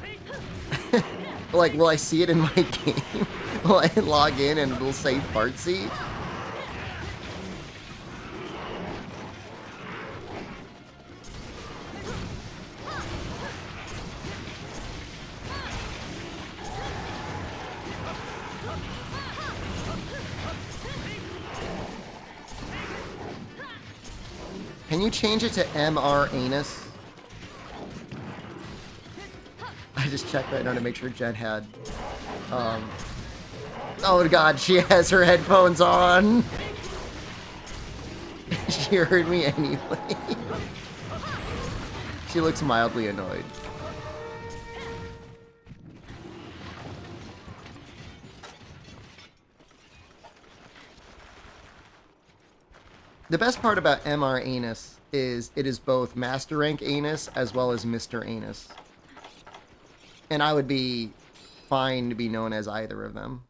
Like, will I see it in my game? Will I log in and it'll say Fartsy? Can you change it to MR Anus? I just checked right now to make sure Jen had. Oh god, she has her headphones on. She heard me anyway. She looks mildly annoyed. The best part about MR Anus is it is both Master Rank Anus as well as Mr. Anus. And I would be fine to be known as either of them.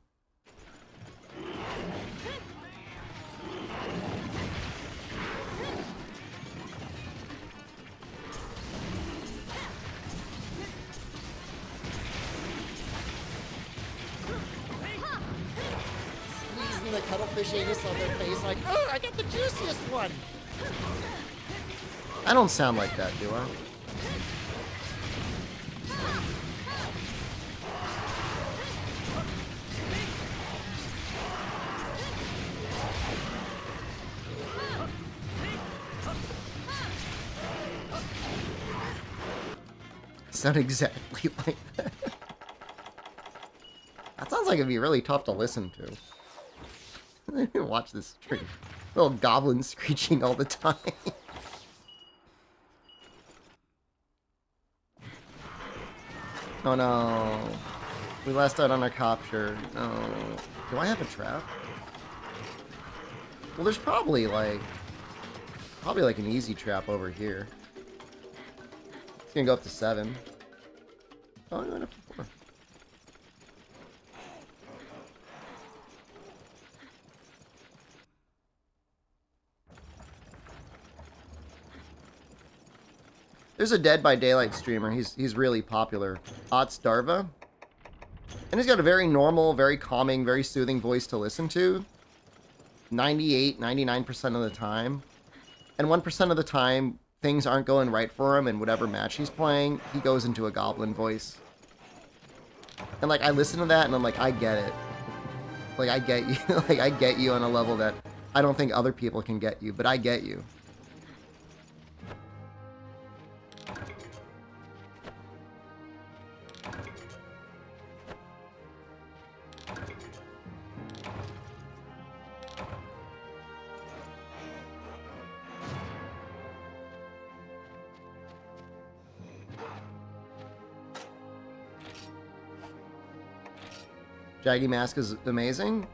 Squeezing the cuttlefish anus on their face like, oh, I got the juiciest one. I don't sound like that, do I? Sound exactly like that. That sounds like it'd be really tough to listen to. Watch this stream. Little goblin screeching all the time. Oh no. We lost out on our capture. No. Do I have a trap? Well, there's probably like an easy trap over here. It's gonna go up to 7. Oh, it went up to 4. There's a Dead by Daylight streamer. He's really popular. Darva. And he's got a very normal, very calming, very soothing voice to listen to. 98, 99% of the time. And 1% of the time, things aren't going right for him in whatever match he's playing, he goes into a goblin voice. And like, I listen to that and I'm like, I get it. Like, I get you. Like, I get you on a level that I don't think other people can get you, but I get you. Jaggy Mask is amazing.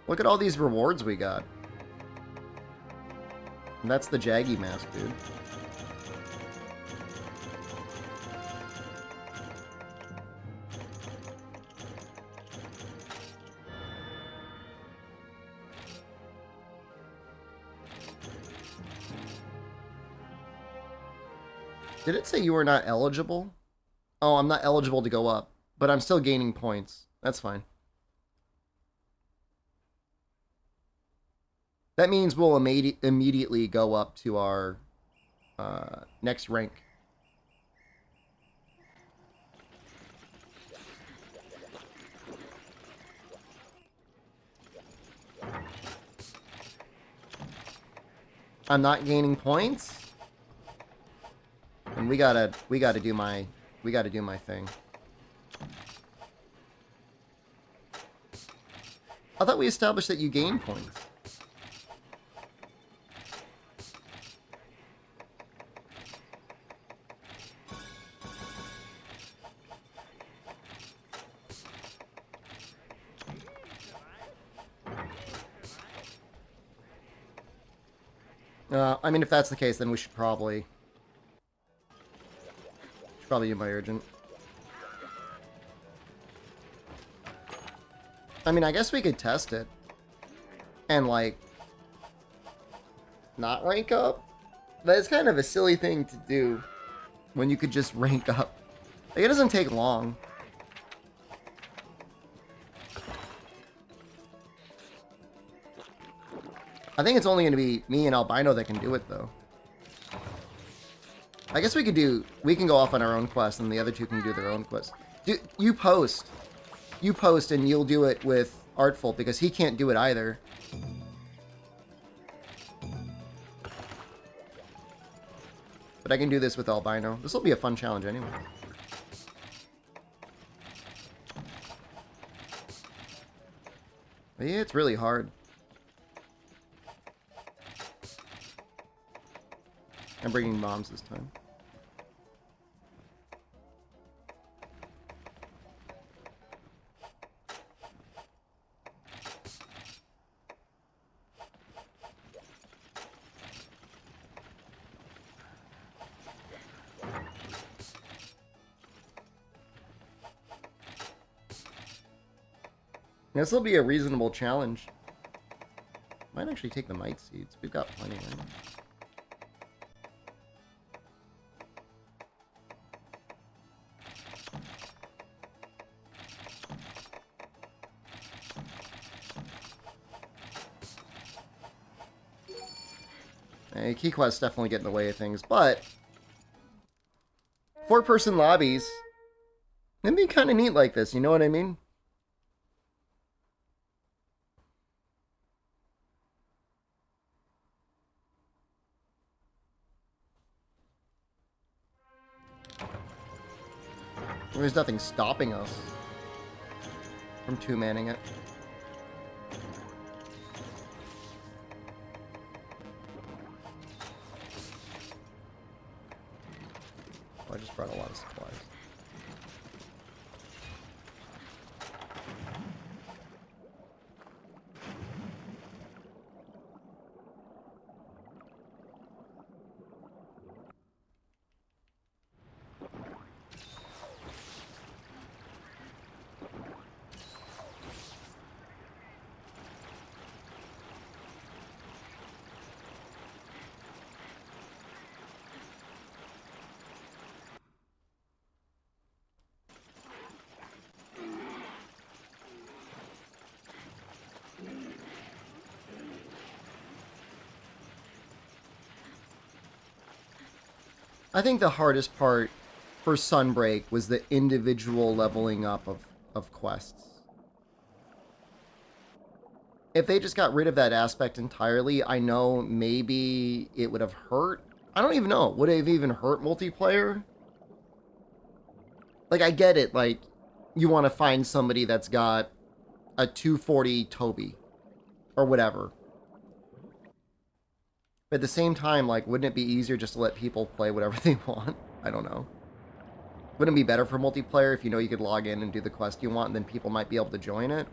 Look at all these rewards we got. And that's the Jaggy Mask, dude. Did it say you were not eligible? Oh, I'm not eligible to go up, but I'm still gaining points. That's fine. That means we'll immediately go up to our next rank. I'm not gaining points, and we gotta do my thing. I thought we established that you gain points. I mean, if that's the case, then we should probably do my urgent. I mean, I guess we could test it and like not rank up, but it's kind of a silly thing to do when you could just rank up. Like, it doesn't take long. I think it's only going to be me and Albino that can do it, though. I guess we can go off on our own quest, and the other two can do their own quest. You post and you'll do it with Artful, because he can't do it either. But I can do this with Albino. This will be a fun challenge anyway. But yeah, it's really hard. I'm bringing moms this time. This will be a reasonable challenge. Might actually take the Might Seeds. We've got plenty right now. Key quests definitely get in the way of things, but 4-person lobbies, it'd be kind of neat like this, you know what I mean? There's nothing stopping us from two-manning it. I just brought a lot of supplies. I think the hardest part for Sunbreak was the individual leveling up of quests. If they just got rid of that aspect entirely, I know maybe it would have hurt. I don't even know. Would it have even hurt multiplayer? Like, I get it. Like, you want to find somebody that's got a 240 Toby or whatever. But at the same time, like, wouldn't it be easier just to let people play whatever they want? I don't know. Wouldn't it be better for multiplayer if you know you could log in and do the quest you want, and then people might be able to join it?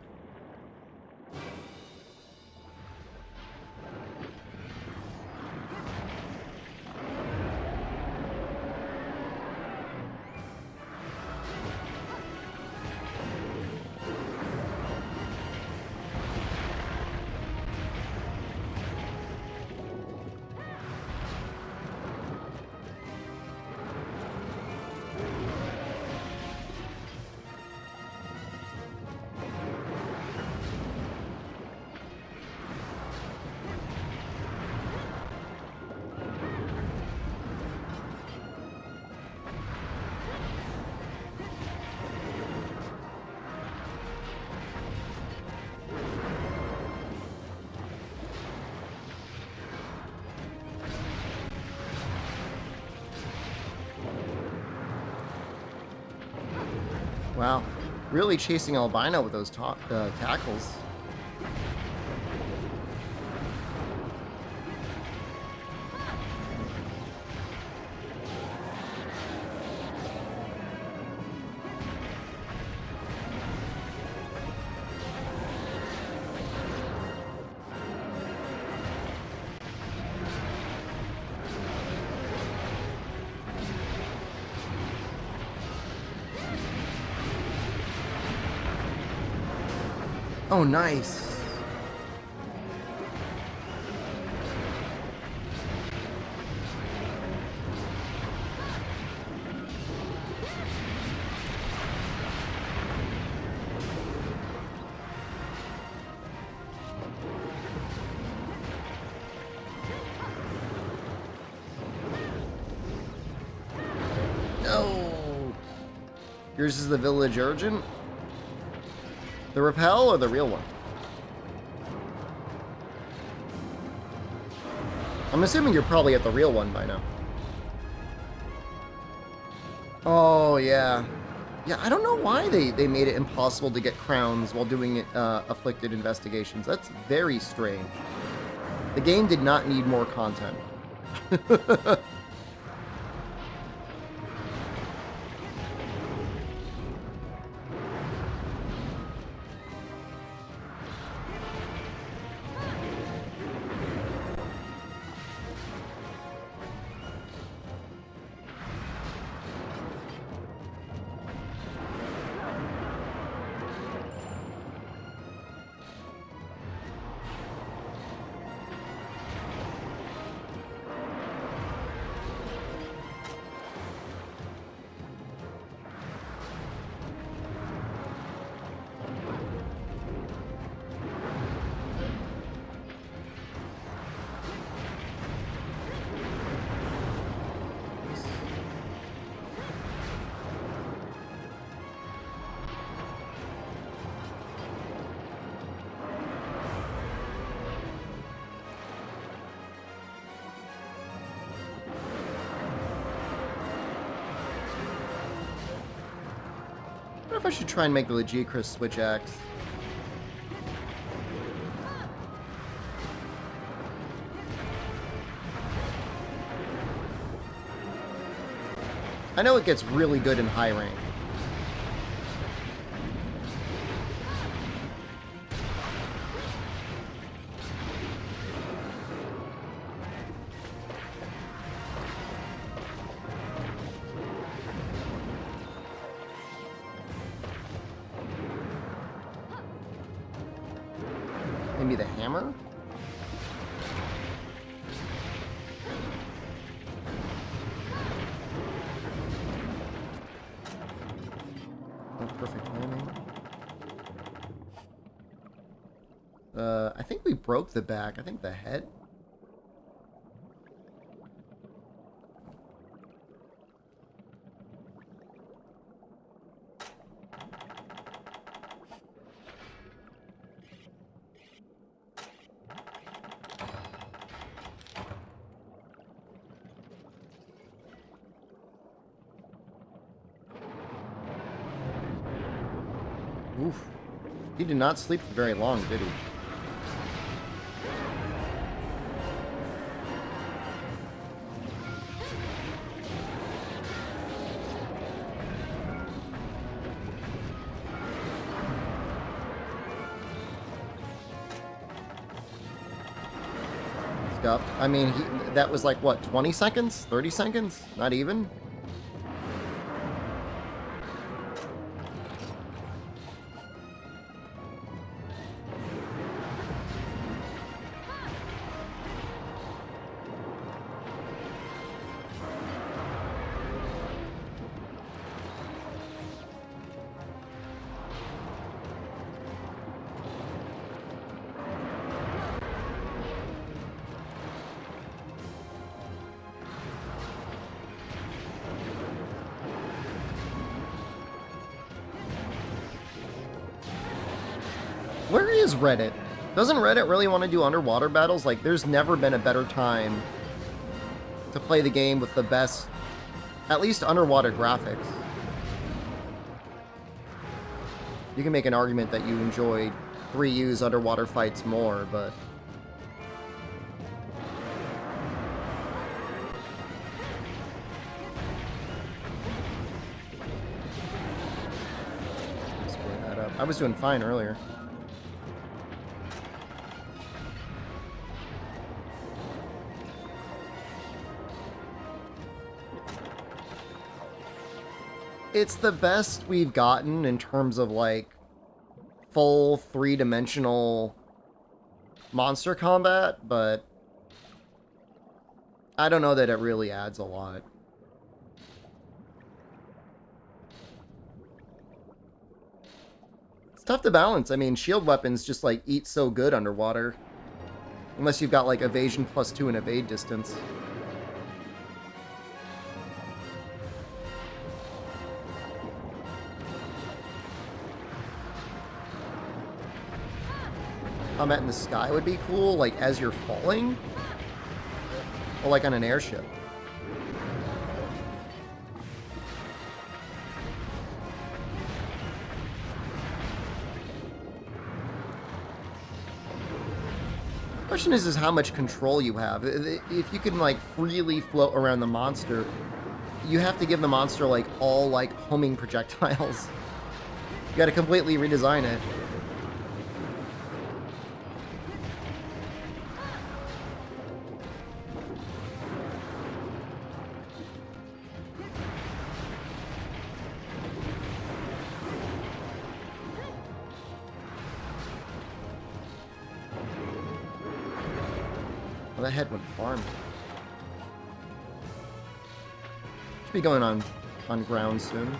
Wow. Really chasing Albino with those tackles. Oh, nice. No. Yours is the village urgent? The repel or the real one? I'm assuming you're probably at the real one by now. Oh, yeah. Yeah, I don't know why they made it impossible to get crowns while doing afflicted investigations. That's very strange. The game did not need more content. I wonder if I should try and make the Legicris switch axe. I know it gets really good in high rank. Maybe the hammer? Oh, perfect timing. I think we broke the back. I think the head. Oof. He did not sleep for very long, did he? Scuffed. I mean, that was like, what, 20 seconds? 30 seconds? Not even? Where is Reddit? Doesn't Reddit really want to do underwater battles? Like, there's never been a better time to play the game with the best, at least underwater graphics. You can make an argument that you enjoy 3U's underwater fights more, but... Screw that up. I was doing fine earlier. It's the best we've gotten in terms of, like, full three-dimensional monster combat, but I don't know that it really adds a lot. It's tough to balance. I mean, shield weapons just, like, eat so good underwater. Unless you've got, like, evasion +2 and evade distance. Combat in the sky would be cool, like as you're falling, or like on an airship. Question is how much control you have. If you can like freely float around the monster, you have to give the monster like all like homing projectiles. You got to completely redesign it. Well, that head went farm. Should be going on ground soon.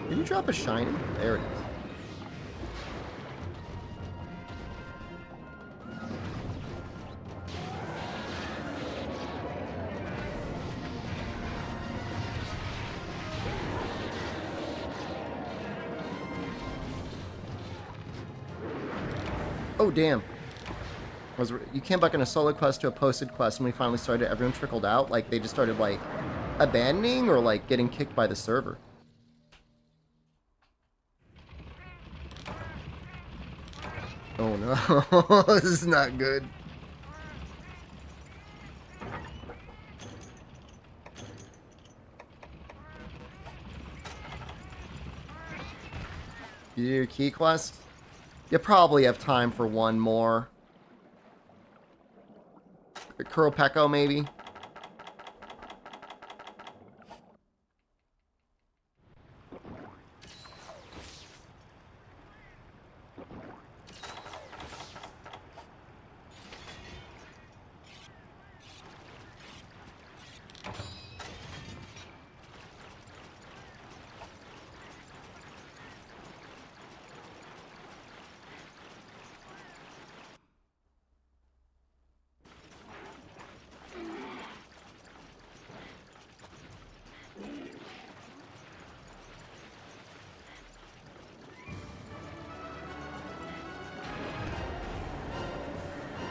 Did you drop a shiny? There it is. Oh, damn. You came back in a solo quest to a posted quest, and we finally started, everyone trickled out? Like, they just started, like, abandoning or, like, getting kicked by the server? Oh, no. This is not good. You do your key quest? You probably have time for one more. Kuropeko, maybe?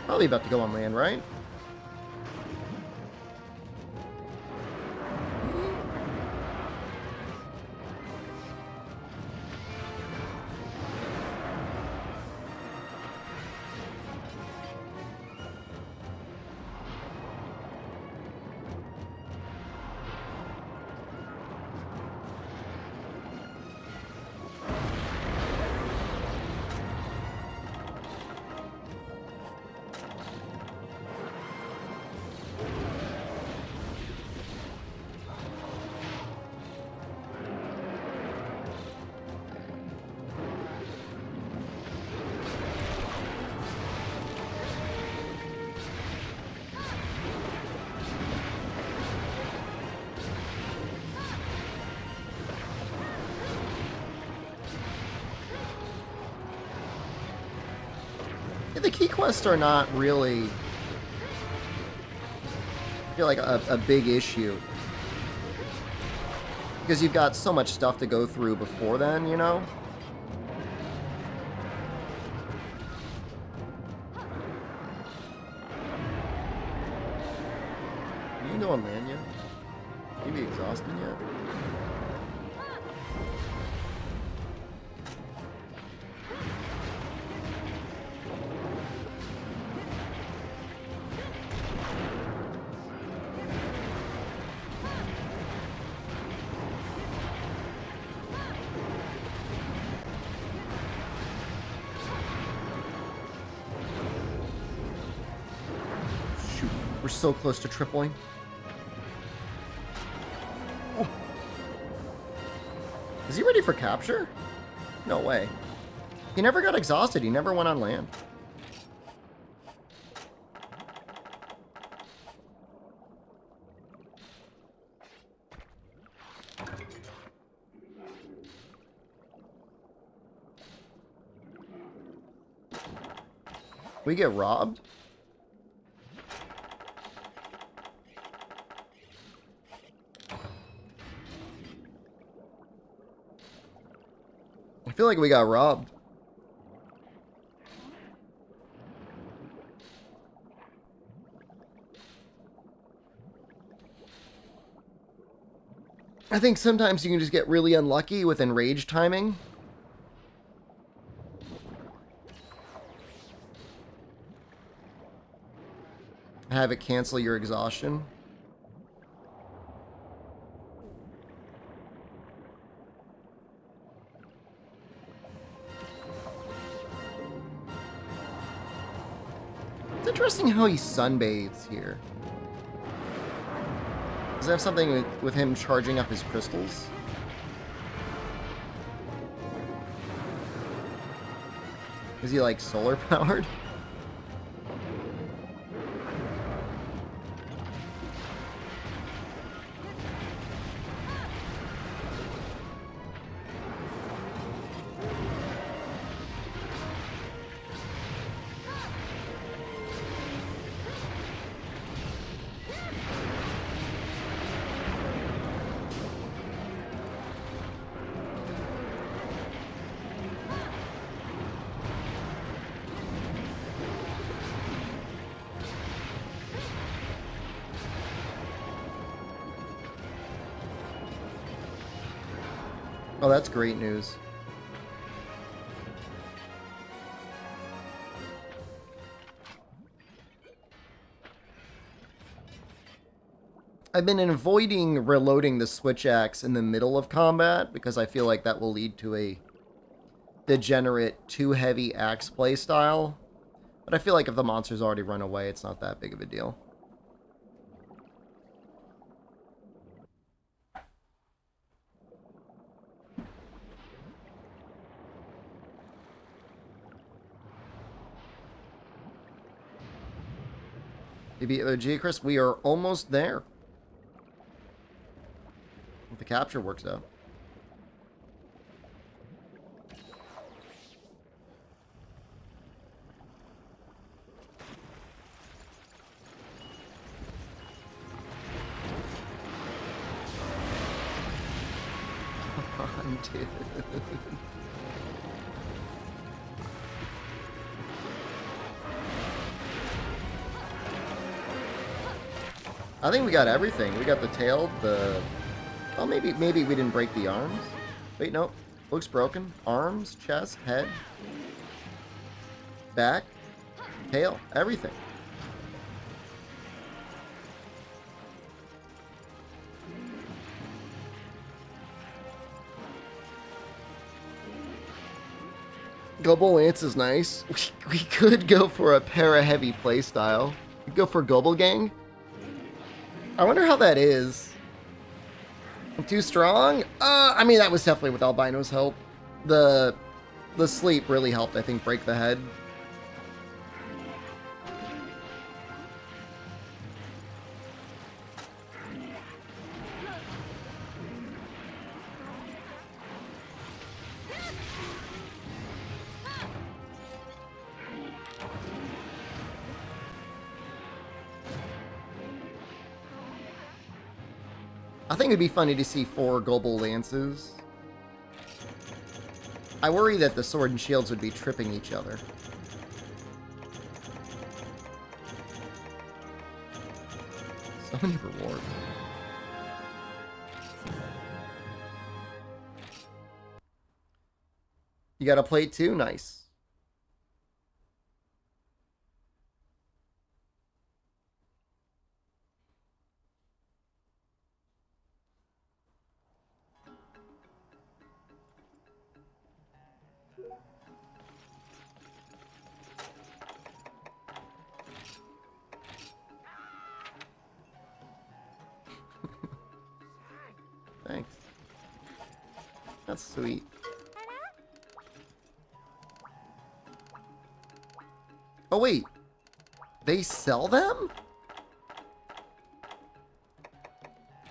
Probably about to go on land, right? Yeah, the key quests are not really, I feel like, a big issue. Because you've got so much stuff to go through before then, you know? You can go on land yet? You be exhausted yet? Shoot, we're so close to tripling. Is he ready for capture? No way. He never got exhausted. He never went on land. We get robbed? I feel like we got robbed. I think sometimes you can just get really unlucky with enraged timing. Have it cancel your exhaustion. It's interesting how he sunbathes here. Does it have something with him charging up his crystals? Is he like solar powered? Oh, that's great news. I've been avoiding reloading the switch axe in the middle of combat because I feel like that will lead to a degenerate, too heavy axe playstyle. But I feel like if the monster's already run away, it's not that big of a deal. Maybe Chris, we are almost there. If the capture works out. Come on, dude. I think we got everything. We got the tail, the... Oh, maybe we didn't break the arms. Wait, no. Looks broken. Arms, chest, head, back, tail, everything. Gobble Lance is nice. We could go for a para-heavy playstyle. Go for Gobble Gang. I wonder how that is. I'm too strong? I mean, that was definitely with Albino's help. The sleep really helped, I think, break the head. I think it'd be funny to see 4 global lances. I worry that the sword and shields would be tripping each other. So many rewards. You got a plate too? Nice. Thanks. That's sweet. Oh wait, they sell them?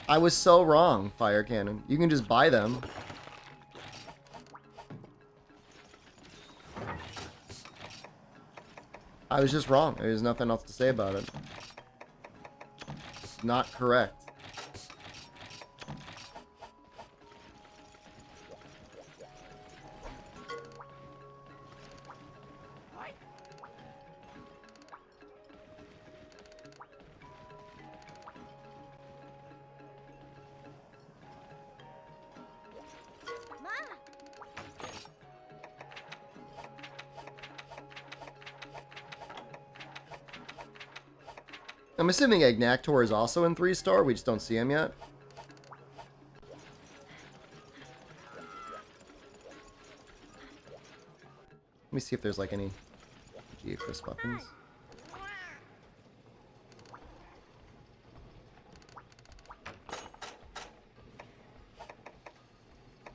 I was so wrong, Fire Cannon. You can just buy them. I was just wrong. There's nothing else to say about it. It's not correct. I'm assuming Agnactor is also in 3-star. We just don't see him yet. Let me see if there's like any Geochris weapons.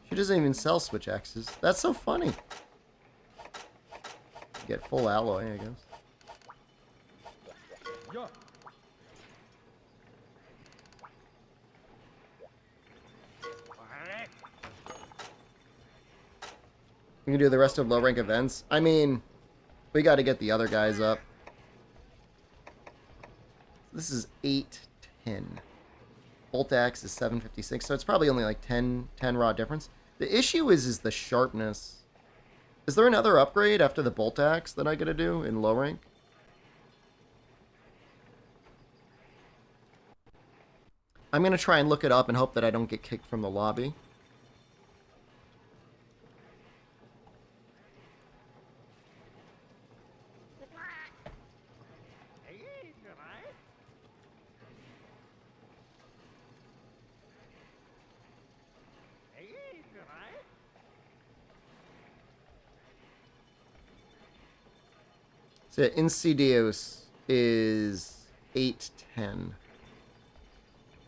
She doesn't even sell switch axes. That's so funny. Get full alloy, I guess. We can do the rest of low rank events. I mean, we got to get the other guys up. This is 810. Bolt axe is 756, so it's probably only like 10 raw difference. The issue is the sharpness. Is there another upgrade after the bolt axe that I gotta do in low rank? I'm gonna try and look it up and hope that I don't get kicked from the lobby. So Insidious is 810.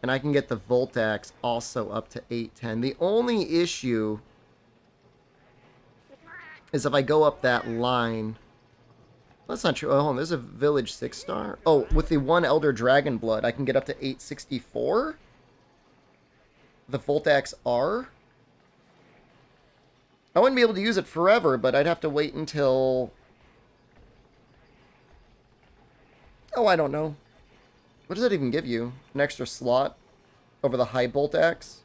And I can get the Volt Axe also up to 810. The only issue is if I go up that line. That's not true. Oh, hold on. There's a Village 6-star. Oh, with the 1 Elder Dragon Blood, I can get up to 864. The Volt Axe R. I wouldn't be able to use it forever, but I'd have to wait until... Oh, I don't know. What does that even give you? An extra slot over the high bolt axe?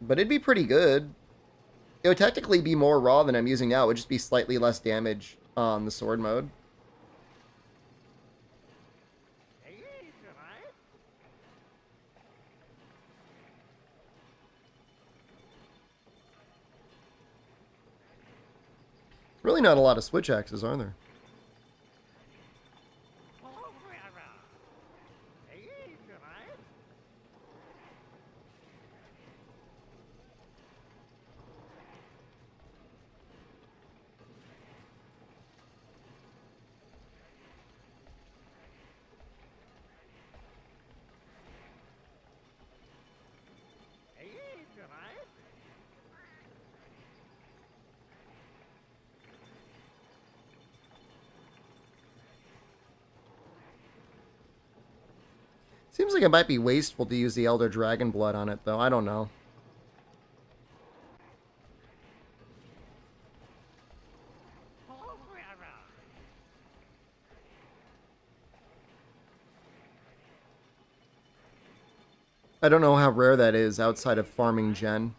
But it'd be pretty good. It would technically be more raw than I'm using now. It would just be slightly less damage on the sword mode. Really not a lot of switch axes, are there? Seems like it might be wasteful to use the Elder Dragon Blood on it, though. I don't know. I don't know how rare that is outside of farming gen.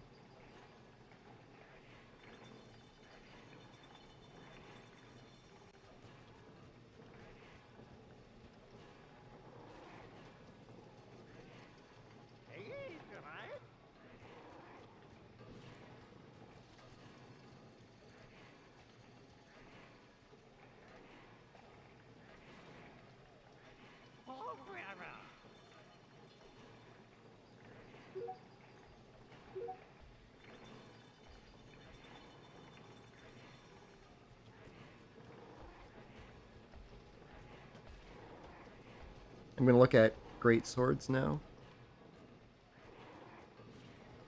I'm gonna look at great swords now.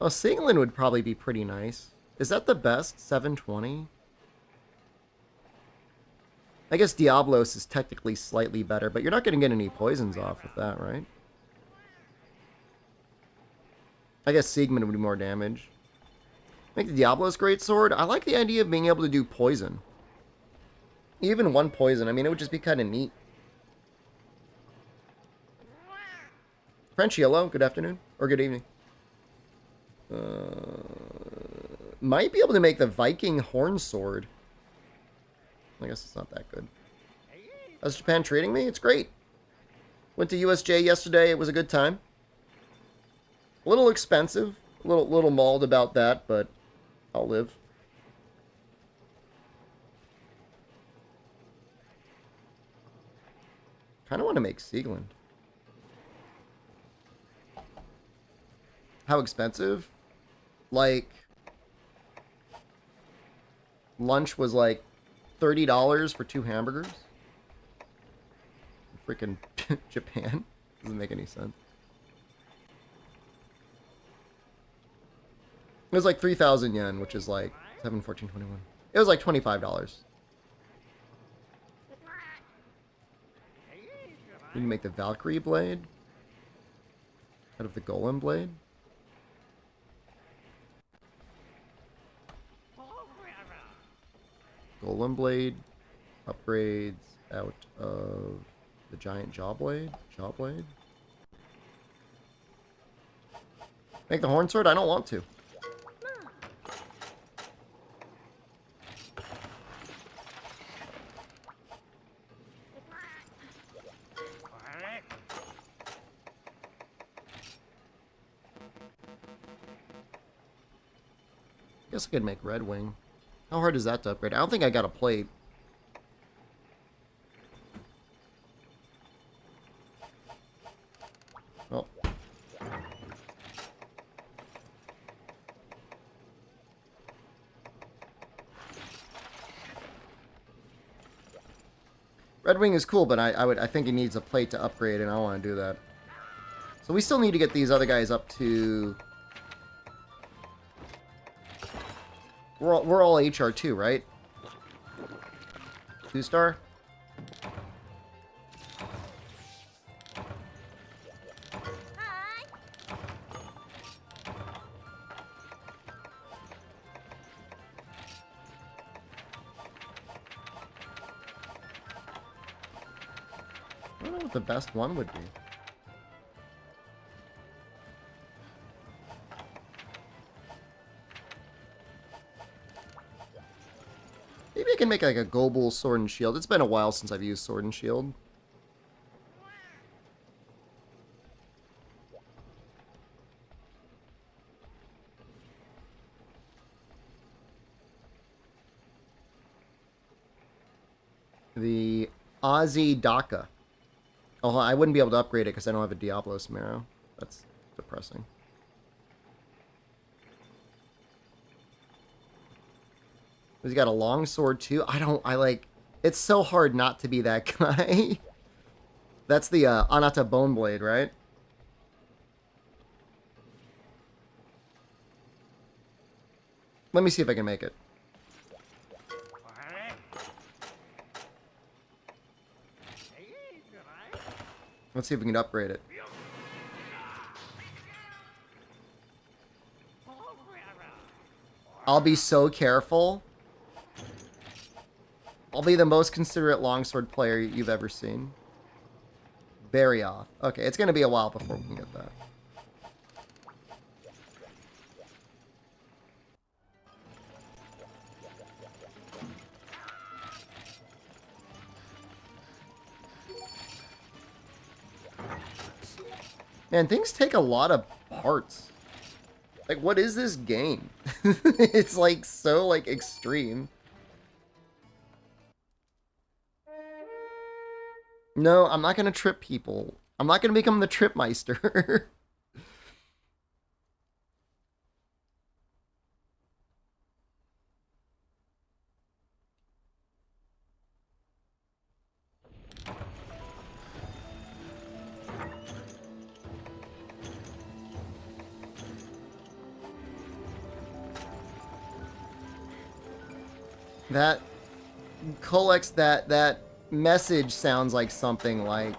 Oh, Singland would probably be pretty nice. Is that the best? 720? I guess Diablos is technically slightly better, but you're not gonna get any poisons off with that, right? I guess Siegmund would do more damage. Make the Diablos great sword. I like the idea of being able to do poison. Even one poison. I mean, it would just be kind of neat. French hello. Good afternoon. Or good evening. Might be able to make the Viking horn sword. I guess it's not that good. How's Japan treating me? It's great. Went to USJ yesterday. It was a good time. A little expensive. A little mauled about that, but I'll live. Kind of want to make Siegland. How expensive? Like, lunch was like $30 for 2 hamburgers. Freaking Japan. Doesn't make any sense. It was like 3,000 yen, which is like 7, 14, 21. It was like $25. You can make the Valkyrie blade out of the Golem blade. Golem blade upgrades out of the giant jaw blade. Jaw blade. Make the horn sword? I don't want to. Guess I could make Red Wing. How hard is that to upgrade? I don't think I got a plate. Oh. Red Wing is cool, but I think it needs a plate to upgrade, and I don't want to do that. So we still need to get these other guys up to... We're all HR2, right? 2-star? I don't know what the best one would be. Maybe I can make like a Gobel sword and shield. It's been a while since I've used sword and shield. The Aussie Daka. Oh, I wouldn't be able to upgrade it because I don't have a Diablos Marrow. That's depressing. He's got a long sword too. I like, it's so hard not to be that guy. That's the Anata Bone Blade, right? Let me see if I can make it. Let's see if we can upgrade it. I'll be so careful. I'll be the most considerate longsword player you've ever seen. Very off. Okay, it's going to be a while before we can get that. Man, things take a lot of parts. Like, what is this game? It's like so like extreme. No, I'm not gonna trip people. I'm not gonna become the tripmeister. That Colex, that message sounds like something like,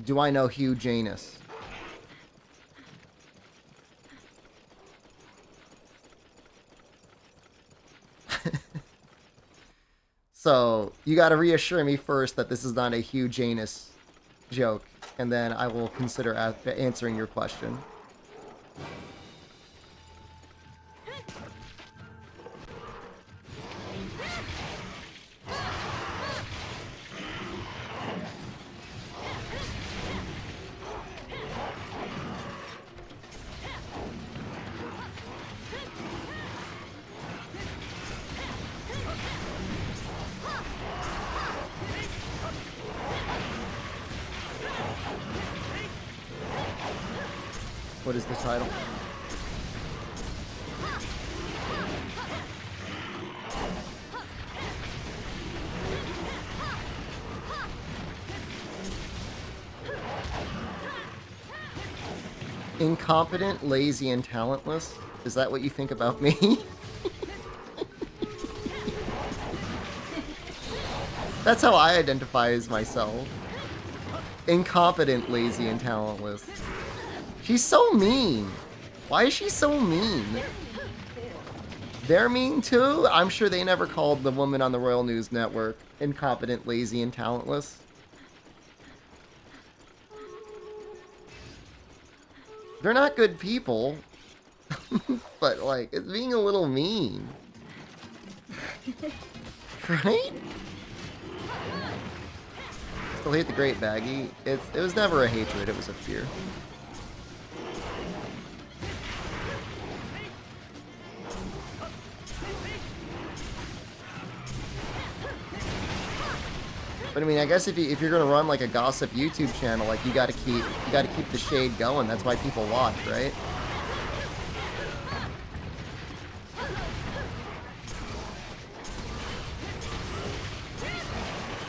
do I know Hugh Janus? So you got to reassure me first that this is not a Hugh Janus joke, and then I will consider answering your question. What is the title? Incompetent, lazy, and talentless? Is that what you think about me? That's how I identify as myself. Incompetent, lazy, and talentless. She's so mean. Why is she so mean? They're mean too? I'm sure they never called the woman on the Royal News Network incompetent, lazy, and talentless. They're not good people. But, like, it's being a little mean. Right? Still hate the Great Baggy. It was never a hatred, it was a fear. But I mean, I guess if you're gonna run like a gossip YouTube channel, like you gotta keep the shade going. That's why people watch, right?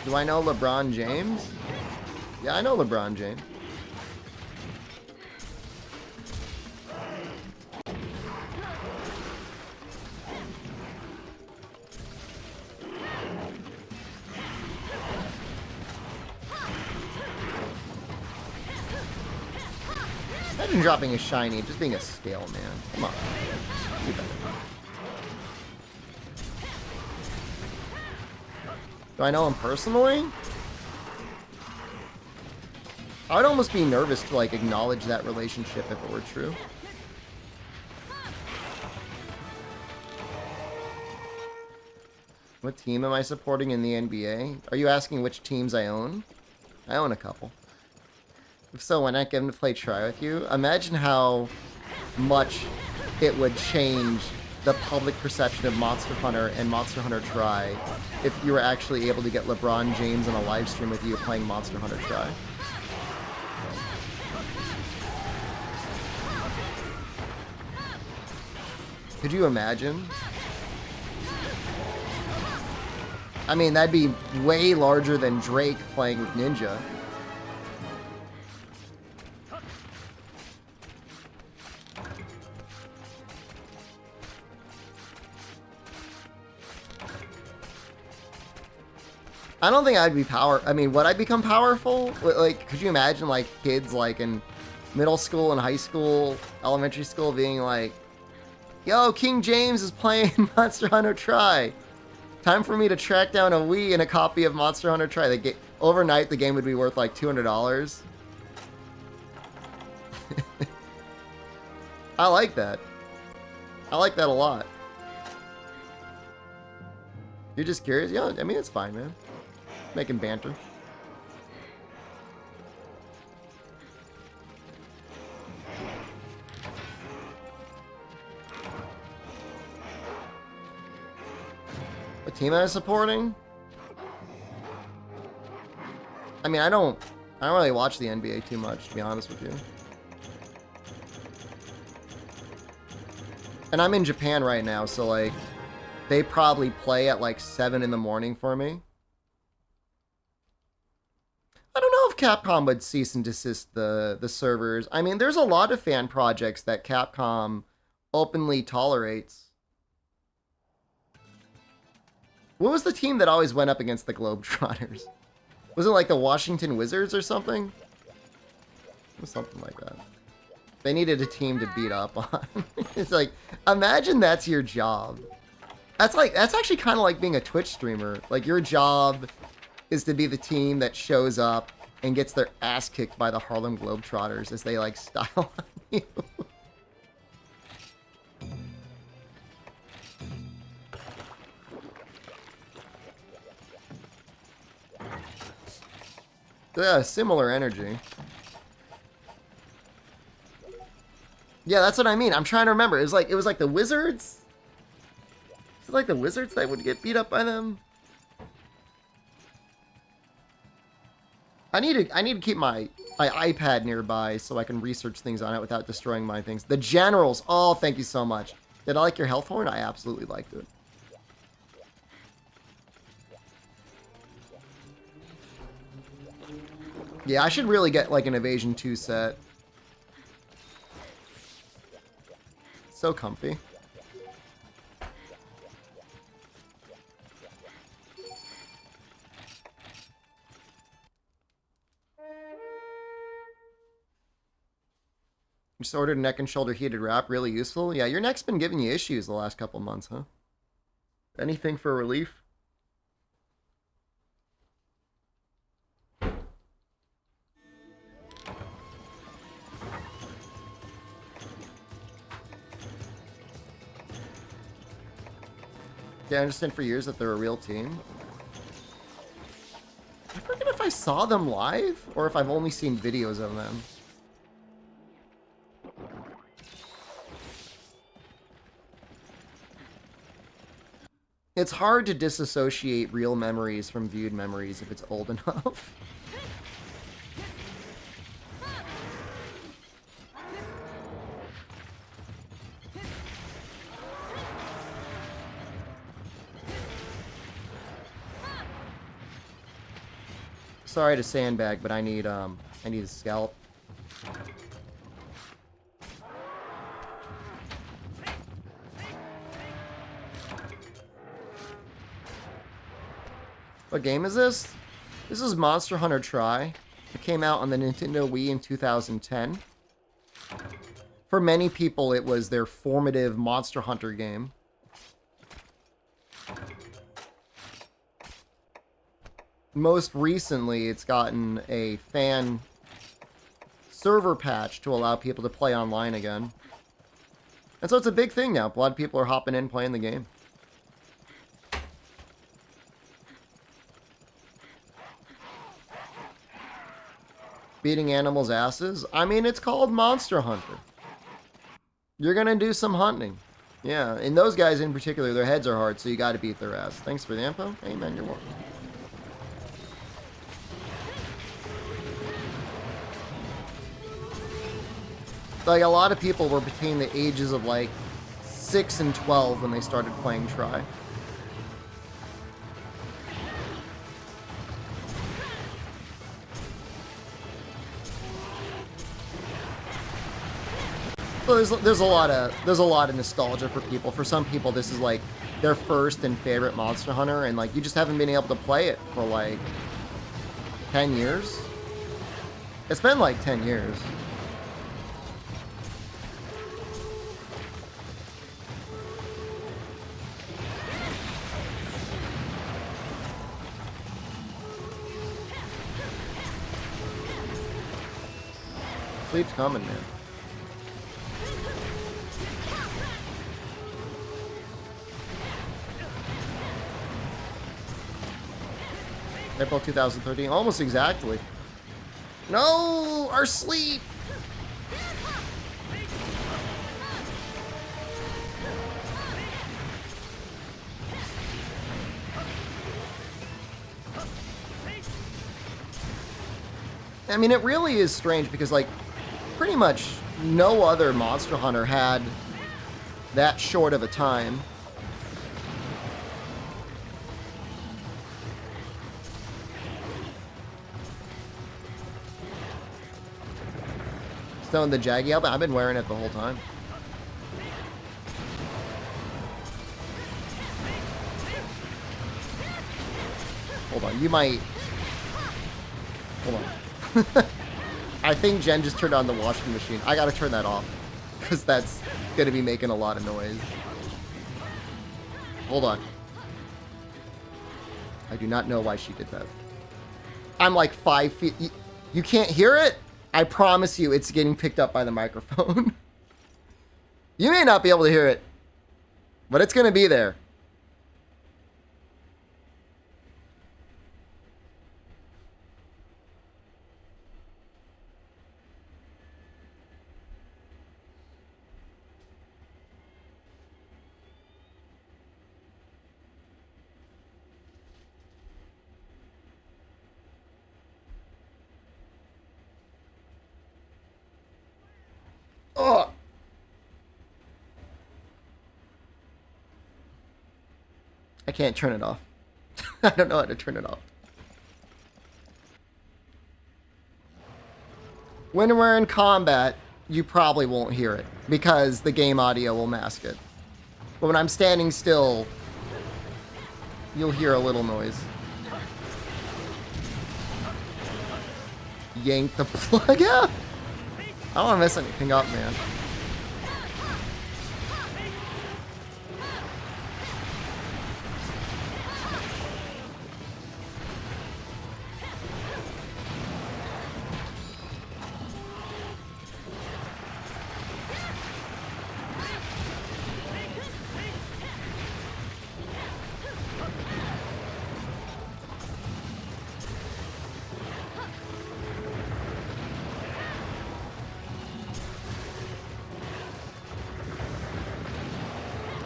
Do I know LeBron James? Yeah, I know LeBron James. Imagine dropping a shiny, just being a scale, man. Come on. Do better. Do I know him personally? I would almost be nervous to, like, acknowledge that relationship if it were true. What team am I supporting in the NBA? Are you asking which teams I own? I own a couple. If so, why not get him to play try with you? Imagine how much it would change the public perception of Monster Hunter and Monster Hunter Try if you were actually able to get LeBron James on a live stream with you playing Monster Hunter Try. Could you imagine? I mean, that'd be way larger than Drake playing with Ninja. I don't think I'd be I mean, would I become powerful? Like, could you imagine, like, kids, like, in middle school and high school, elementary school, being like, yo, King James is playing Monster Hunter Try. Time for me to track down a Wii and a copy of Monster Hunter Try. Overnight, the game would be worth, like, $200. I like that. I like that a lot. You're just curious? Yeah, I mean, it's fine, man. Making banter. team that is supporting? I mean, I don't really watch the NBA too much, to be honest with you. And I'm in Japan right now, so like, they probably play at like 7 in the morning for me. I don't know if Capcom would cease and desist the servers. I mean, there's a lot of fan projects that Capcom openly tolerates. What was the team that always went up against the Globetrotters? Was it like the Washington Wizards or something? It was something like that. They needed a team to beat up on. It's like, imagine that's your job. That's actually kind of like being a Twitch streamer. Like, your job is to be the team that shows up and gets their ass kicked by the Harlem Globetrotters as they like style on you. Yeah, similar energy. Yeah, that's what I mean. I'm trying to remember. It was like the Wizards? Is it like the Wizards that would get beat up by them? I need to keep my iPad nearby so I can research things on it without destroying my things. The Generals. Oh, thank you so much. Did I like your health horn? I absolutely liked it. Yeah, I should really get like an Evasion 2 set. So comfy. Just ordered a neck and shoulder heated wrap. Really useful. Yeah, your neck's been giving you issues the last couple months, huh? Anything for relief? Yeah, I understand for years that they're a real team. I forget if I saw them live or if I've only seen videos of them. It's hard to disassociate real memories from viewed memories if it's old enough. Sorry to sandbag, but I need a scalp. What game is this? This is Monster Hunter Tri. It came out on the Nintendo Wii in 2010. For many people, it was their formative Monster Hunter game. Most recently, it's gotten a fan server patch to allow people to play online again. And so it's a big thing now. A lot of people are hopping in playing the game. Beating animals' asses? I mean, it's called Monster Hunter. You're gonna do some hunting. Yeah, and those guys in particular, their heads are hard, so you gotta beat their ass. Thanks for the info. Hey man, you're welcome. Like, a lot of people were between the ages of like 6 and 12 when they started playing Tri. So there's a lot of nostalgia for people. For some people, this is like their first and favorite Monster Hunter, and like you just haven't been able to play it for like 10 years. It's been like 10 years. Sleep's coming, man. April 2013, almost exactly. No, our sleep. I mean, it really is strange because, like, pretty much no other Monster Hunter had that short of a time. Stone the Jaggy album. I've been wearing it the whole time. Hold on, you might... Hold on. I think Jen just turned on the washing machine. I gotta turn that off, because that's gonna be making a lot of noise. Hold on. I do not know why she did that. I'm like 5 feet... You can't hear it? I promise you it's getting picked up by the microphone. You may not be able to hear it, but it's gonna be there. Oh. I can't turn it off. I don't know how to turn it off. When we're in combat, you probably won't hear it because the game audio will mask it. But when I'm standing still, you'll hear a little noise. Yank the plug out. I don't want to mess anything up, man.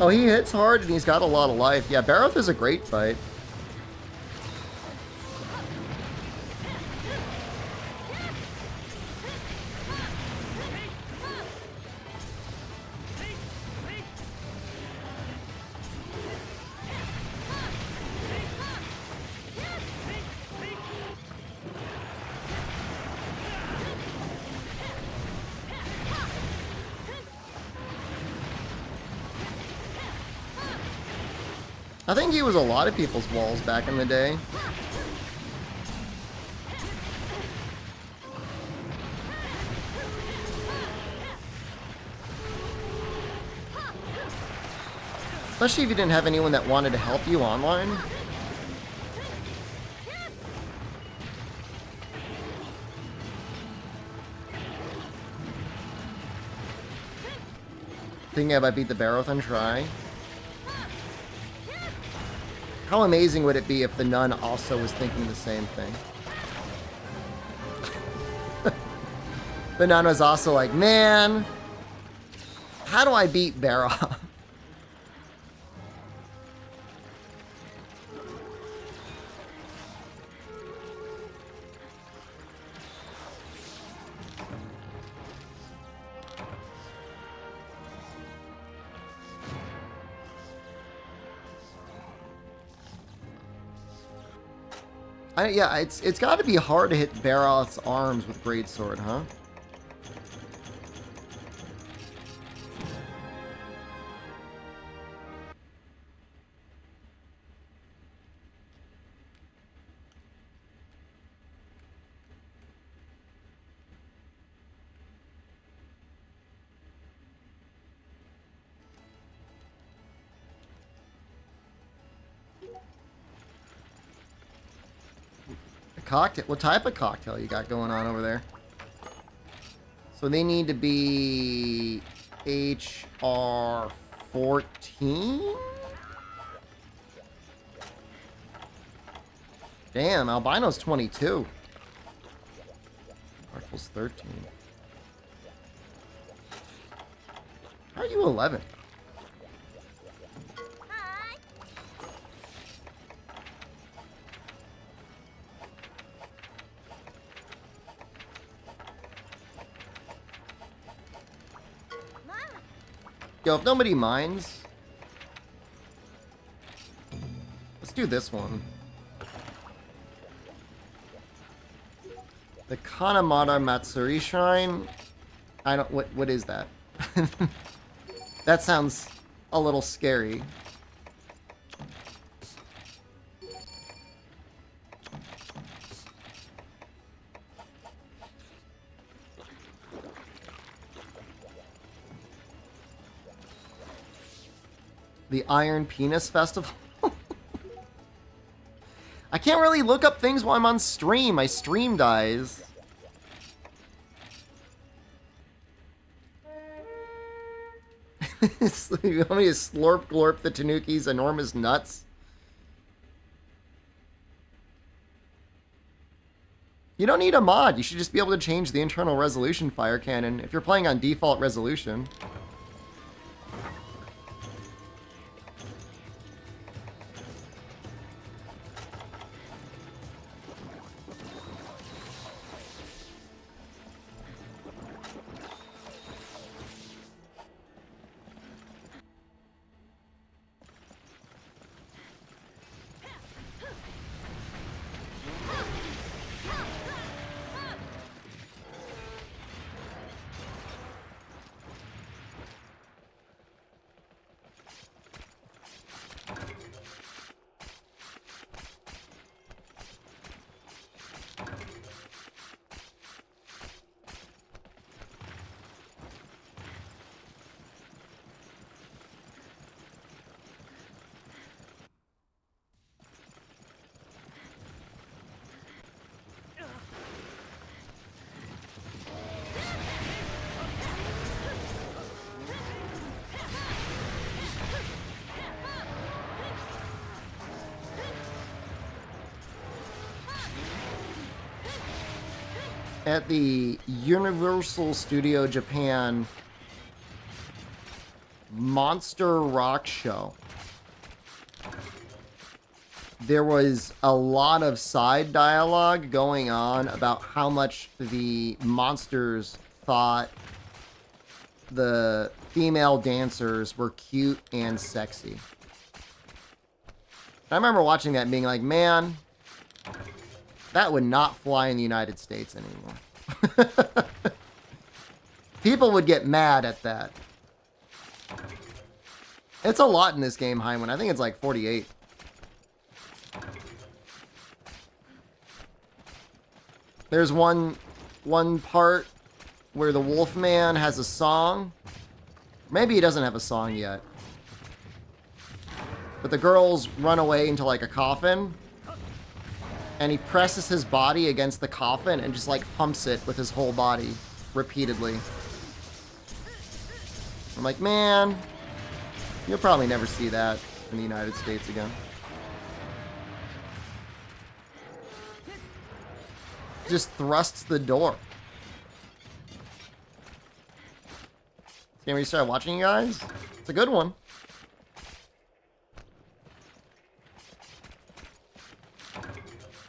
Oh, he hits hard and he's got a lot of life. Yeah, Barroth is a great fight. I think he was a lot of people's walls back in the day. Especially if you didn't have anyone that wanted to help you online. Thinking if I beat the Barroth and try. How amazing would it be if the nun also was thinking the same thing? The nun was also like, man, how do I beat Barroth? Yeah, it's got to be hard to hit Barroth's arms with greatsword, huh? Cocktail. What type of cocktail you got going on over there? So they need to be HR 14? Damn, Albino's 22. Rifle's 13. How are you 11? Yo, if nobody minds, let's do this one. The Kanamata Matsuri Shrine. I don't. What is that? That sounds a little scary. The Iron Penis Festival. I can't really look up things while I'm on stream. My stream dies. You want me to slurp glorp the Tanuki's enormous nuts? You don't need a mod. You should just be able to change the internal resolution fire cannon if you're playing on default resolution. At the Universal Studio Japan Monster Rock Show, there was a lot of side dialogue going on about how much the monsters thought the female dancers were cute and sexy. I remember watching that and being like, man, that would not fly in the United States anymore. People would get mad at that. It's a lot in this game, Hyman. I think it's like 48. There's one part where the Wolfman has a song. Maybe he doesn't have a song yet. But the girls run away into like a coffin. And he presses his body against the coffin and just like pumps it with his whole body repeatedly. I'm like, man, you'll probably never see that in the United States again. Just thrusts the door. Can we start watching, you guys? It's a good one.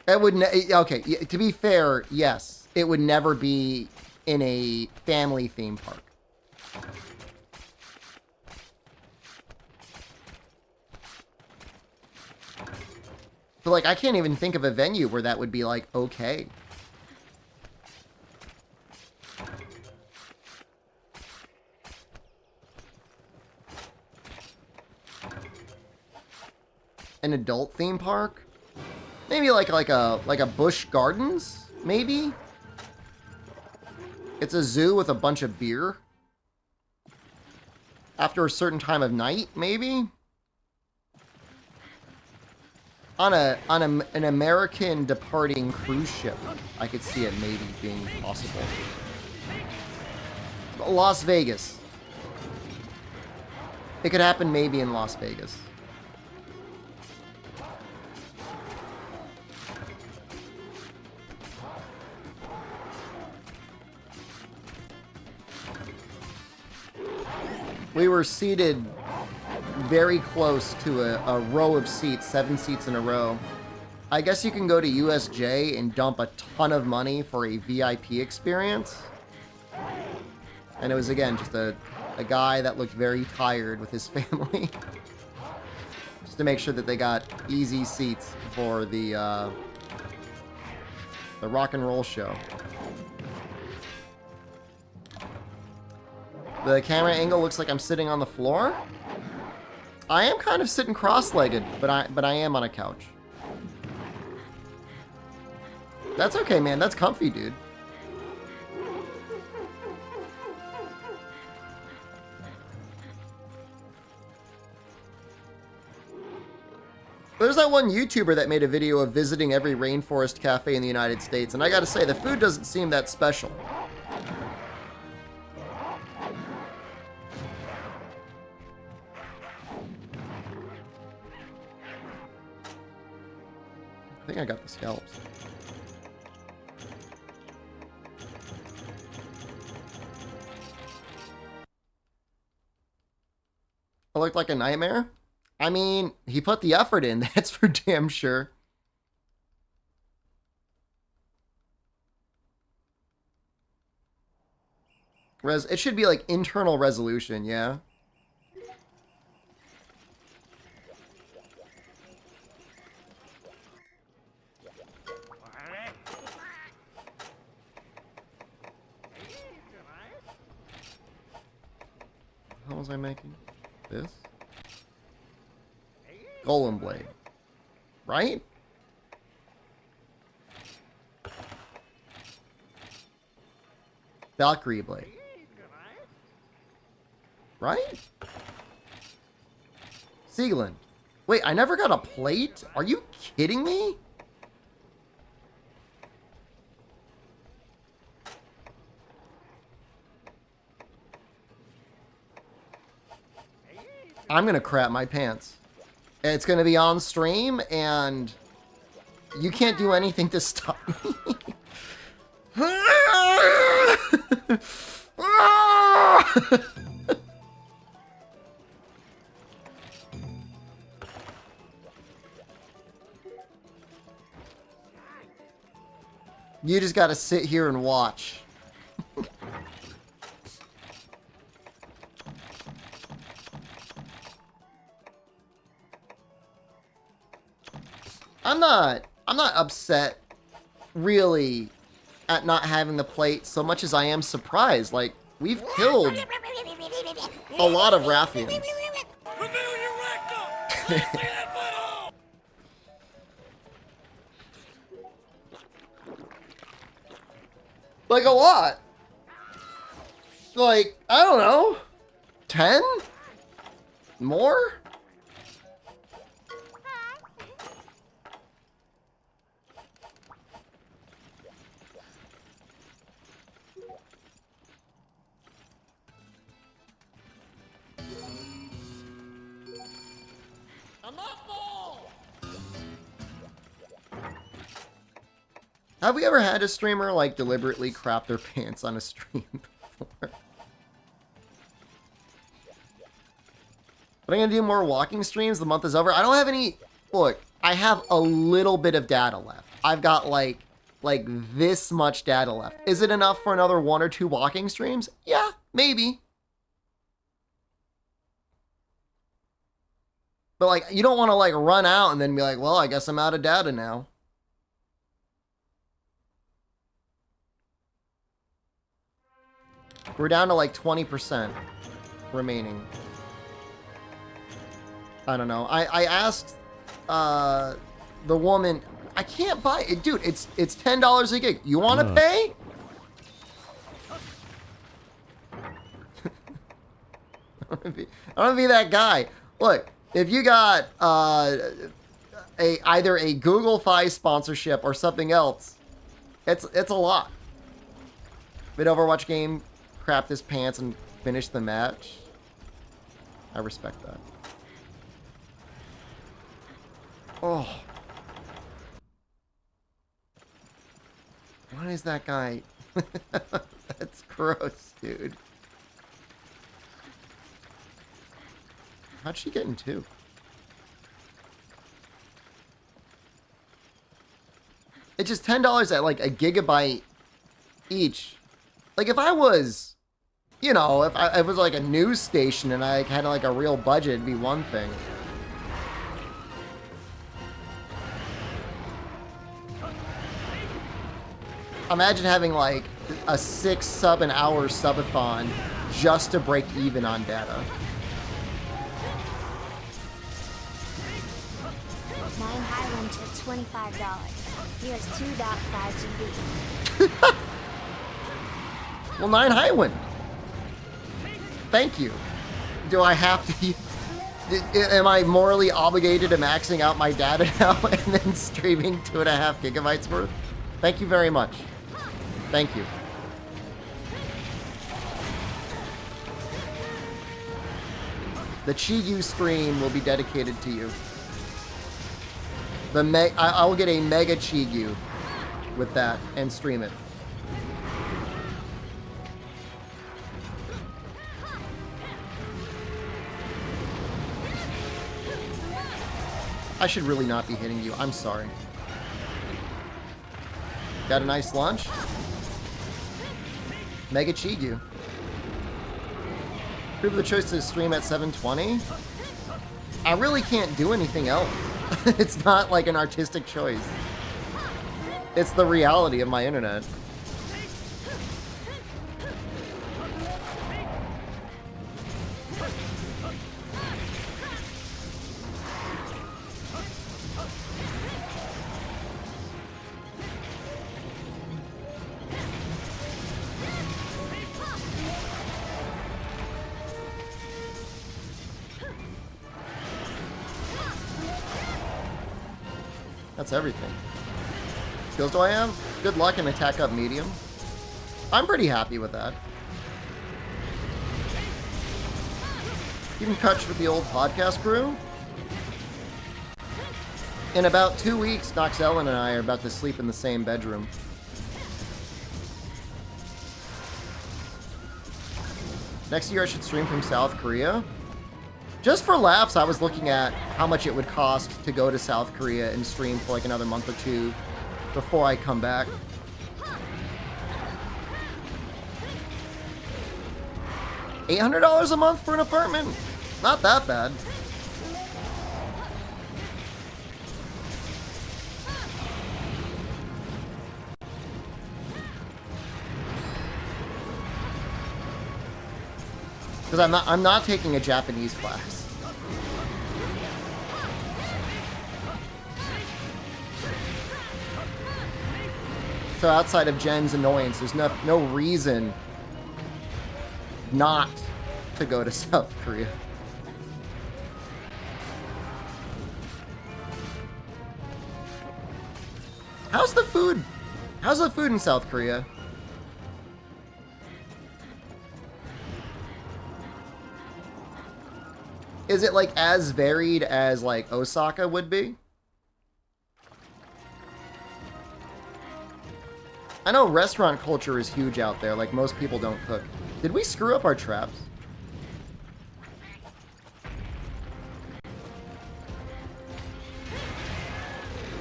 It would okay, to be fair, yes. It would never be in a family theme park. But like, I can't even think of a venue where that would be like, okay. An adult theme park? Maybe like a Busch Gardens, maybe? It's a zoo with a bunch of beer. After a certain time of night, maybe? On an American departing cruise ship, I could see it maybe being possible. Las Vegas. It could happen maybe in Las Vegas. We were seated very close to a row of seats, 7 seats in a row. I guess you can go to USJ and dump a ton of money for a VIP experience. And it was, again, just a a guy that looked very tired with his family. Just to make sure that they got easy seats for the rock and roll show. The camera angle looks like I'm sitting on the floor. I am kind of sitting cross-legged, but I am on a couch. That's okay, man. That's comfy, dude. There's that one YouTuber that made a video of visiting every rainforest cafe in the United States, and I gotta say, the food doesn't seem that special. I think I got the scalps. I looked like a nightmare? I mean, he put the effort in, that's for damn sure. It should be like internal resolution, yeah? What was I making? This? Golem blade. Right? Valkyrie blade. Right? Seagland. Wait, I never got a plate? Are you kidding me? I'm gonna crap my pants. It's gonna be on stream, and you can't do anything to stop me. You just gotta sit here and watch. I'm not upset, really, at not having the plate so much as I am surprised. Like, we've killed a lot of Rathians. Like, a lot. Like, I don't know, 10? More? Have we ever had a streamer, like, deliberately crap their pants on a stream before? But I'm gonna do more walking streams. The month is over. I don't have any... Look, I have a little bit of data left. I've got, like this much data left. Is it enough for another 1 or 2 walking streams? Yeah, maybe. But, like, you don't want to, like, run out and then be like, well, I guess I'm out of data now. We're down to like 20% remaining. I don't know. I asked the woman, I can't buy it. Dude, it's $10 a gig. You want to pay? I don't want to be that guy. Look, if you got either a Google Fi sponsorship or something else, it's a lot. Mid Overwatch game, crapped his pants and finished the match. I respect that. Oh. What is that guy? That's gross, dude. How'd she get in 2? It's just $10 at like a gigabyte each. Like if I was You know, if it was like a news station and I had like a real budget, it'd be one thing. Imagine having like a 6 sub an hour subathon just to break even on data. 9 Highland took $25. Here's 2.5 GB. Well, 9 Highwind. Thank you. Do I have to... Am I morally obligated to maxing out my data now and then streaming 2.5 gigabytes worth? Thank you very much. Thank you. The Chi-Yu stream will be dedicated to you. I will get a mega Chi-Yu with that and stream it. I should really not be hitting you. I'm sorry. Got a nice lunch? Mega Chi-Yu. Prove the choice to stream at 720? I really can't do anything else. It's not like an artistic choice. It's the reality of my internet. That's everything. Skills do I have? Good luck and attack up medium. I'm pretty happy with that. Keep in touch with the old podcast crew. In about 2 weeks, Nox Ellen and I are about to sleep in the same bedroom. Next year I should stream from South Korea. Just for laughs, I was looking at how much it would cost to go to South Korea and stream for like another month or two before I come back. $800 a month for an apartment? Not that bad. Because I'm not taking a Japanese class. So outside of Jen's annoyance, there's no reason not to go to South Korea. How's the food? How's the food in South Korea? Is it like as varied as like Osaka would be? I know restaurant culture is huge out there, like most people don't cook. Did we screw up our traps?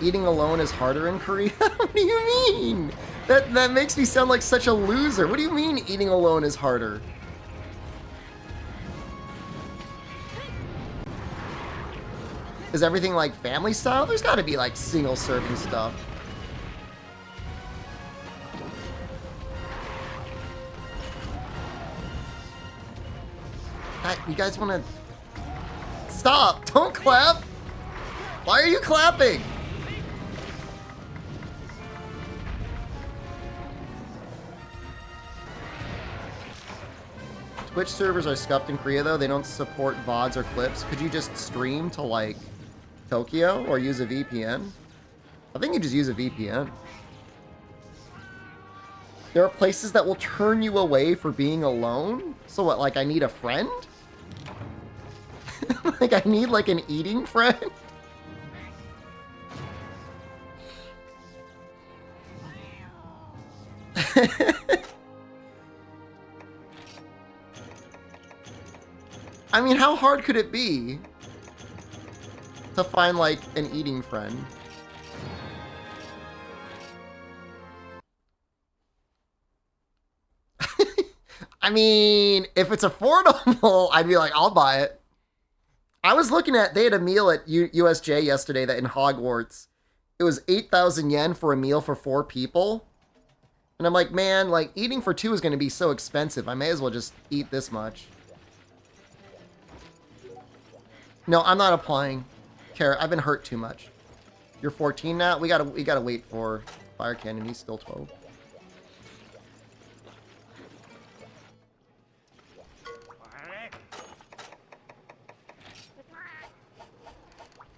Eating alone is harder in Korea? What do you mean? That makes me sound like such a loser. What do you mean eating alone is harder? Is everything like family style? There's gotta be like single serving stuff. You guys wanna... Stop! Don't clap! Why are you clapping? Twitch servers are scuffed in Korea though. They don't support VODs or clips. Could you just stream to like Tokyo or use a VPN? I think you just use a VPN. There are places that will turn you away for being alone? So what, like I need a friend? Like I need like an eating friend? I mean, how hard could it be to find like an eating friend? I mean, if it's affordable, I'd be like, I'll buy it. I was looking at, they had a meal at USJ yesterday that in Hogwarts, it was 8,000 yen for a meal for 4 people. And I'm like, man, like eating for 2 is going to be so expensive. I may as well just eat this much. No, I'm not applying. Kara, I've been hurt too much. You're 14 now? We gotta wait for Fire Cannon. He's still 12.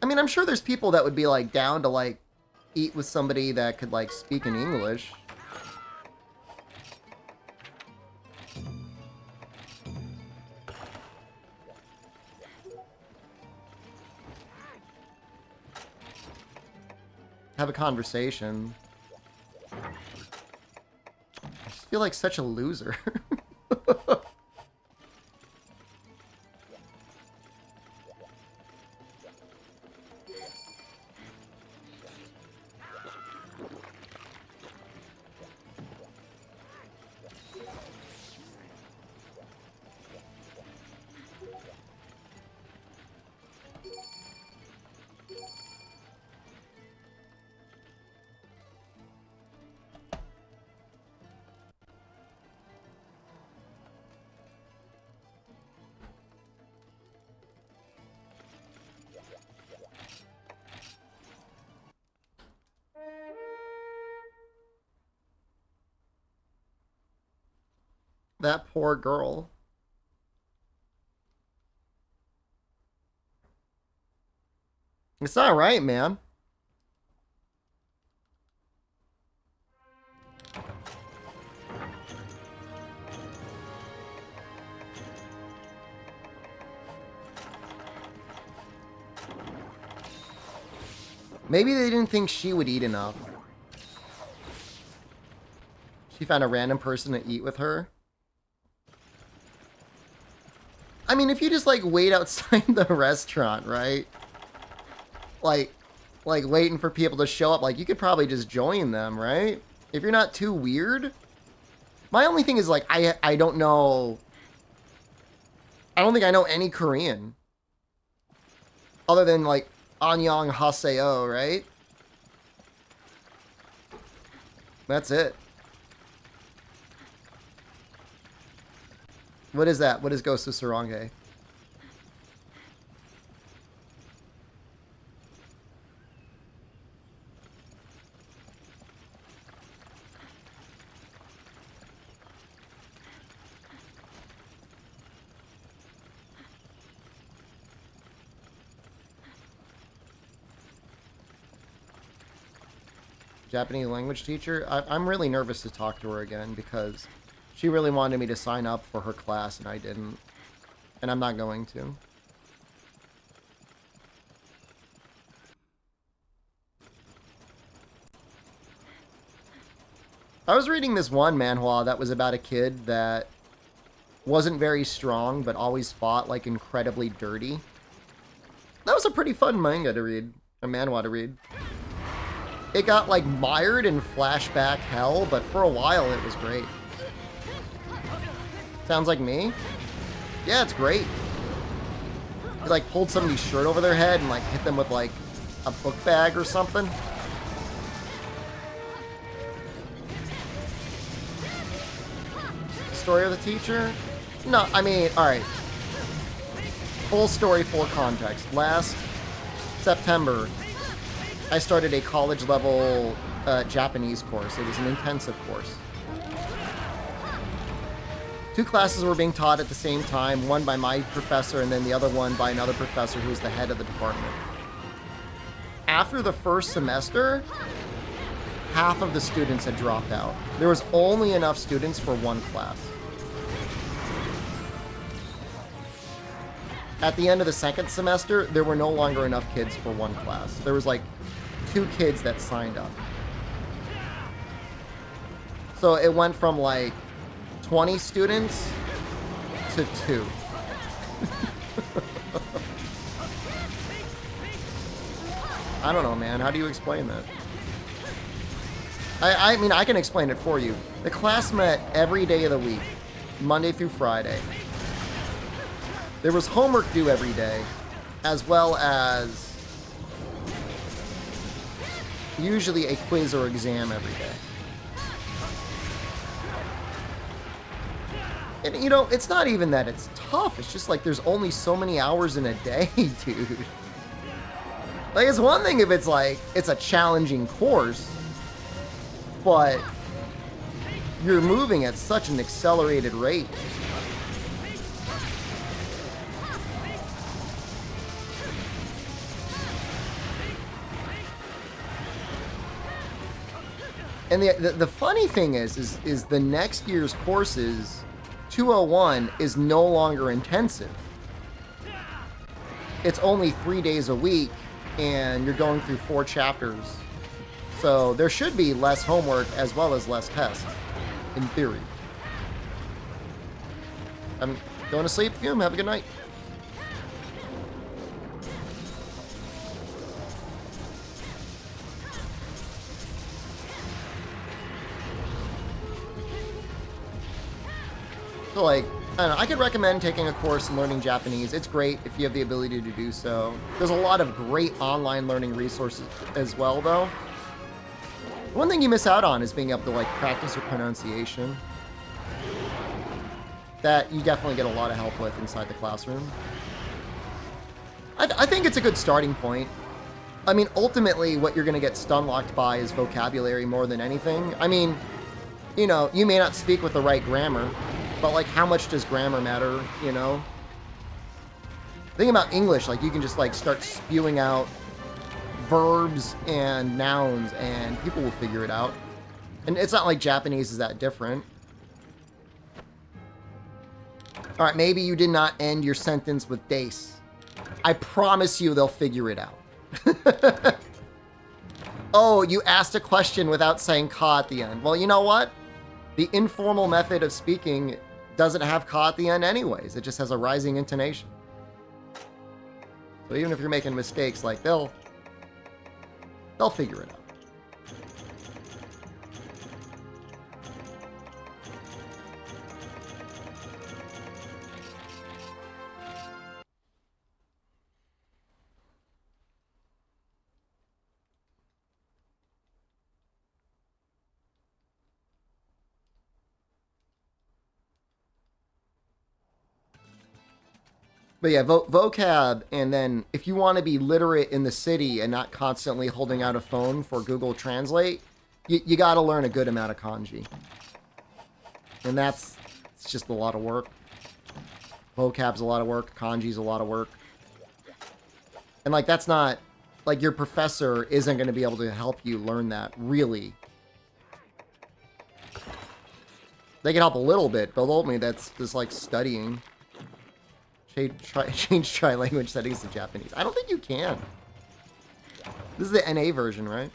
I mean, I'm sure there's people that would be, like, down to, like, eat with somebody that could, like, speak in English. Have a conversation. I just feel like such a loser. That poor girl. It's not right, man. Maybe they didn't think she would eat enough. She found a random person to eat with her. I mean, if you just, like, wait outside the restaurant, right? Like waiting for people to show up, like, you could probably just join them, right? If you're not too weird. My only thing is, like, I don't know... I don't think I know any Korean. Other than, like, Annyeong Haseo, right? That's it. What is that? What is Ghost of Sarange? Japanese language teacher? I'm really nervous to talk to her again because she really wanted me to sign up for her class and I didn't. And I'm not going to. I was reading this one manhwa that was about a kid that wasn't very strong but always fought like incredibly dirty. That was a pretty fun manga to read. A manhwa to read. It got like mired in flashback hell, but for a while it was great. Sounds like me? Yeah, it's great. He like pulled somebody's shirt over their head and like hit them with like a book bag or something. Story of the teacher? No, I mean, alright. Full story, full context. Last September, I started a college level Japanese course. It was an intensive course. 2 classes were being taught at the same time, one by my professor and then the other one by another professor who was the head of the department. After the first semester, half of the students had dropped out. There was only enough students for one class. At the end of the second semester, there were no longer enough kids for one class. There was like 2 kids that signed up. So it went from like 20 students to 2. I don't know, man. How do you explain that? I mean, I can explain it for you. The class met every day of the week. Monday through Friday. There was homework due every day, as well as usually a quiz or exam every day. And, you know, it's not even that it's tough. It's just like there's only so many hours in a day, dude. Like, it's one thing if it's like, it's a challenging course, but you're moving at such an accelerated rate. And the funny thing is the next year's courses, 201, is no longer intensive. It's only 3 days a week, and you're going through 4 chapters. So there should be less homework as well as less tests, in theory. I'm going to sleep, Fume. Have a good night. So, like, I don't know, I could recommend taking a course in learning Japanese. It's great if you have the ability to do so. There's a lot of great online learning resources as well, though. One thing you miss out on is being able to, like, practice your pronunciation. That you definitely get a lot of help with inside the classroom. I think it's a good starting point. I mean, ultimately, what you're going to get stun-locked by is vocabulary more than anything. I mean, you know, you may not speak with the right grammar, but, like, how much does grammar matter, you know? The thing about English, like, you can just, like, start spewing out verbs and nouns, and people will figure it out. And it's not like Japanese is that different. All right, maybe you did not end your sentence with dace. I promise you they'll figure it out. Oh, you asked a question without saying ka at the end. Well, you know what? The informal method of speaking doesn't have ka at the end anyways. It just has a rising intonation. So even if you're making mistakes, like, they'll figure it out. But yeah, vocab, and then if you want to be literate in the city and not constantly holding out a phone for Google Translate, you got to learn a good amount of kanji. And it's just a lot of work. Vocab's a lot of work. Kanji's a lot of work. And, like, that's not, like, your professor isn't going to be able to help you learn that, really. They can help a little bit, but ultimately that's just, like, studying. Change tri-language settings to Japanese. I don't think you can. This is the NA version, right?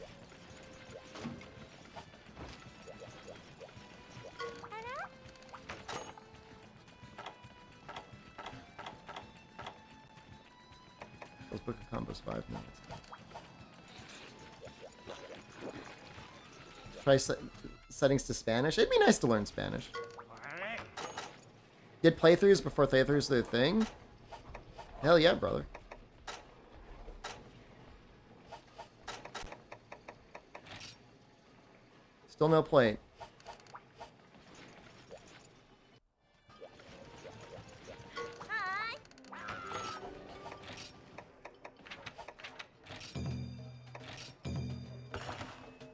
Let's book a combos 5 minutes. Try settings to Spanish. It'd be nice to learn Spanish. Did playthroughs before playthroughs the thing? Hell yeah, brother. Still no plate.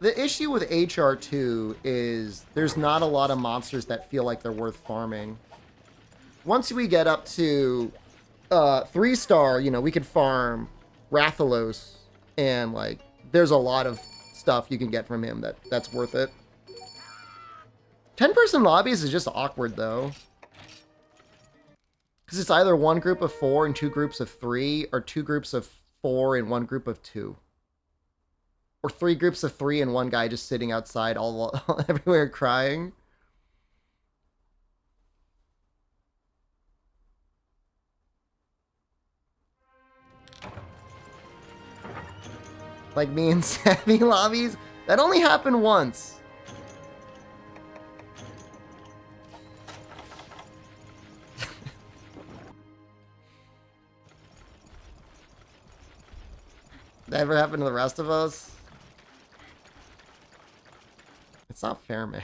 The issue with HR2 is there's not a lot of monsters that feel like they're worth farming. Once we get up to 3-star, you know, we could farm Rathalos, and, like, there's a lot of stuff you can get from him that's worth it. 10-person lobbies is just awkward, though. Because it's either one group of 4 and 2 groups of 3, or 2 groups of 4 and 1 group of 2. Or 3 groups of 3 and one guy just sitting outside all everywhere crying. Like me and Savvy lobbies? That only happened once. That ever happened to the rest of us? It's not fair, man.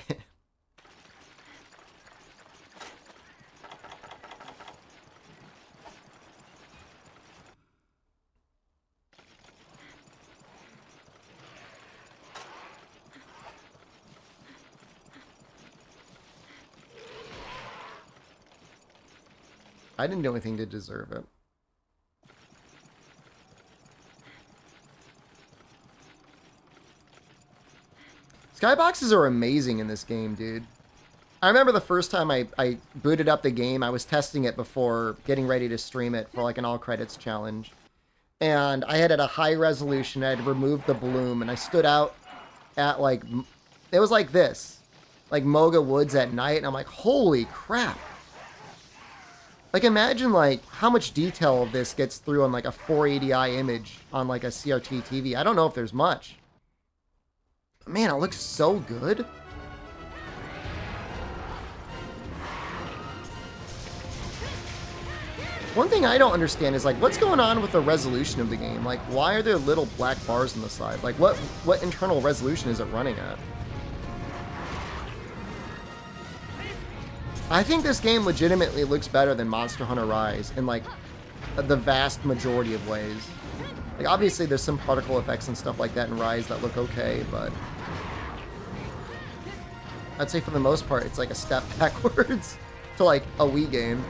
I didn't do anything to deserve it. Skyboxes are amazing in this game, dude. I remember the first time I booted up the game, I was testing it before getting ready to stream it for like an all credits challenge. And I had it at a high resolution, I had removed the bloom, and I stood out at like, it was like this. Like Moga Woods at night, and I'm like, holy crap. Like imagine like how much detail of this gets through on like a 480i image on like a CRT TV. I don't know if there's much. Man, it looks so good. One thing I don't understand is like what's going on with the resolution of the game? Like why are there little black bars on the side? Like what internal resolution is it running at? I think this game legitimately looks better than Monster Hunter Rise in like the vast majority of ways. Like obviously there's some particle effects and stuff like that in Rise that look okay, but I'd say for the most part it's like a step backwards to like a Wii game.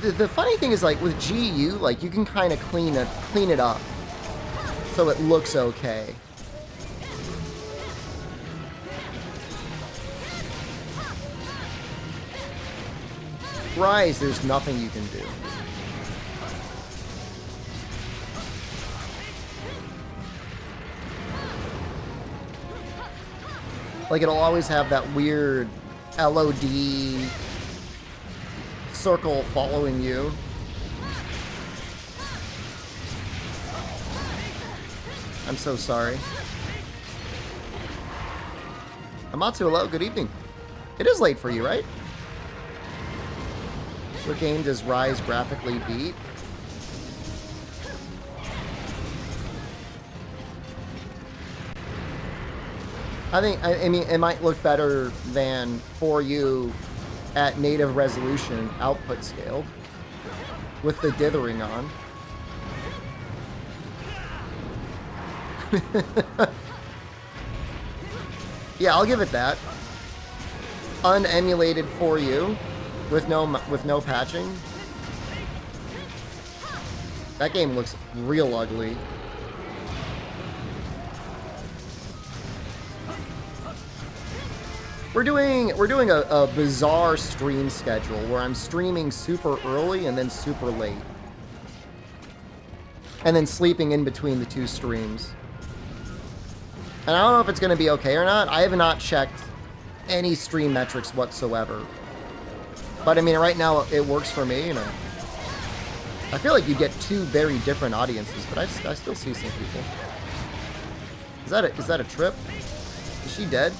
The funny thing is, like, with GU, like, you can kind of clean it up so it looks okay. Rise, there's nothing you can do. Like, it'll always have that weird LOD circle following you. I'm so sorry. Amatsu, hello, good evening. It is late for you, right? What game does Rise graphically beat? I mean, it might look better than For You at native resolution output scaled with the dithering on. Yeah, I'll give it that. Unemulated For You with no patching. That game looks real ugly. We're doing a bizarre stream schedule where I'm streaming super early and then super late. And then sleeping in between the two streams. And I don't know if it's going to be okay or not. I have not checked any stream metrics whatsoever. But I mean, right now it works for me, you know. I feel like you get two very different audiences, but I still see some people. Is that a trip? Is she dead?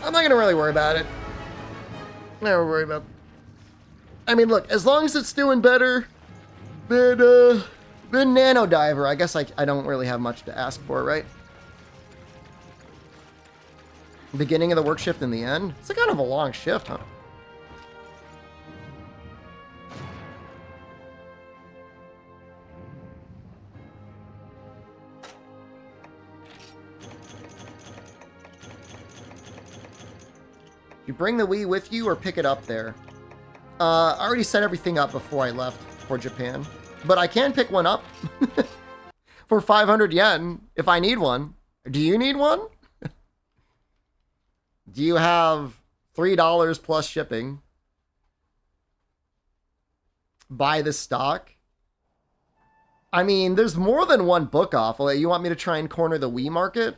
I'm not gonna really worry about it. Never worry about. I mean, look, as long as it's doing better than Nano Diver, I guess I don't really have much to ask for, right? Beginning of the work shift and the end. It's a kind of a long shift, huh? You bring the Wii with you or pick it up there? I already set everything up before I left for Japan. But I can pick one up for 500 yen if I need one. Do you need one? Do you have $3 plus shipping? Buy the stock? I mean, there's more than one book off. You want me to try and corner the Wii market?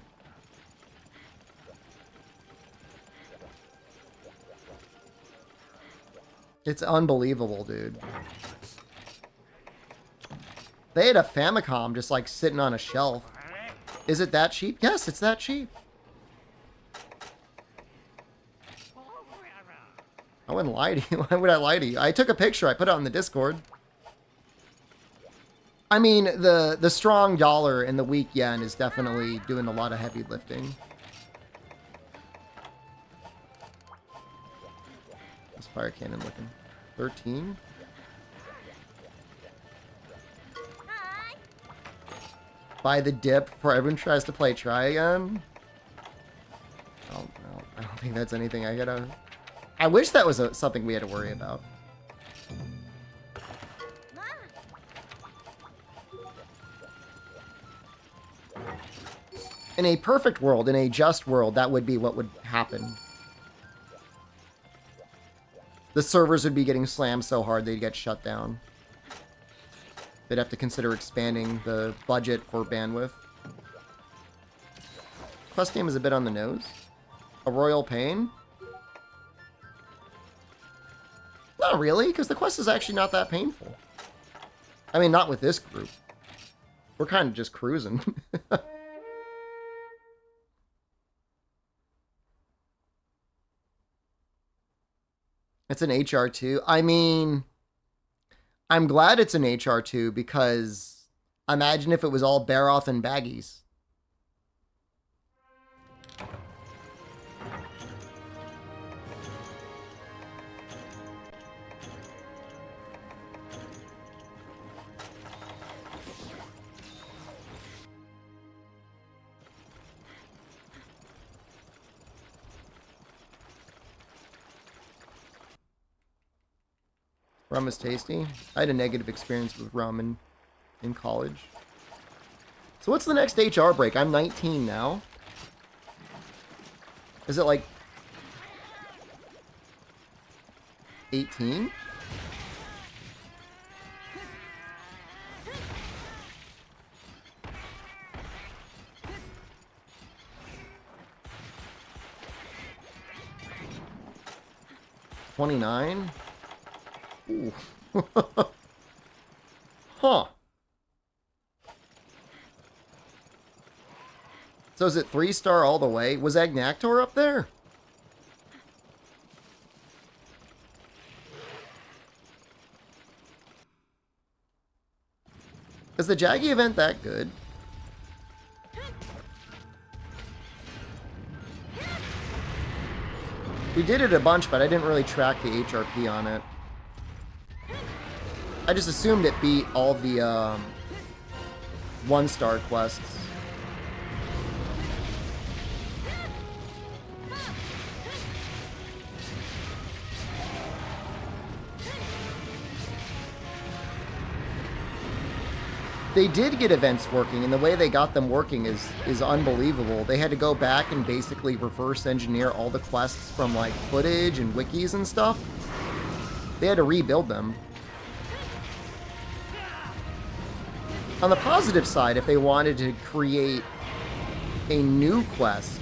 It's unbelievable, dude. They had a Famicom just like sitting on a shelf. Is it that cheap? Yes, it's that cheap. I wouldn't lie to you. Why would I lie to you? I took a picture. I put it on the Discord. I mean, the strong dollar and the weak yen is definitely doing a lot of heavy lifting. How's fire cannon looking? 13? Buy the dip before everyone tries to play try again? Oh, no. I don't think that's anything I gotta... I wish that was something we had to worry about. In a perfect world, in a just world, that would be what would happen. The servers would be getting slammed so hard they'd get shut down. They'd have to consider expanding the budget for bandwidth. Quest name is a bit on the nose. A Royal Pain? Not really, because the quest is actually not that painful. I mean, not with this group. We're kind of just cruising. It's an HR2. I mean, I'm glad it's an HR2 because imagine if it was all Baroth and baggies. Rum is tasty. I had a negative experience with rum in college. So what's the next HR break? I'm 19 now. Is it like 18? $29? Ooh. Huh. So is it 3-star all the way? Was Agnactor up there? Is the Jaggy event that good? We did it a bunch, but I didn't really track the HRP on it. I just assumed it beat all the 1-star quests. They did get events working, and the way they got them working is unbelievable. They had to go back and basically reverse engineer all the quests from like footage and wikis and stuff. They had to rebuild them. On the positive side, if they wanted to create a new quest,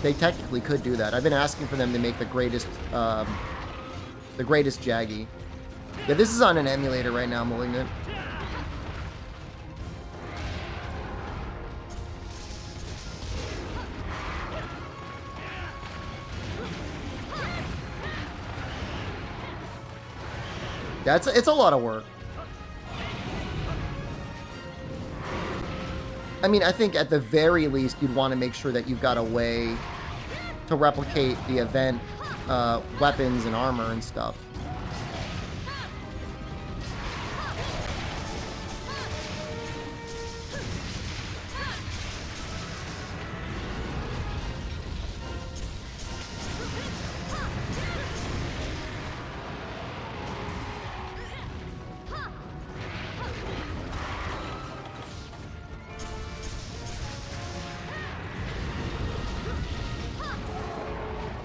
they technically could do that. I've been asking for them to make the greatest Jaggy. Yeah, this is on an emulator right now, Malignant. Yeah, it's a lot of work. I mean, I think at the very least, you'd want to make sure that you've got a way to replicate the event weapons and armor and stuff.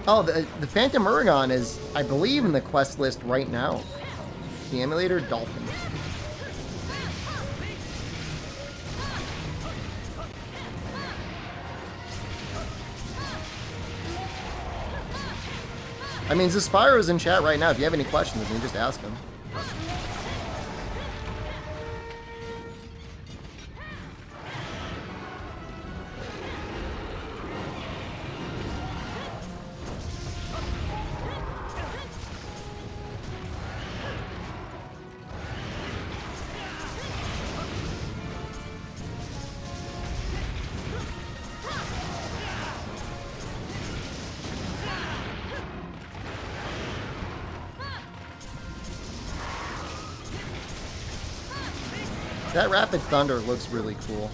Oh, the Phantom Uragon is, I believe, in the quest list right now. The emulator Dolphin. I mean, Zaspiro's in chat right now. If you have any questions, you can just ask him. That Rapid Thunder looks really cool.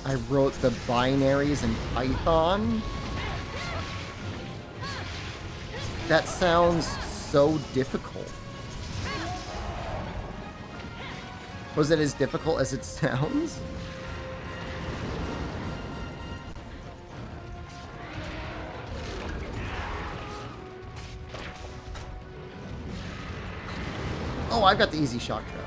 I wrote the binaries in Python. That sounds so difficult. Was it as difficult as it sounds? Oh, I've got the easy shock trap.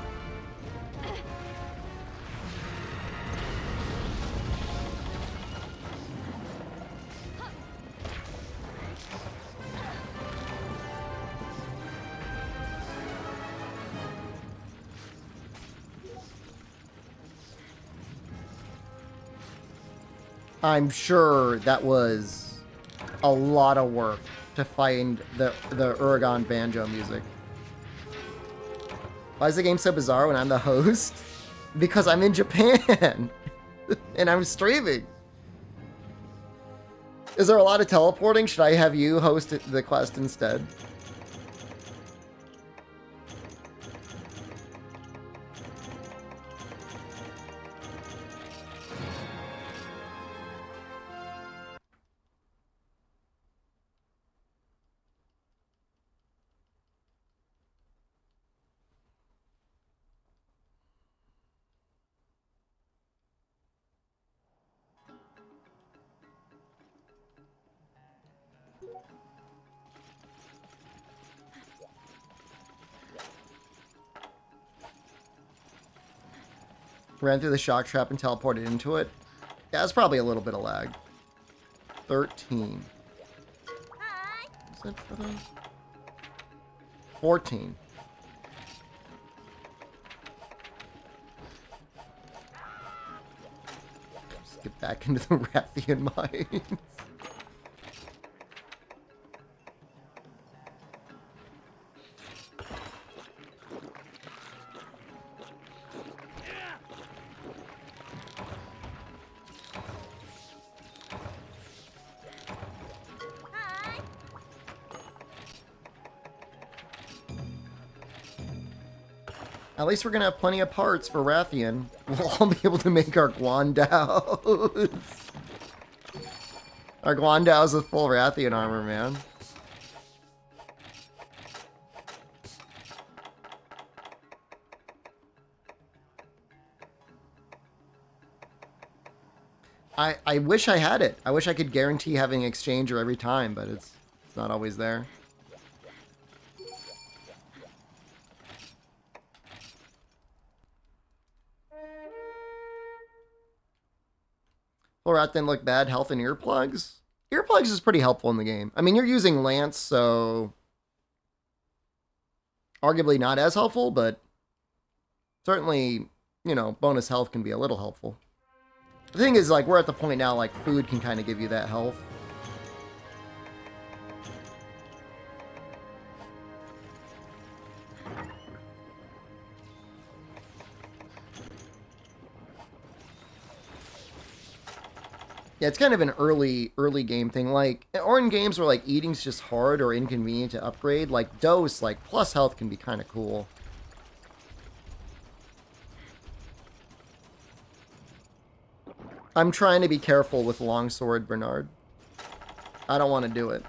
I'm sure that was a lot of work to find the Uragon banjo music. Why is the game so bizarre when I'm the host? Because I'm in Japan and I'm streaming. Is there a lot of teleporting? Should I have you host the quest instead? Ran through the shock trap and teleported into it. Yeah, it's probably a little bit of lag. 13. Is that for those? 14. Let's get back into the Rathian mines. At least we're gonna have plenty of parts for Rathian. We'll all be able to make our Guandaos. Our Guandaos with full Rathian armor, man. I wish I had it. I wish I could guarantee having an exchanger every time, but it's not always there. Full Rat didn't look bad. Health and earplugs. Earplugs is pretty helpful in the game. I mean, you're using Lance, so arguably not as helpful, but certainly, you know, bonus health can be a little helpful. The thing is, like, we're at the point now, like, food can kind of give you that health. Yeah, it's kind of an early game thing. Like, or in games where, like, eating's just hard or inconvenient to upgrade, like, Dose, like, plus health can be kind of cool. I'm trying to be careful with longsword, Bernard. I don't want to do it.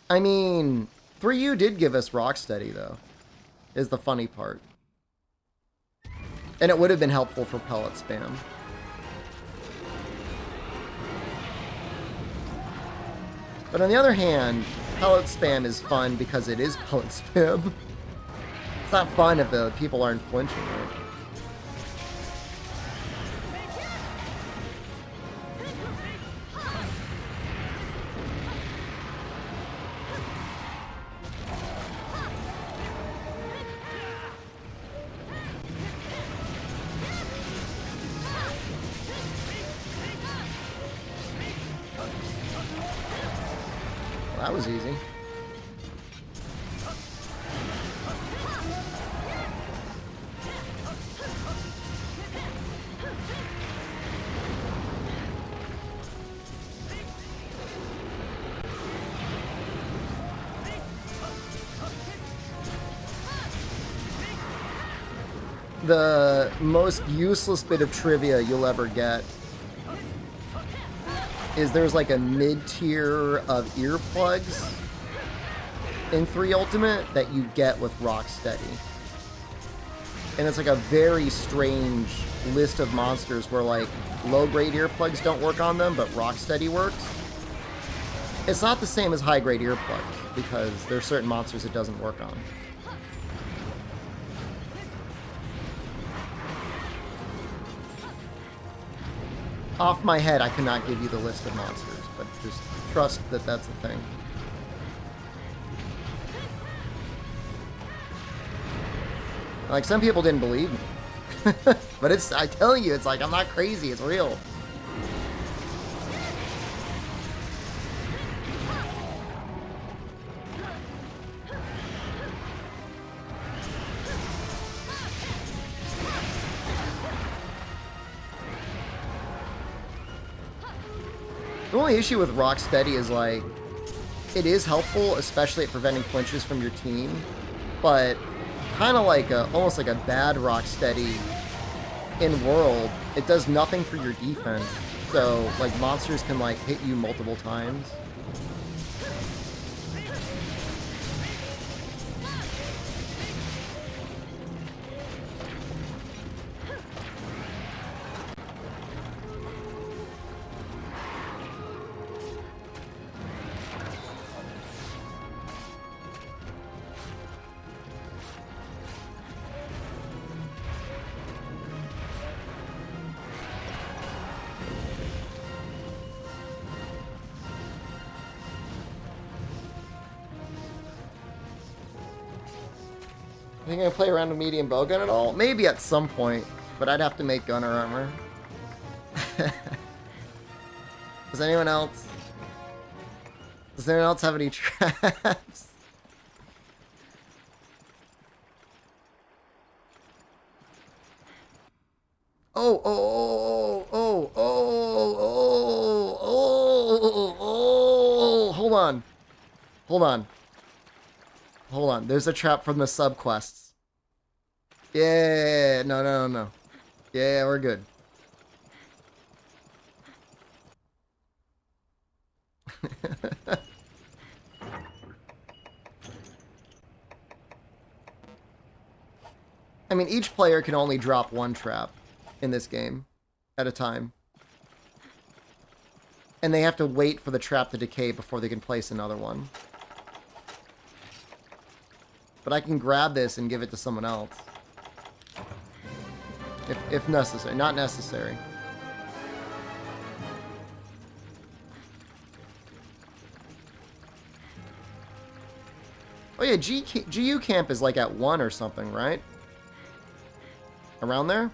I mean, 3U did give us Rocksteady, though, is the funny part. And it would have been helpful for pellet spam. But on the other hand, pellet spam is fun because it is pellet spam. It's not fun if the people aren't flinching, right? Well, that was easy. The most useless bit of trivia you'll ever get is there's like a mid-tier of earplugs in 3 Ultimate that you get with Rocksteady. And it's like a very strange list of monsters where like low-grade earplugs don't work on them, but Rocksteady works. It's not the same as high-grade earplugs because there's certain monsters it doesn't work on. Off my head, I cannot give you the list of monsters, but just trust that that's the thing. Like, some people didn't believe me. But it's, I tell you, it's like, I'm not crazy, it's real. The only issue with Rocksteady is, like, it is helpful, especially at preventing flinches from your team, but kind of like almost like a bad Rocksteady in World, it does nothing for your defense. So, like, monsters can, like, hit you multiple times. I think I play around with medium bowgun at all? Maybe at some point, but I'd have to make gunner armor. Does anyone else? Does anyone else have any traps? Oh, oh, oh, oh, oh, oh, oh, oh, hold on. Hold on. Hold on, there's a trap from the subquests. Yeah, no. Yeah, we're good. I mean, each player can only drop one trap in this game at a time. And they have to wait for the trap to decay before they can place another one. But I can grab this and give it to someone else. If necessary. Not necessary. Oh Oh yeah, GU camp is like at 1 or something, right? Around there?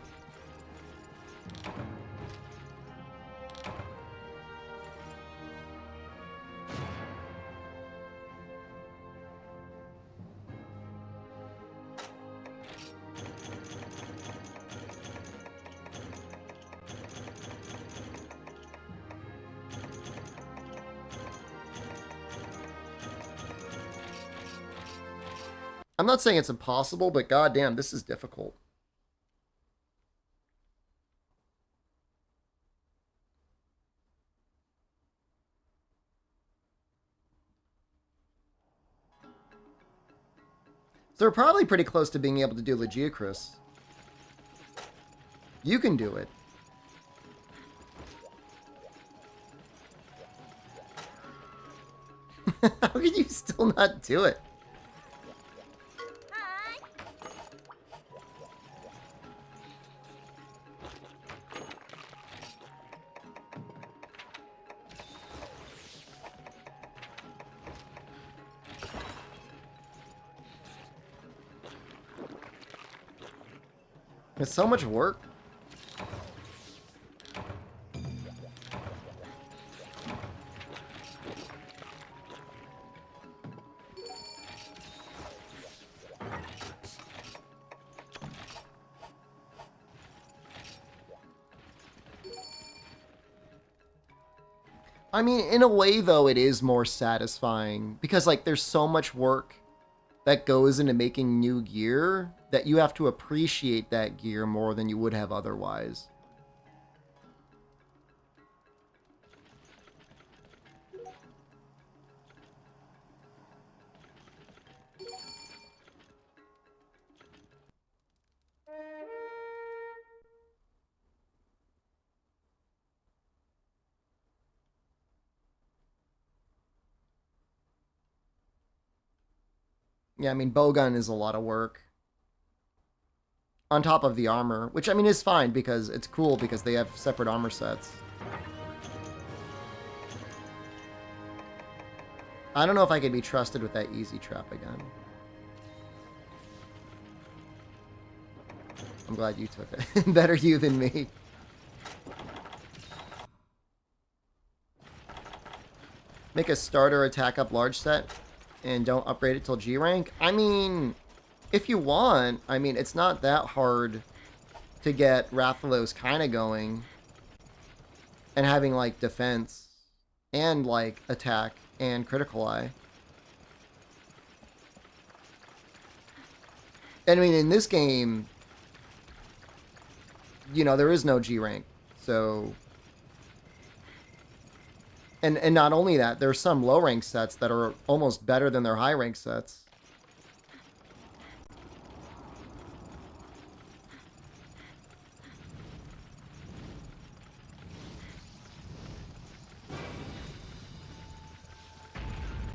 I'm not saying it's impossible, but goddamn, this is difficult. So they're probably pretty close to being able to do Legiacris. You can do it. How can you still not do it? It's so much work. I mean, in a way, though, it is more satisfying because, like, there's so much work that goes into making new gear that you have to appreciate that gear more than you would have otherwise. Yeah, I mean, bowgun is a lot of work. On top of the armor, which, I mean, is fine because it's cool because they have separate armor sets. I don't know if I could be trusted with that easy trap again. I'm glad you took it. Better you than me. Make a starter attack up large set and don't upgrade it till G rank. I mean, if you want, I mean, it's not that hard to get Rathalos kind of going and having, like, defense and, like, attack and critical eye. And, I mean, in this game, you know, there is no G rank, so... And not only that, there's some low rank sets that are almost better than their high rank sets.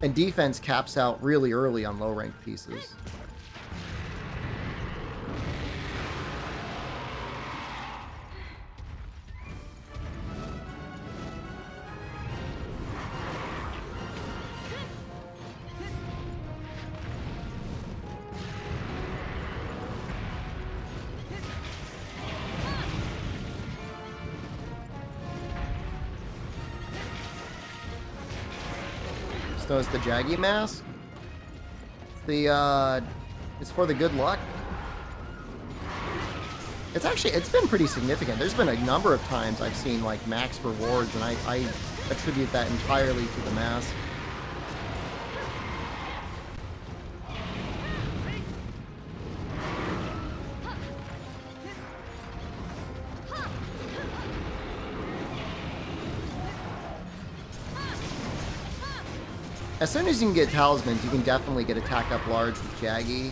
And defense caps out really early on low rank pieces. So it's the Jaggy mask. It's for the good luck. It's been pretty significant. There's been a number of times I've seen like max rewards, and I attribute that entirely to the mask. As soon as you can get talismans, you can definitely get attack up large with Jaggy.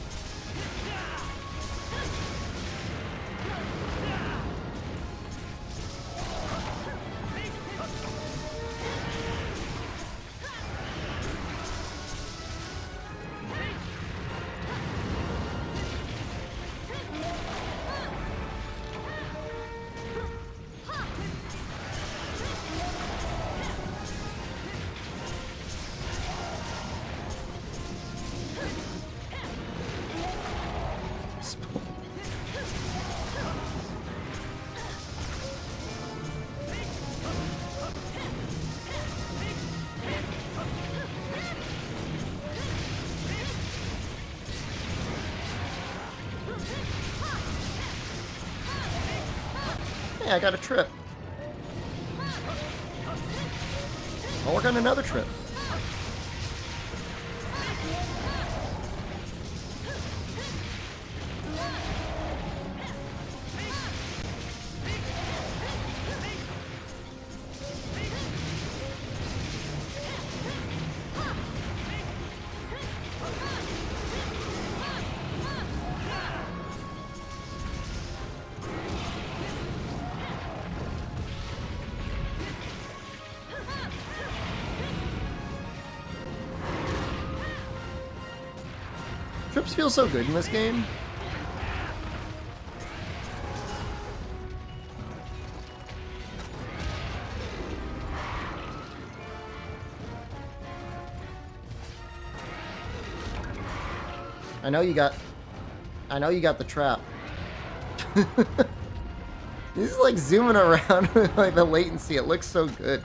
possible. Hey, I got a trip. I'll work on another trip. Trips feel so good in this game. I know you got the trap. This is like zooming around with like the latency. It looks so good.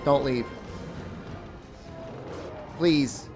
Don't leave. Please.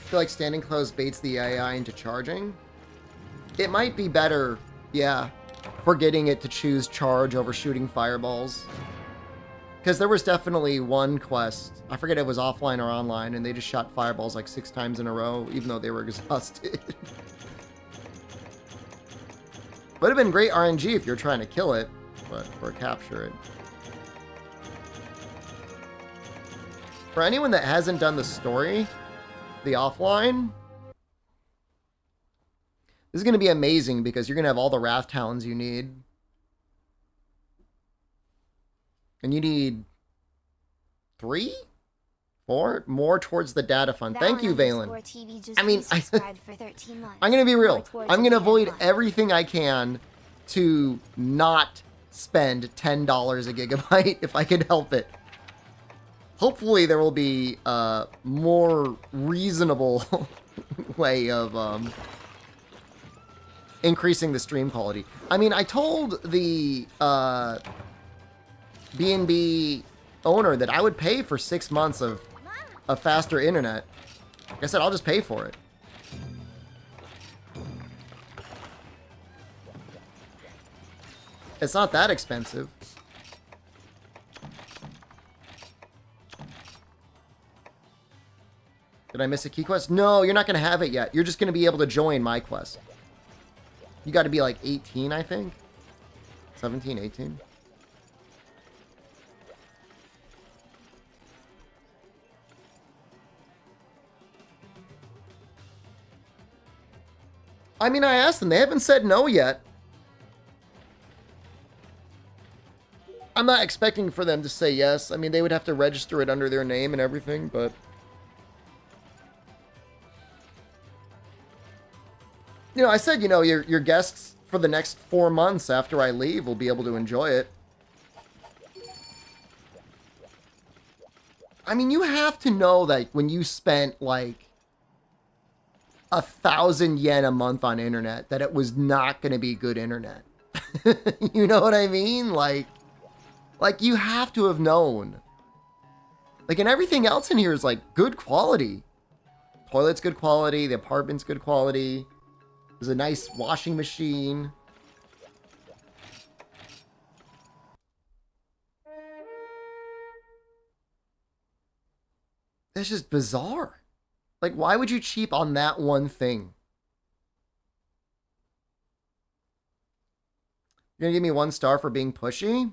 I feel like standing close baits the AI into charging. It might be better, yeah, for getting it to choose charge over shooting fireballs. Because there was definitely one quest, I forget if it was offline or online, and they just shot fireballs like 6 times in a row, even though they were exhausted. Would have been great RNG if you're trying to kill it, or capture it. For anyone that hasn't done the story, the offline, this is going to be amazing because you're going to have all the Wrath Talons you need. And you need 3? 4? More towards the data fund. Thank you, Valen. I mean, I'm going to be real. I'm going to avoid everything I can to not spend $10 a gigabyte if I can help it. Hopefully there will be a more reasonable way of increasing the stream quality. I mean, I told the B&B owner that I would pay for 6 months of faster internet. Like I said, I'll just pay for it. It's not that expensive. Did I miss a key quest? No, you're not going to have it yet. You're just going to be able to join my quest. You got to be like 18, I think. 17, 18. I mean, I asked them. They haven't said no yet. I'm not expecting for them to say yes. I mean, they would have to register it under their name and everything, but... You know, I said, you know, your guests for the next 4 months after I leave will be able to enjoy it. I mean, you have to know that when you spent, like, 1,000 yen a month on internet, that it was not going to be good internet. You know what I mean? Like, you have to have known. Like, and everything else in here is, like, good quality. Toilet's good quality. The apartment's good quality. There's a nice washing machine. It's just bizarre. Like, why would you cheap on that one thing? You're gonna give me 1 star for being pushy?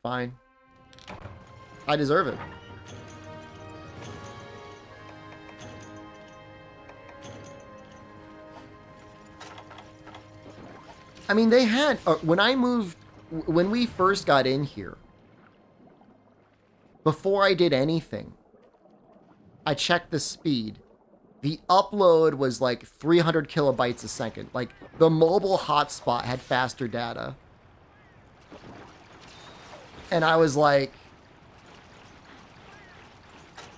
Fine. I deserve it. I mean, they had, when I moved, when we first got in here, before I did anything, I checked the speed. The upload was like 300 kilobytes a second. Like, the mobile hotspot had faster data. And I was like,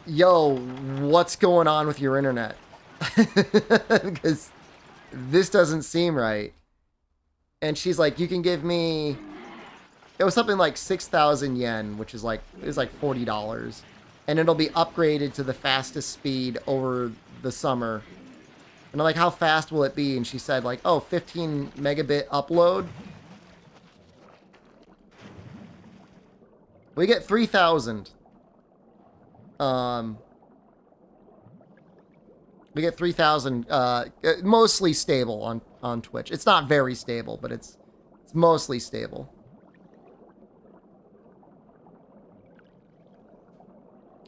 yo, what's going on with your internet? Because this doesn't seem right. And she's like, you can give me, it was something like 6,000 yen, which is like, it was like $40. And it'll be upgraded to the fastest speed over the summer. And I'm like, how fast will it be? And she said like, oh, 15 megabit upload. We get 3,000. We get 3,000, mostly stable on Twitch. It's not very stable, but it's mostly stable.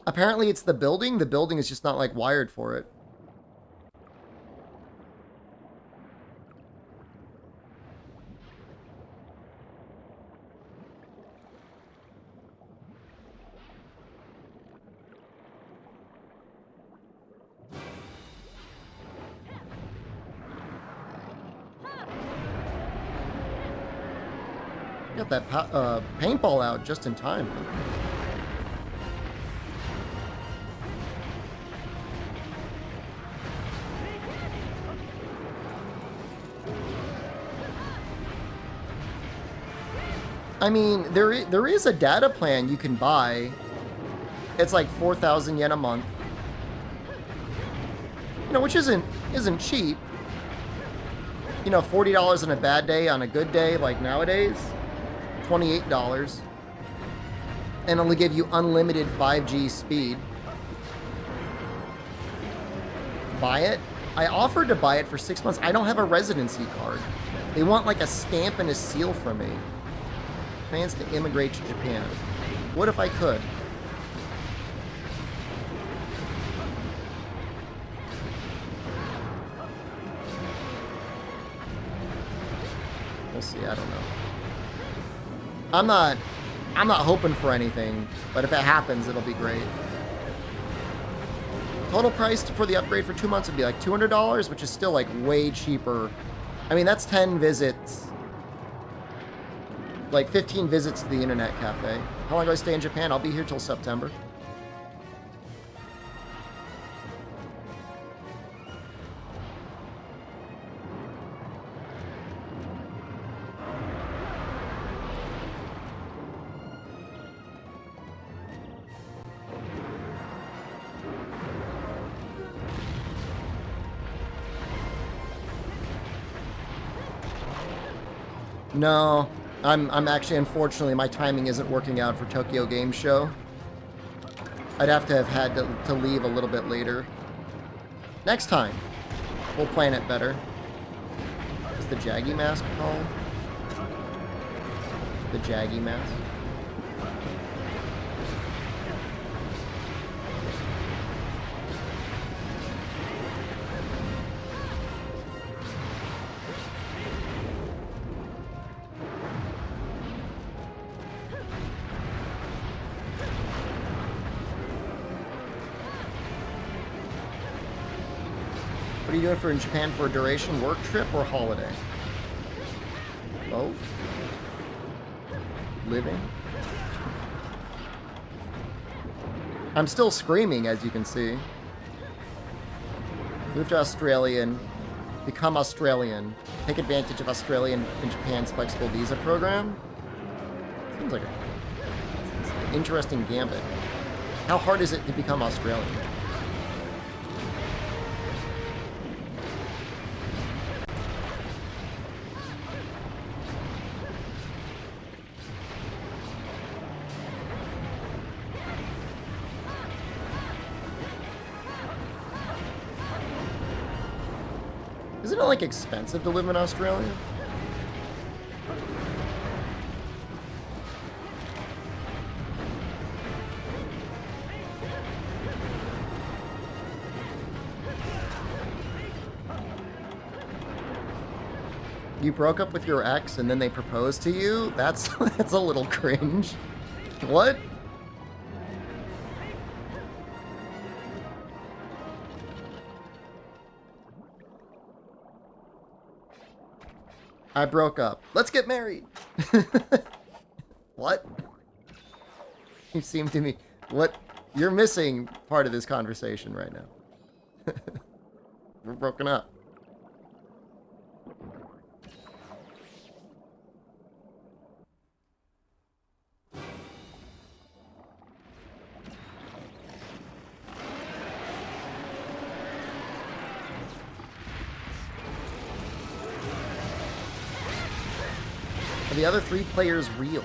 Apparently it's the building. The building is just not, like, wired for it. Got that paintball out just in time. I mean, there is a data plan you can buy. It's like 4,000 yen a month. You know, which isn't cheap. You know, $40 on a bad day, on a good day, like nowadays, $28. And it'll give you unlimited 5G speed. Buy it? I offered to buy it for 6 months. I don't have a residency card. They want like a stamp and a seal from me. Plans to immigrate to Japan. What if I could? We'll see, I don't know. I'm not hoping for anything, but if it happens, it'll be great. Total price for the upgrade for 2 months would be like $200, which is still like way cheaper. I mean, that's 10 visits. Like 15 visits to the internet cafe. How long do I stay in Japan? I'll be here till September. No, I'm actually, unfortunately, my timing isn't working out for Tokyo Game Show. I'd have to have had to leave a little bit later. Next time, we'll plan it better. Is the Jaggy mask called? The Jaggy mask? What are you doing in Japan for a duration? Work trip or holiday? Both? Living? I'm still screaming, as you can see. Move to Australian. Become Australian. Take advantage of Australian and Japan's flexible visa program. Seems like an interesting gambit. How hard is it to become Australian? Isn't it, like, expensive to live in Australia? you broke up with your ex and then they proposed to you? That's that's a little cringe. What? I broke up. Let's get married. What? You seem to me... What? You're missing part of this conversation right now. We're broken up. Are the other 3 players real?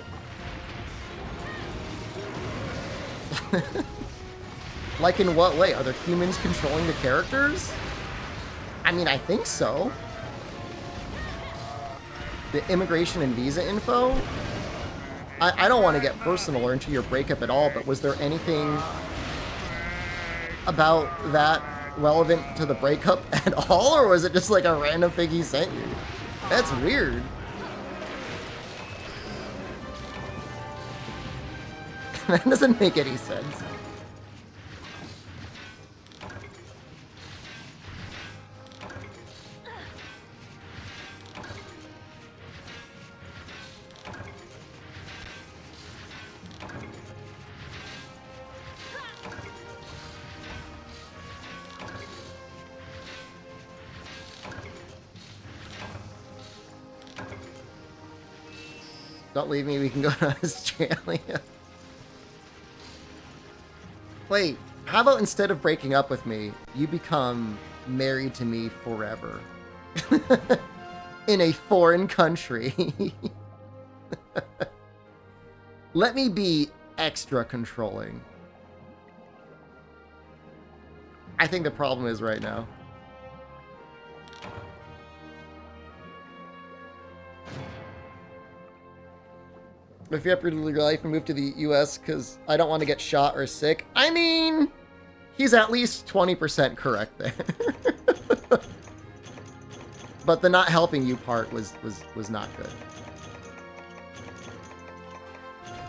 Like in what way? Are there humans controlling the characters? I mean, I think so. The immigration and visa info? I don't want to get personal or into your breakup at all, but was there anything about that relevant to the breakup at all? Or was it just like a random thing he sent you? That's weird. That doesn't make any sense. Don't leave me, we can go to Australia. Wait, how about instead of breaking up with me, you become married to me forever? In a foreign country. Let me be extra controlling. I think the problem is right now. If you uprooted your life and moved to the US because I don't want to get shot or sick. I mean, he's at least 20% correct there. But the not helping you part was not good.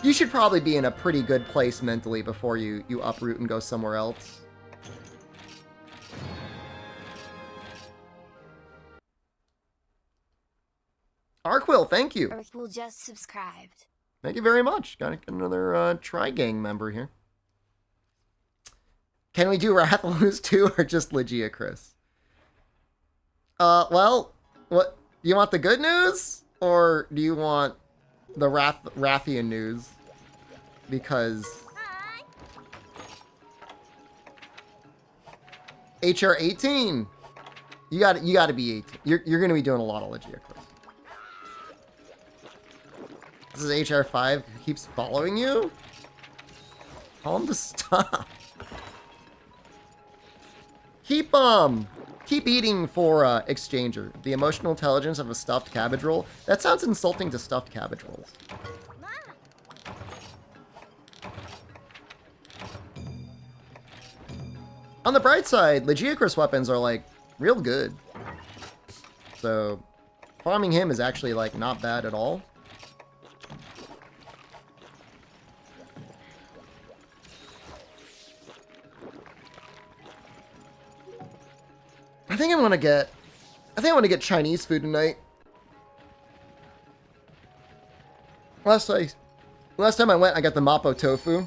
You should probably be in a pretty good place mentally before you uproot and go somewhere else. Arquill, thank you. Arquill just subscribed. Thank you very much. Got another Tri-Gang member here. Can we do Rathalos too, or just Legia, Chris? Well, what do you want, the good news, or do you want the Rathian news? Because HR 18, you got to be 18. You're going to be doing a lot of Legia, Chris. This is HR 5 who keeps following you? Tell him to stop. Keep eating for Exchanger. The emotional intelligence of a stuffed cabbage roll. That sounds insulting to stuffed cabbage rolls. On the bright side, Legiacris weapons are like real good. So farming him is actually like not bad at all. I think I want to get Chinese food tonight. Last time I went, I got the Mapo tofu.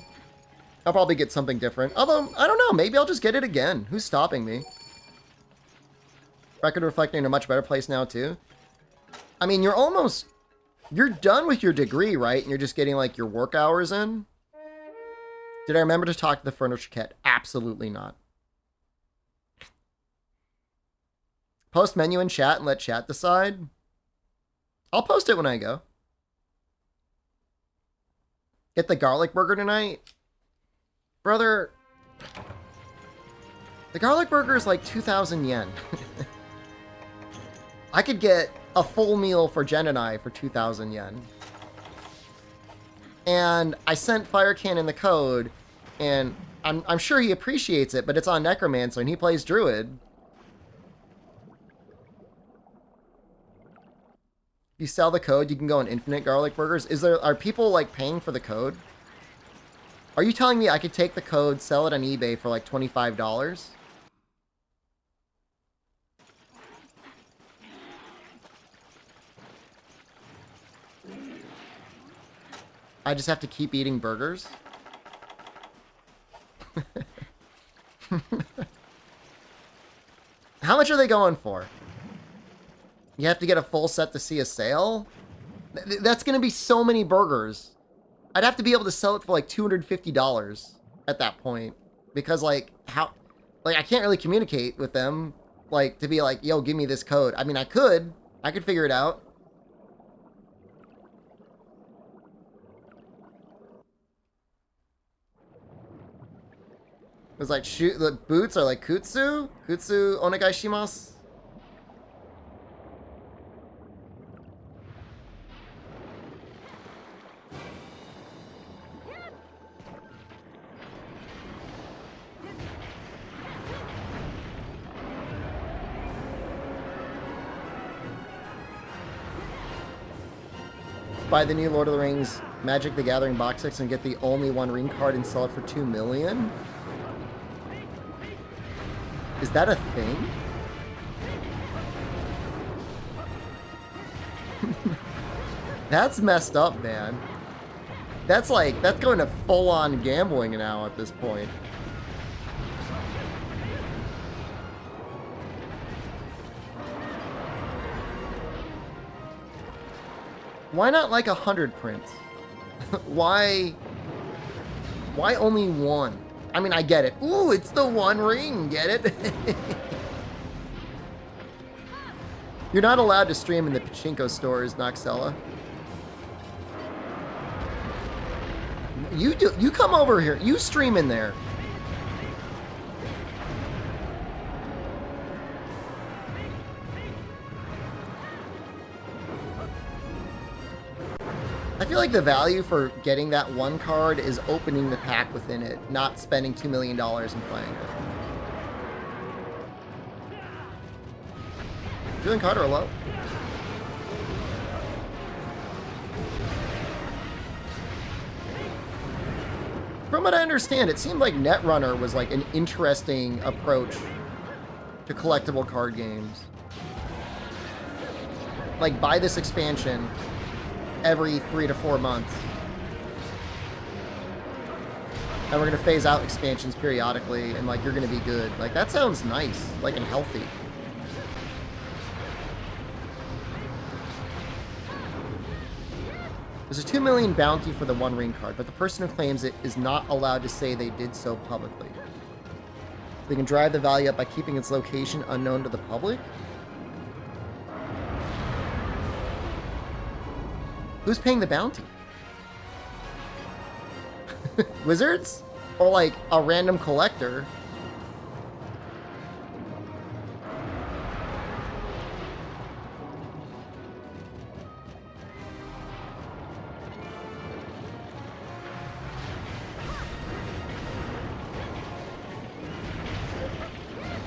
I'll probably get something different. Although, I don't know, maybe I'll just get it again. Who's stopping me? Record reflecting in a much better place now, too. I mean, you're done with your degree, right? And you're just getting, like, your work hours in? Did I remember to talk to the furniture cat? Absolutely not. Post menu in chat and let chat decide. I'll post it when I go. Get the garlic burger tonight. Brother, the garlic burger is like 2,000 yen. I could get a full meal for Jen and I for 2,000 yen. And I sent Fire Cannon the code, and I'm sure he appreciates it, but it's on Necromancer and he plays Druid. You sell the code, you can go on infinite garlic burgers. Are people like paying for the code? Are you telling me I could take the code, sell it on eBay for like $25? I just have to keep eating burgers? How much are they going for? You have to get a full set to see a sale? That's going to be so many burgers. I'd have to be able to sell it for like $250 at that point. Because like, I can't really communicate with them. Like, to be like, yo, give me this code. I mean, I could figure it out. It was like, shoot, the boots are like kutsu? Kutsu onegai shimasu? Buy the new Lord of the Rings Magic the Gathering box sets and get the only one ring card and sell it for $2 million? Is that a thing? That's messed up, man. That's going to full-on gambling now at this point. Why not like 100 prints? Why only one? I mean, I get it. Ooh, it's the one ring. Get it? You're not allowed to stream in the pachinko stores, Noxella. You come over here. You stream in there. I feel like the value for getting that one card is opening the pack within it, not spending $2 million and playing it. Julian Carter, hello. From what I understand, it seemed like Netrunner was like an interesting approach to collectible card games. Like, buy this expansion every 3 to 4 months. And we're going to phase out expansions periodically, and, like, you're going to be good. Like, that sounds nice, like, and healthy. There's a $2 million bounty for the one ring card, but the person who claims it is not allowed to say they did so publicly. They can drive the value up by keeping its location unknown to the public? Who's paying the bounty? Wizards? Or like a random collector?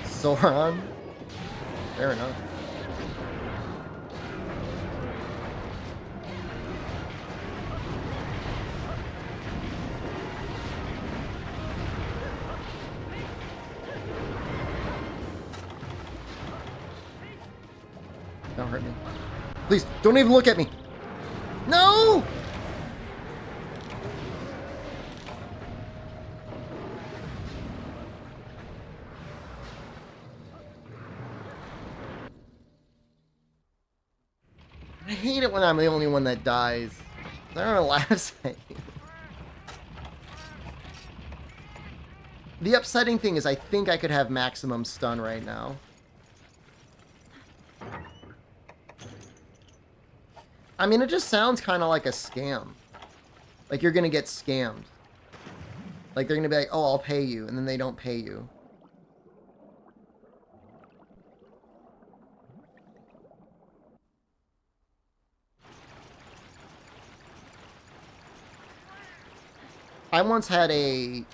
Sauron? Fair enough. Don't hurt me. Please, don't even look at me. No! I hate it when I'm the only one that dies. Everyone laughs at you. The upsetting thing is I think I could have maximum stun right now. I mean, it just sounds kind of like a scam. Like you're going to get scammed. Like they're going to be like, oh, I'll pay you. And then they don't pay you. I once had a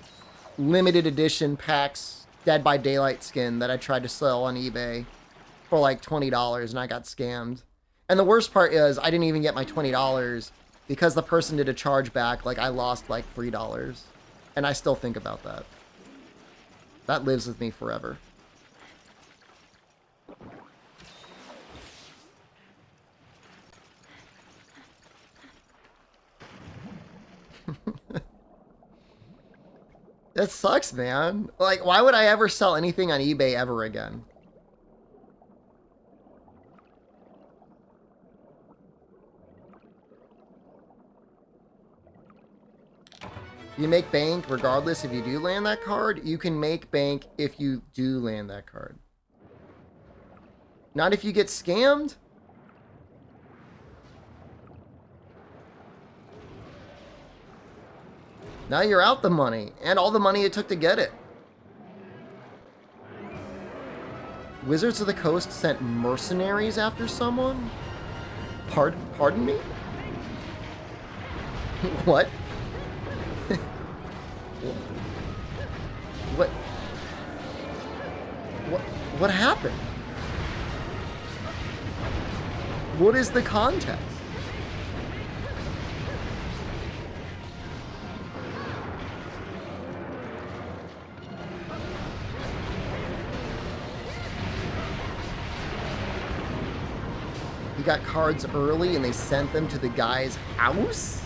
limited edition PAX Dead by Daylight skin that I tried to sell on eBay for like $20 and I got scammed. And the worst part is I didn't even get my $20 because the person did a chargeback. Like, I lost like $3. And I still think about that. That lives with me forever. That sucks, man. Like, why would I ever sell anything on eBay ever again? You make bank regardless if you do land that card. You can make bank if you do land that card. Not if you get scammed. Now you're out the money, and all the money it took to get it. Wizards of the Coast sent mercenaries after someone? Pardon me? What? What happened? What is the context? He got cards early and they sent them to the guy's house?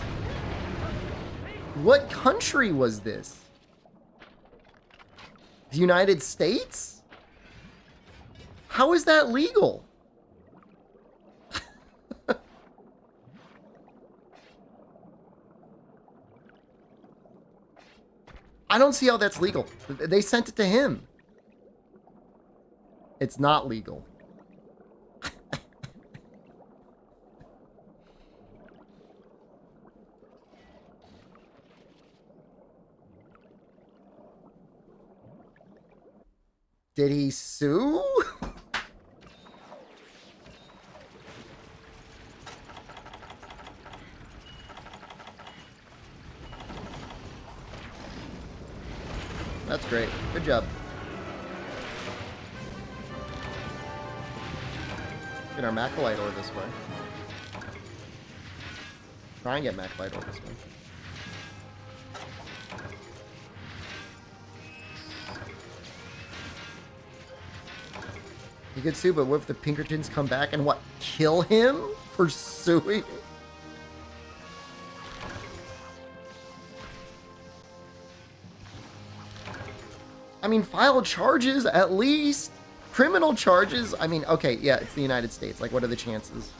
What country was this? The United States? How is that legal? I don't see how that's legal. They sent it to him. It's not legal. Did he sue? That's great. Good job. Get our Macrolite ore this way. Try and get Macrolite ore this way. You could sue, but what if the Pinkertons come back and what? Kill him for suing? I mean, file charges at least. Criminal charges. I mean, okay, yeah, it's the United States. Like, what are the chances?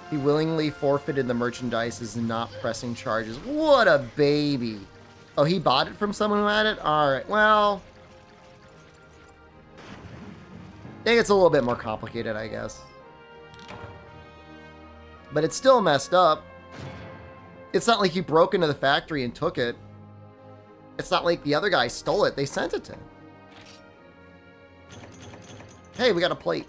He willingly forfeited the merchandise, is not pressing charges. What a baby. Oh, he bought it from someone who had it? Alright, well. I think it's a little bit more complicated, I guess. But it's still messed up. It's not like he broke into the factory and took it. It's not like the other guy stole it. They sent it to him. Hey, we got a plate.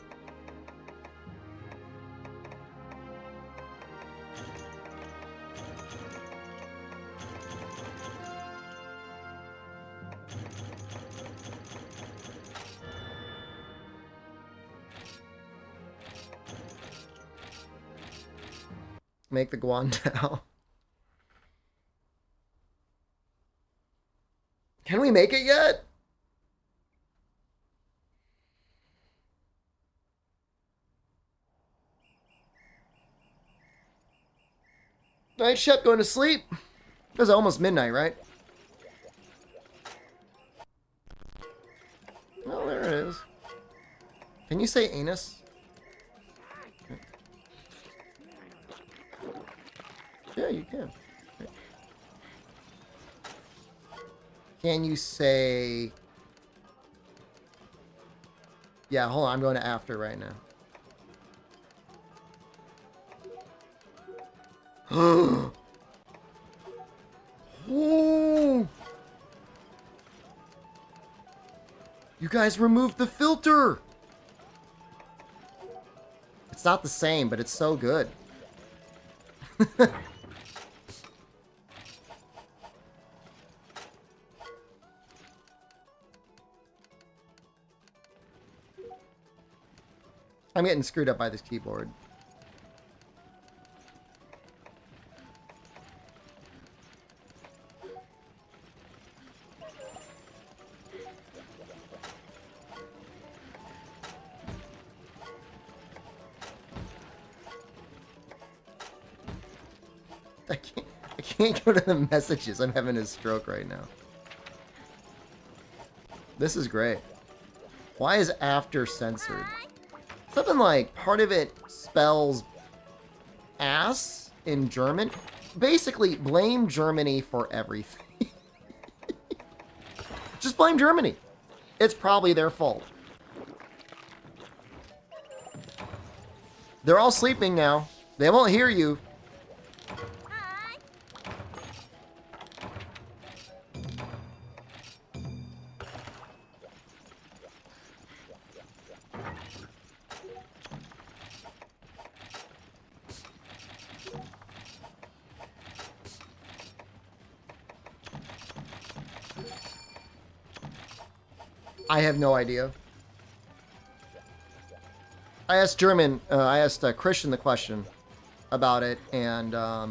Make the Guandao. Can we make it yet? Night, Shep, going to sleep? It was almost midnight, right? Oh, there it is. Can you say anus? Yeah, you can. Can you say... Yeah, hold on. I'm going to after right now. Oh! You guys removed the filter! It's not the same, but it's so good. I'm getting screwed up by this keyboard. I can't go to the messages. I'm having a stroke right now. This is great. Why is after censored? Something like part of it spells ass in German. Basically, blame Germany for everything. Just blame Germany. It's probably their fault. They're all sleeping now. They won't hear you. I have no idea. I asked Christian the question about it, and I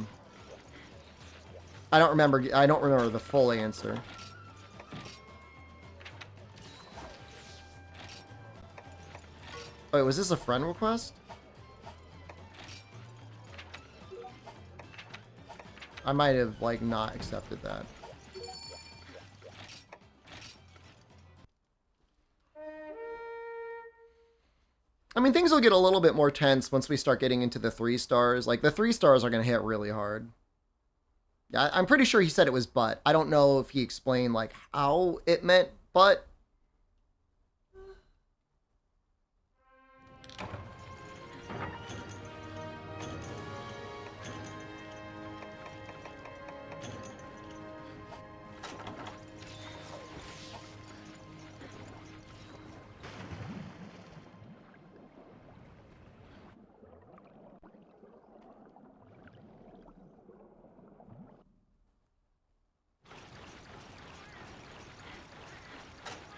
don't remember the full answer. Wait, was this a friend request? I might have like not accepted that. I mean, things will get a little bit more tense once we start getting into the 3 stars. Like, the 3 stars are going to hit really hard. Yeah, I'm pretty sure he said it was but. I don't know if he explained, like, how it meant but.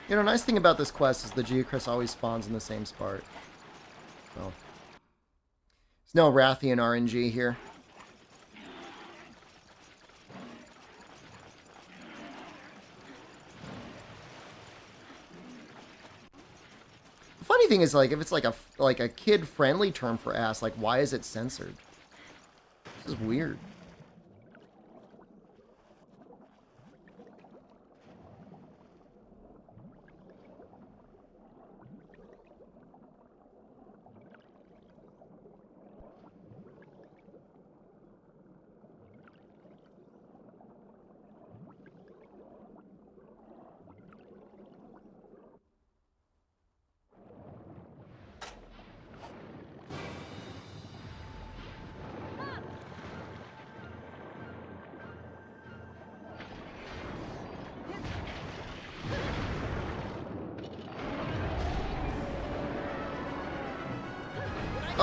You know, nice thing about this quest is the Geocris always spawns in the same spot. So, there's no Rathian RNG here. The funny thing is, like, if it's like a kid-friendly term for ass, like, why is it censored? This is weird.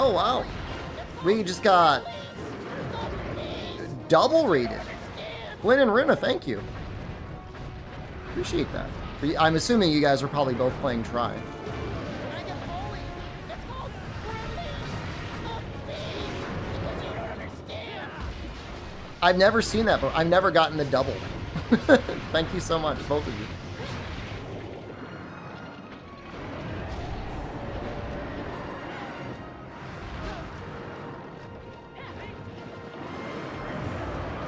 Oh, wow. We just got double rated. Flynn and Runa, thank you. Appreciate that. I'm assuming you guys are probably both playing Try. I've never seen that, but I've never gotten the double. Thank you so much, both of you.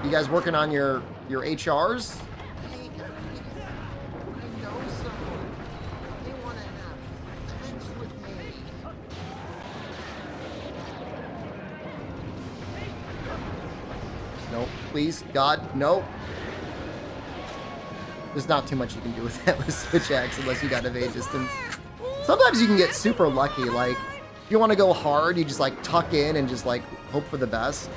You guys working on your HRs? Hey guys, I know someone. They want to have sex with me. No, please, God, no. There's not too much you can do with that with switch axe unless you got evade distance. Sometimes you can get super lucky, like, if you want to go hard, you just like tuck in and just like hope for the best.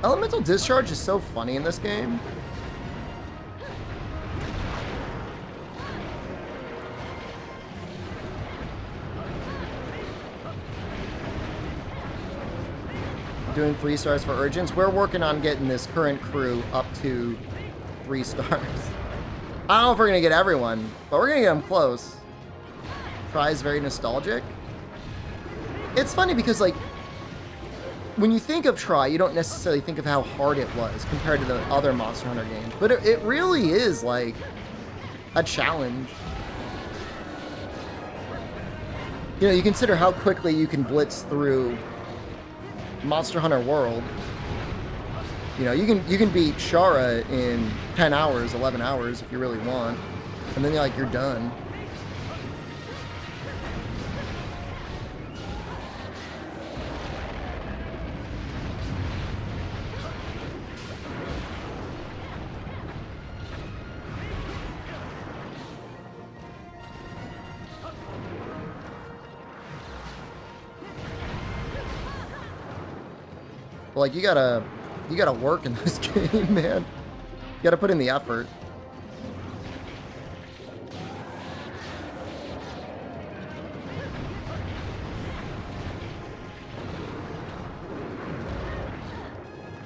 Elemental Discharge is so funny in this game. Doing 3 stars for Urgents. We're working on getting this current crew up to 3 stars. I don't know if we're going to get everyone, but we're going to get them close. Try's very nostalgic. It's funny because, like, when you think of Try, you don't necessarily think of how hard it was compared to the other Monster Hunter games. But it really is, like, a challenge. You know, you consider how quickly you can blitz through Monster Hunter World. You know, you can beat Shara in 10 hours, 11 hours if you really want. And then you're done. Like, you gotta work in this game, man. You gotta put in the effort.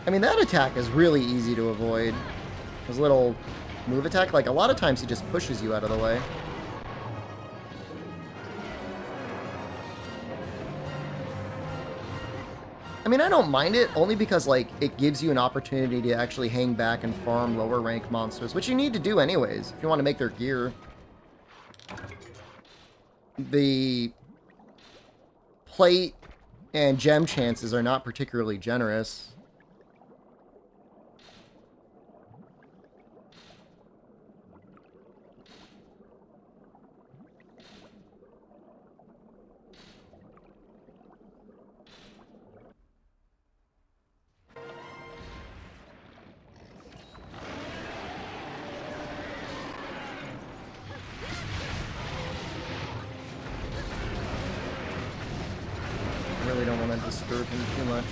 I mean, that attack is really easy to avoid. His little move attack, like, a lot of times he just pushes you out of the way. I mean, I don't mind it, only because, like, it gives you an opportunity to actually hang back and farm lower rank monsters, which you need to do anyways, if you want to make their gear. The plate and gem chances are not particularly generous. Disturb him too much.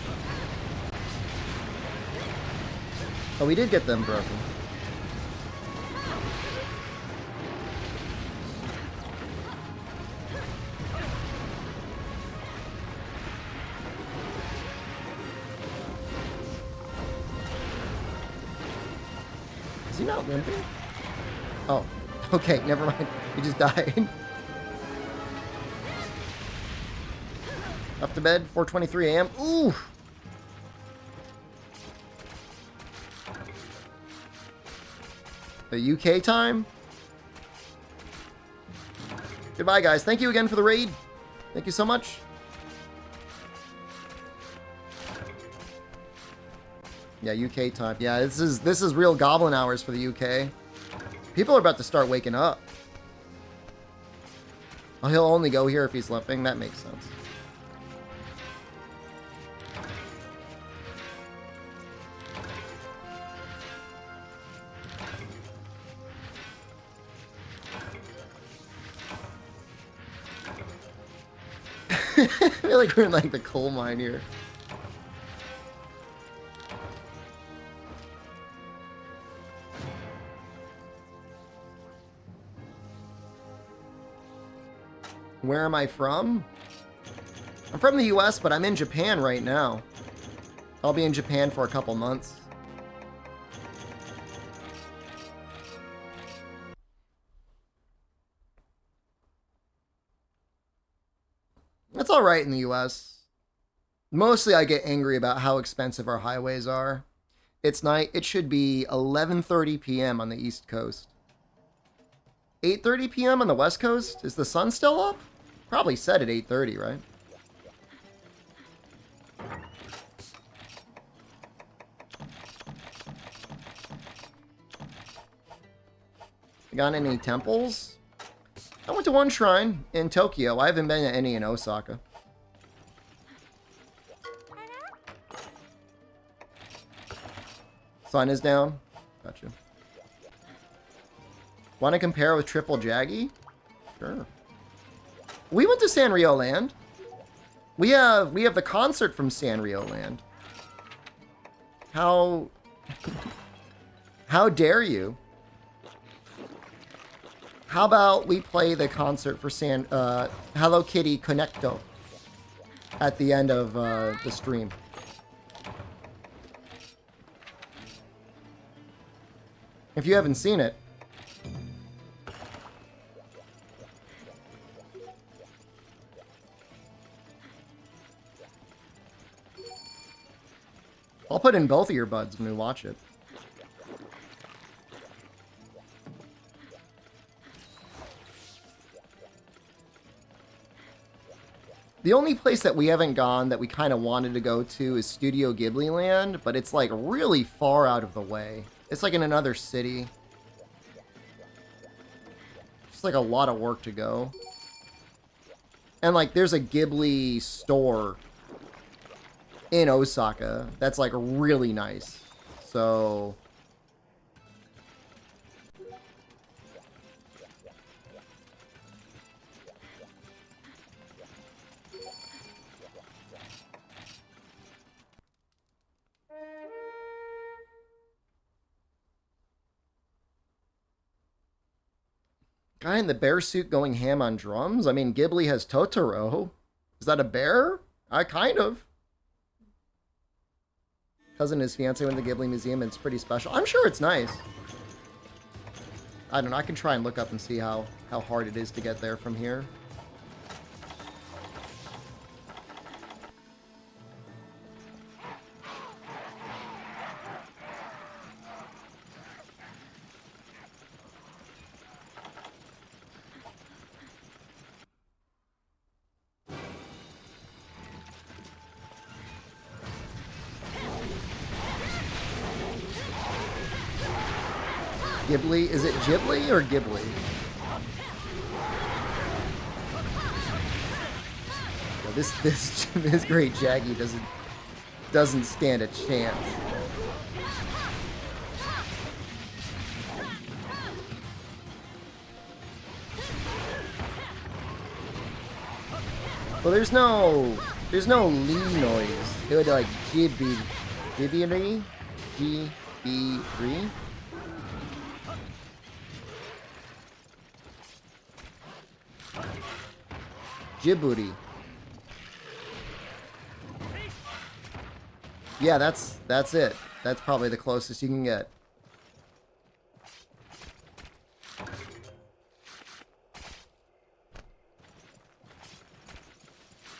Oh, we did get them broken. Is he not limping? Oh, okay, never mind. He just died. Up to bed, 4:23 a.m. Ooh! The UK time? Goodbye, guys. Thank you again for the raid. Thank you so much. Yeah, UK time. Yeah, this is real goblin hours for the UK. People are about to start waking up. Well, he'll only go here if he's limping. That makes sense. I feel like we're in like the coal mine here. Where am I from? I'm from the US, but I'm in Japan right now. I'll be in Japan for a couple months. It's alright in the US. Mostly I get angry about how expensive our highways are. It's night. It should be 11:30 p.m. on the East Coast. 8:30 p.m. on the West Coast? Is the sun still up? Probably set at 8:30, right? You got any temples? I went to one shrine in Tokyo. I haven't been to any in Osaka. Sun is down. Gotcha. Want to compare with Triple Jaggy? Sure. We went to Sanrio Land. We have the concert from Sanrio Land. How dare you? How about we play the concert for Hello Kitty Connecto at the end of the stream? If you haven't seen it. I'll put in both of your buds when we watch it. The only place that we haven't gone that we kind of wanted to go to is Studio Ghibli Land, but it's like really far out of the way. It's like in another city. It's like a lot of work to go. And like there's a Ghibli store in Osaka that's like really nice. So guy in the bear suit going ham on drums? I mean, Ghibli has Totoro. Is that a bear? Kind of. Cousin and his fiance went to the Ghibli Museum, and it's pretty special. I'm sure it's nice. I don't know. I can try and look up and see how hard it is to get there from here. Ghibli? Is it Ghibli or Ghibli? Yeah, this great Jaggy doesn't stand a chance. Well, there's no Lee noise. It would like Ghibli, Ghibli. Djibouti. Yeah, that's it. That's probably the closest you can get.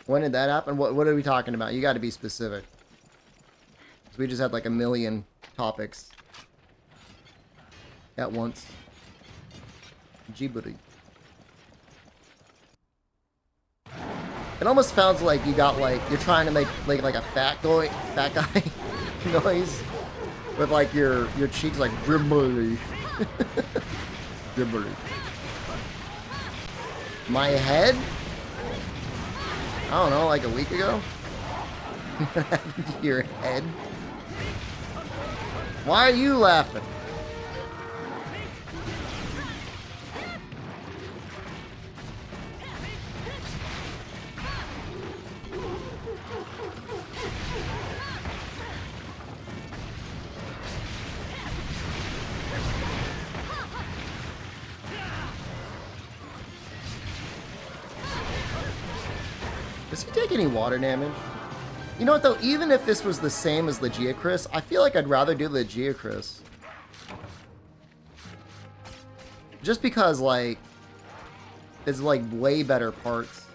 When did that happen? What are we talking about? You got to be specific. 'Cause we just had like a million topics at once. Djibouti. It almost sounds like you got like you're trying to make like a fat guy noise with like your cheeks like dribbly. Dribbly. My head? I don't know, like a week ago? What happened to your head? Why are you laughing? Does he take any water damage? You know what though, even if this was the same as the Geocris, I feel like I'd rather do the Geocris. Just because like, it's like way better parts.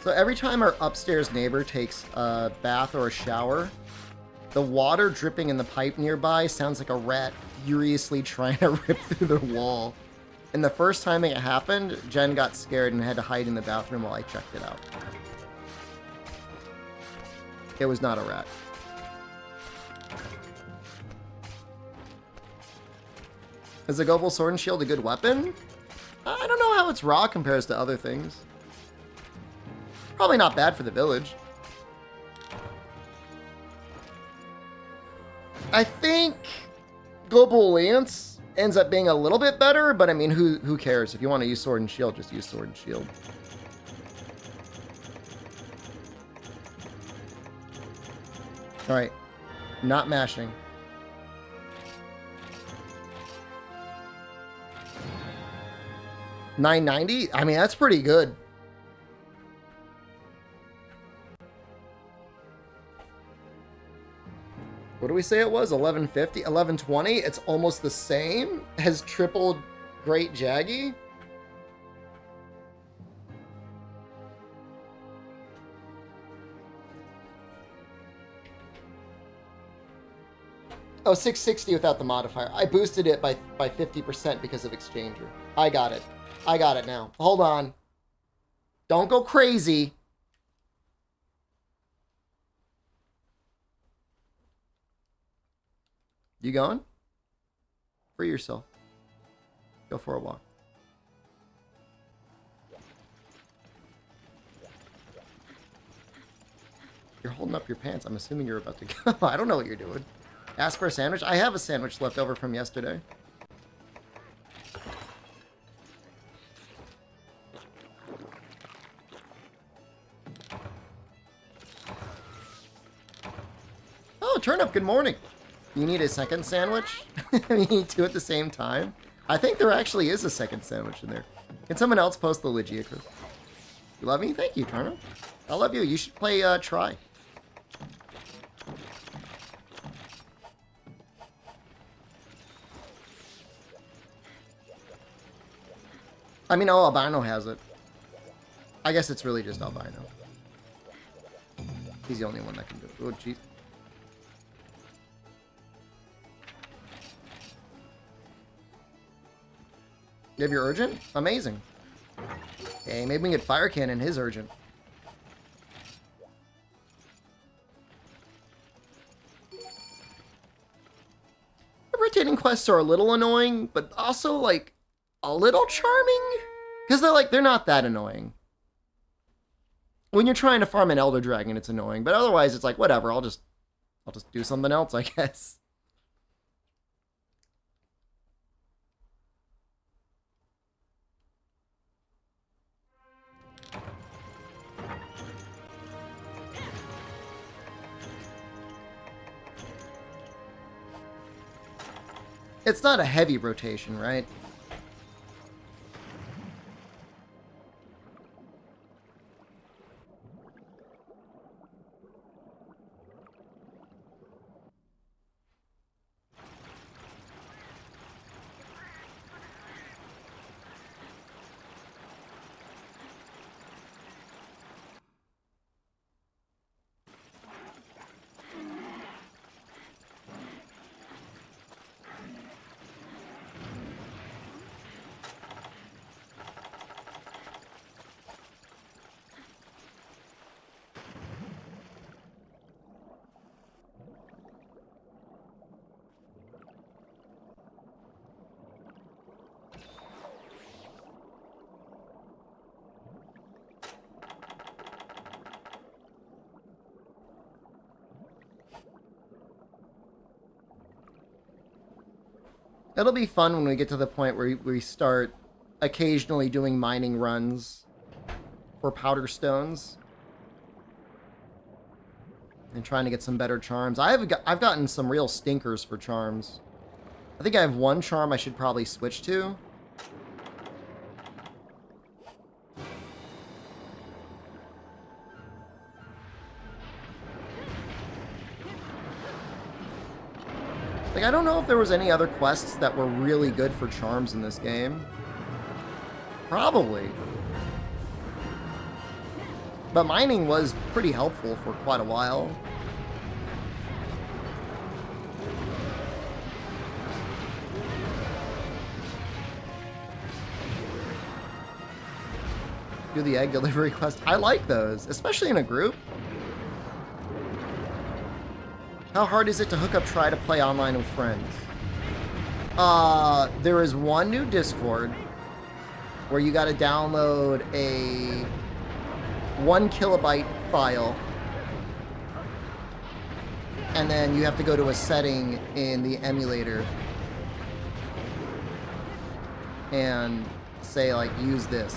So every time our upstairs neighbor takes a bath or a shower, the water dripping in the pipe nearby sounds like a rat furiously trying to rip through the wall. And the first time it happened, Jen got scared and had to hide in the bathroom while I checked it out. It was not a rat. Is the Global Sword and Shield a good weapon? I don't know how its raw compares to other things. Probably not bad for the village. I think Global Lance ends up being a little bit better, but I mean, who cares? If you want to use Sword and Shield, just use Sword and Shield. Alright. Not mashing. $9.90? I mean, that's pretty good. What do we say it was? 1150? 1120? It's almost the same as triple Great Jaggy? Oh, 660 without the modifier. I boosted it by 50% because of Exchanger. I got it. I got it now. Hold on. Don't go crazy. You going? Free yourself. Go for a walk. You're holding up your pants. I'm assuming you're about to go. I don't know what you're doing. Ask for a sandwich? I have a sandwich left over from yesterday. Oh, Turnip, good morning. You need a second sandwich? You need two at the same time? I think there actually is a second sandwich in there. Can someone else post the Lugia Chris? You love me? Thank you, Turnip. I love you. You should play Try. I mean, oh, Albino has it. I guess it's really just Albino. He's the only one that can do it. Oh, jeez. You have your Urgent? Amazing. Okay, maybe we can get Fire Cannon his Urgent. The rotating quests are a little annoying, but also, like, a little charming? Because they're not that annoying. When you're trying to farm an Elder Dragon, it's annoying. But otherwise, it's like, whatever, I'll just do something else, I guess. It's not a heavy rotation, right? It'll be fun when we get to the point where we start occasionally doing mining runs for powder stones and trying to get some better charms. I've gotten some real stinkers for charms. I think I have one charm I should probably switch to. Like, I don't know if there was any other quests that were really good for charms in this game. Probably. But mining was pretty helpful for quite a while. Do the egg delivery quest. I like those, especially in a group. How hard is it to hook up Try to play online with friends? There is one new Discord where you gotta download a 1 kilobyte file, and then you have to go to a setting in the emulator and say, like, use this.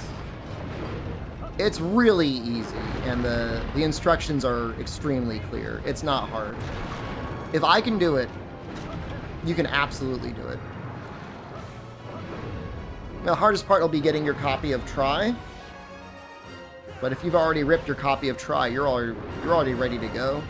It's really easy, and the instructions are extremely clear. It's not hard. If I can do it, you can absolutely do it. The hardest part will be getting your copy of Try. But if you've already ripped your copy of Try, you're already ready to go.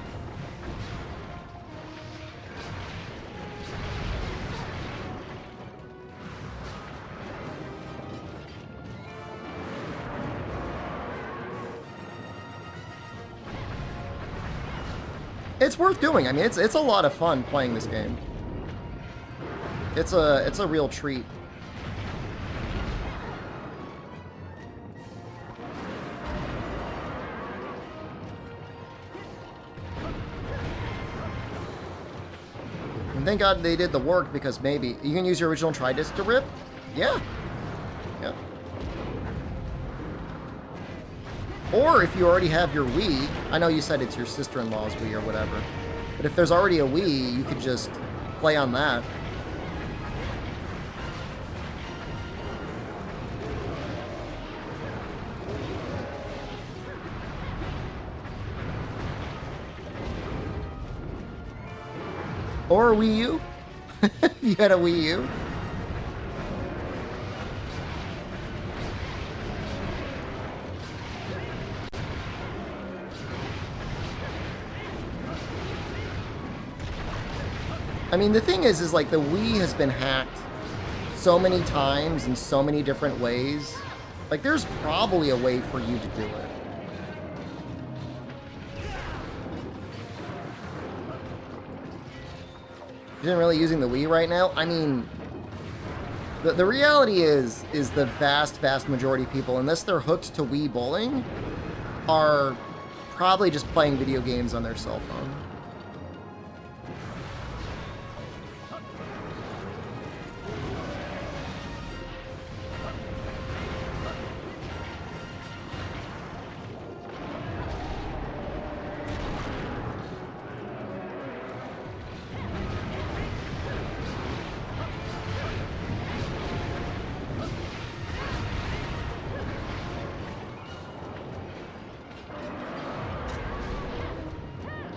It's worth doing. I mean, it's a lot of fun playing this game. It's a real treat. And thank God they did the work, because maybe you can use your original Try disc to rip. Yeah. Yeah. Or if you already have your Wii, I know you said it's your sister-in-law's Wii or whatever, but if there's already a Wii, you could just play on that. Or a Wii U. You had a Wii U. I mean, the thing is like the Wii has been hacked so many times in so many different ways. Like, there's probably a way for you to do it. Isn't really using the Wii right now? I mean, the reality is the vast majority of people, unless they're hooked to Wii bowling, are probably just playing video games on their cell phone.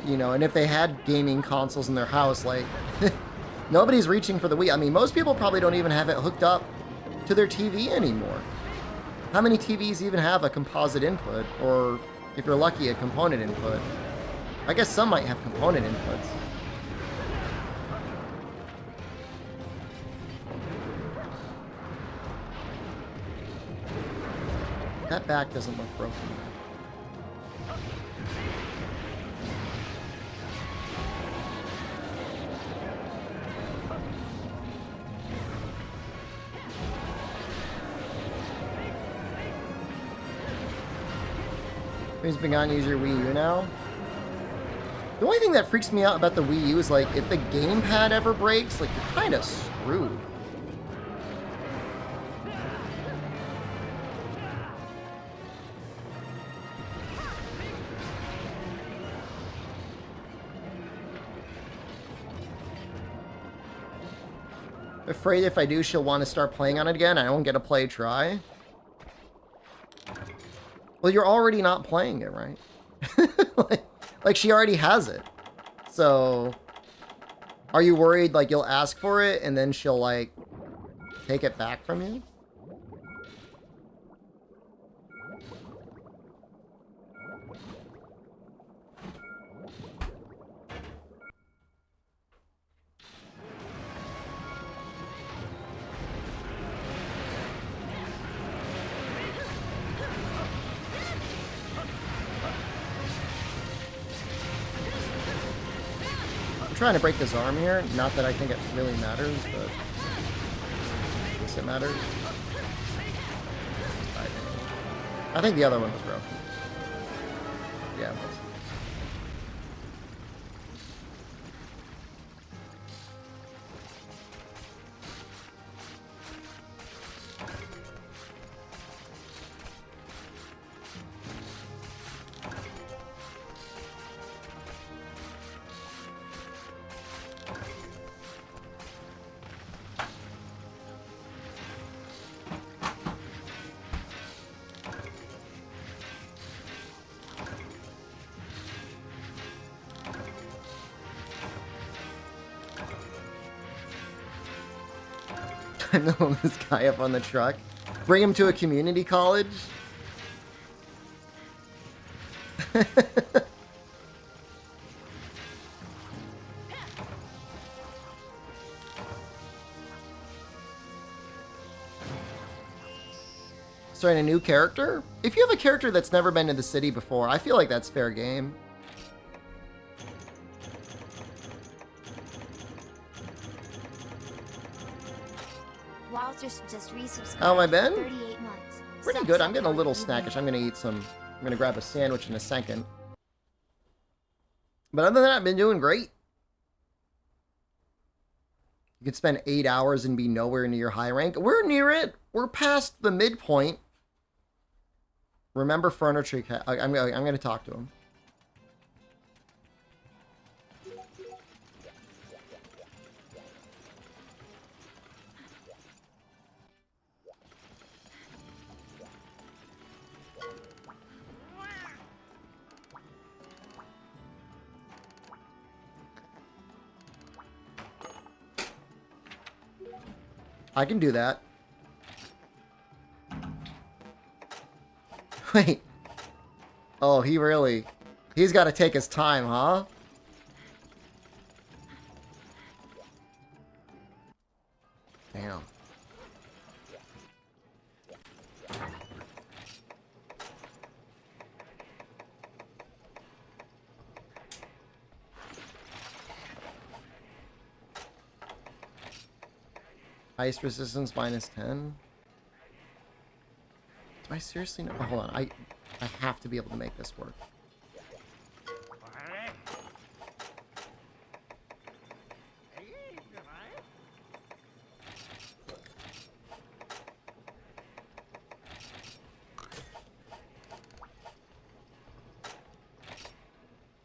You know, and if they had gaming consoles in their house, like, nobody's reaching for the Wii. I mean, most people probably don't even have it hooked up to their TV anymore. How many TVs even have a composite input? Or, if you're lucky, a component input? I guess some might have component inputs. That back doesn't look broken. He's been gone, use your Wii U now. The only thing that freaks me out about the Wii U is, like, if the gamepad ever breaks, like, you're kind of screwed. Afraid if I do, she'll want to start playing on it again. I won't get to play Try. Well, you're already not playing it, right? like, she already has it. So, are you worried, like, you'll ask for it and then she'll, like, take it back from you? Trying to break his arm here. Not that I think it really matters, but I guess it matters. I think the other one was broken. Yeah, it was. Time to load this guy up on the truck. Bring him to a community college. Starting a new character? If you have a character that's never been to the city before, I feel like that's fair game. Walter's just resubscribed. How have I been? 38 months. Pretty good. I'm getting a little snackish. I'm gonna eat some. I'm gonna grab a sandwich in a second. But other than that, I've been doing great. You could spend 8 hours and be nowhere near high rank. We're near it. We're past the midpoint. Remember furniture. I'm gonna talk to him. I can do that. Wait. Oh, he's got to take his time, huh? Damn. Ice resistance minus 10. Do I seriously know? Oh, hold on. I have to be able to make this work.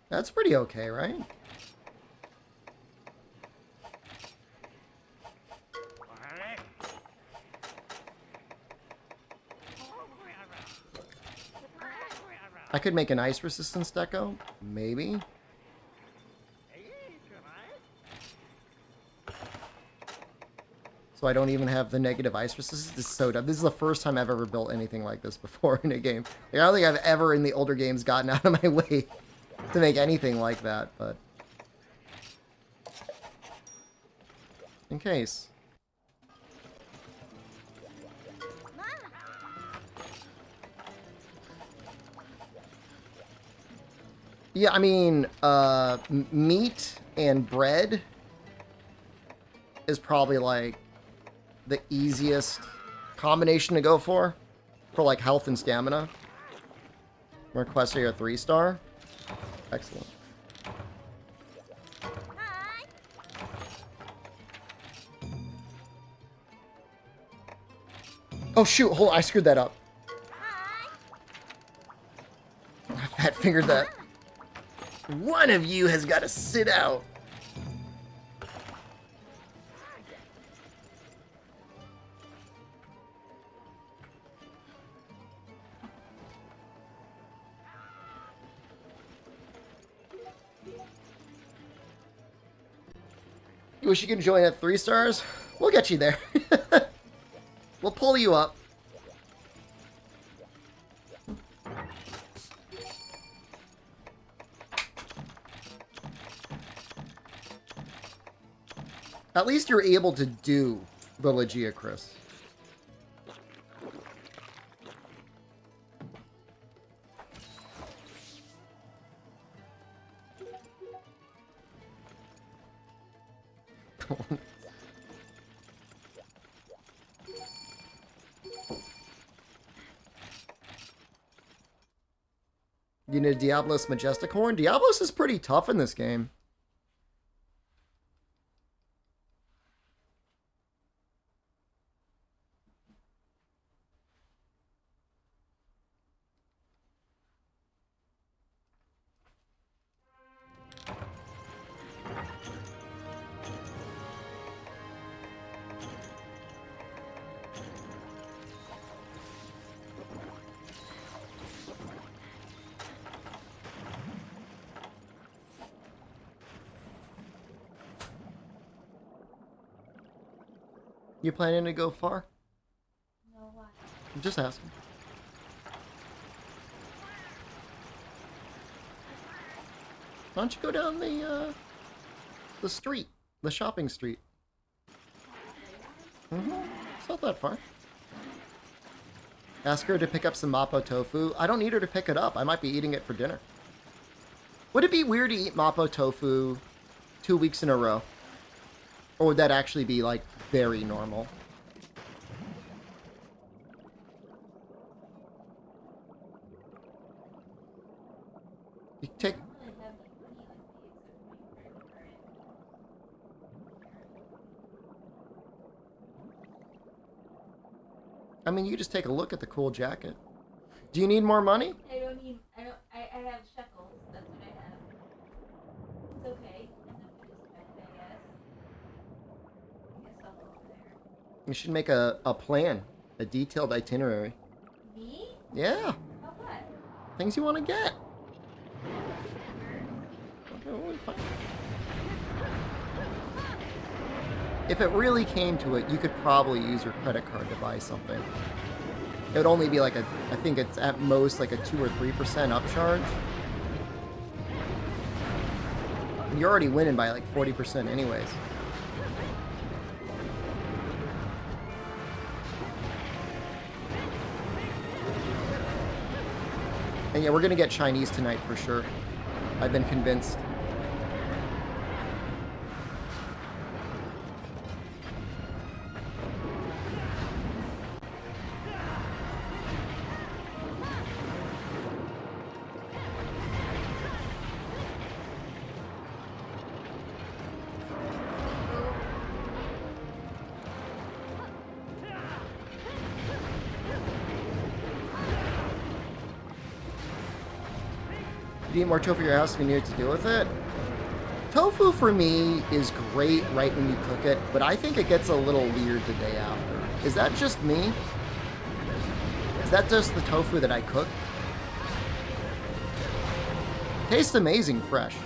That's pretty okay, right? I could make an ice resistance deco, maybe. So I don't even have the negative ice resistance. This is so dumb. This is the first time I've ever built anything like this before in a game. Like, I don't think I've ever in the older games gotten out of my way to make anything like that, but in case. Yeah, I mean, meat and bread is probably, like, the easiest combination to go for like, health and stamina. Request are a 3-star. Excellent. Oh, shoot, hold on, I screwed that up. I fat fingered that. One of you has got to sit out. You wish you could join at 3 stars? We'll get you there. We'll pull you up. At least you're able to do the Legia, Chris. You need a Diablos Majestic Horn? Diablos is pretty tough in this game. You planning to go far? No, why? I'm just asking. Why don't you go down the street, the shopping street? It's not that far. Ask her to pick up some Mapo tofu. I don't need her to pick it up. I might be eating it for dinner. Would it be weird to eat Mapo tofu 2 weeks in a row? Or would that actually be, like, very normal? You take... I don't really have any money with me except my credit card. I mean, you just take a look at the cool jacket. Do you need more money? I don't need. I don't. I have shekels. That's what I have. It's okay. Enough to just spend, I guess. I guess I'll go over there. You should make a plan. A detailed itinerary. Me? Yeah. How what? Things you want to get. Never. Okay, well, fine. If it really came to it, you could probably use your credit card to buy something. It would only be like I think it's at most like a 2 or 3% upcharge. And you're already winning by like 40% anyways. And yeah, we're gonna get Chinese tonight for sure. I've been convinced. You need more tofu for your house if you need to deal with it. Tofu for me is great right when you cook it, but I think it gets a little weird the day after. Is that just me? Is that just the tofu that I cook? Tastes amazing fresh.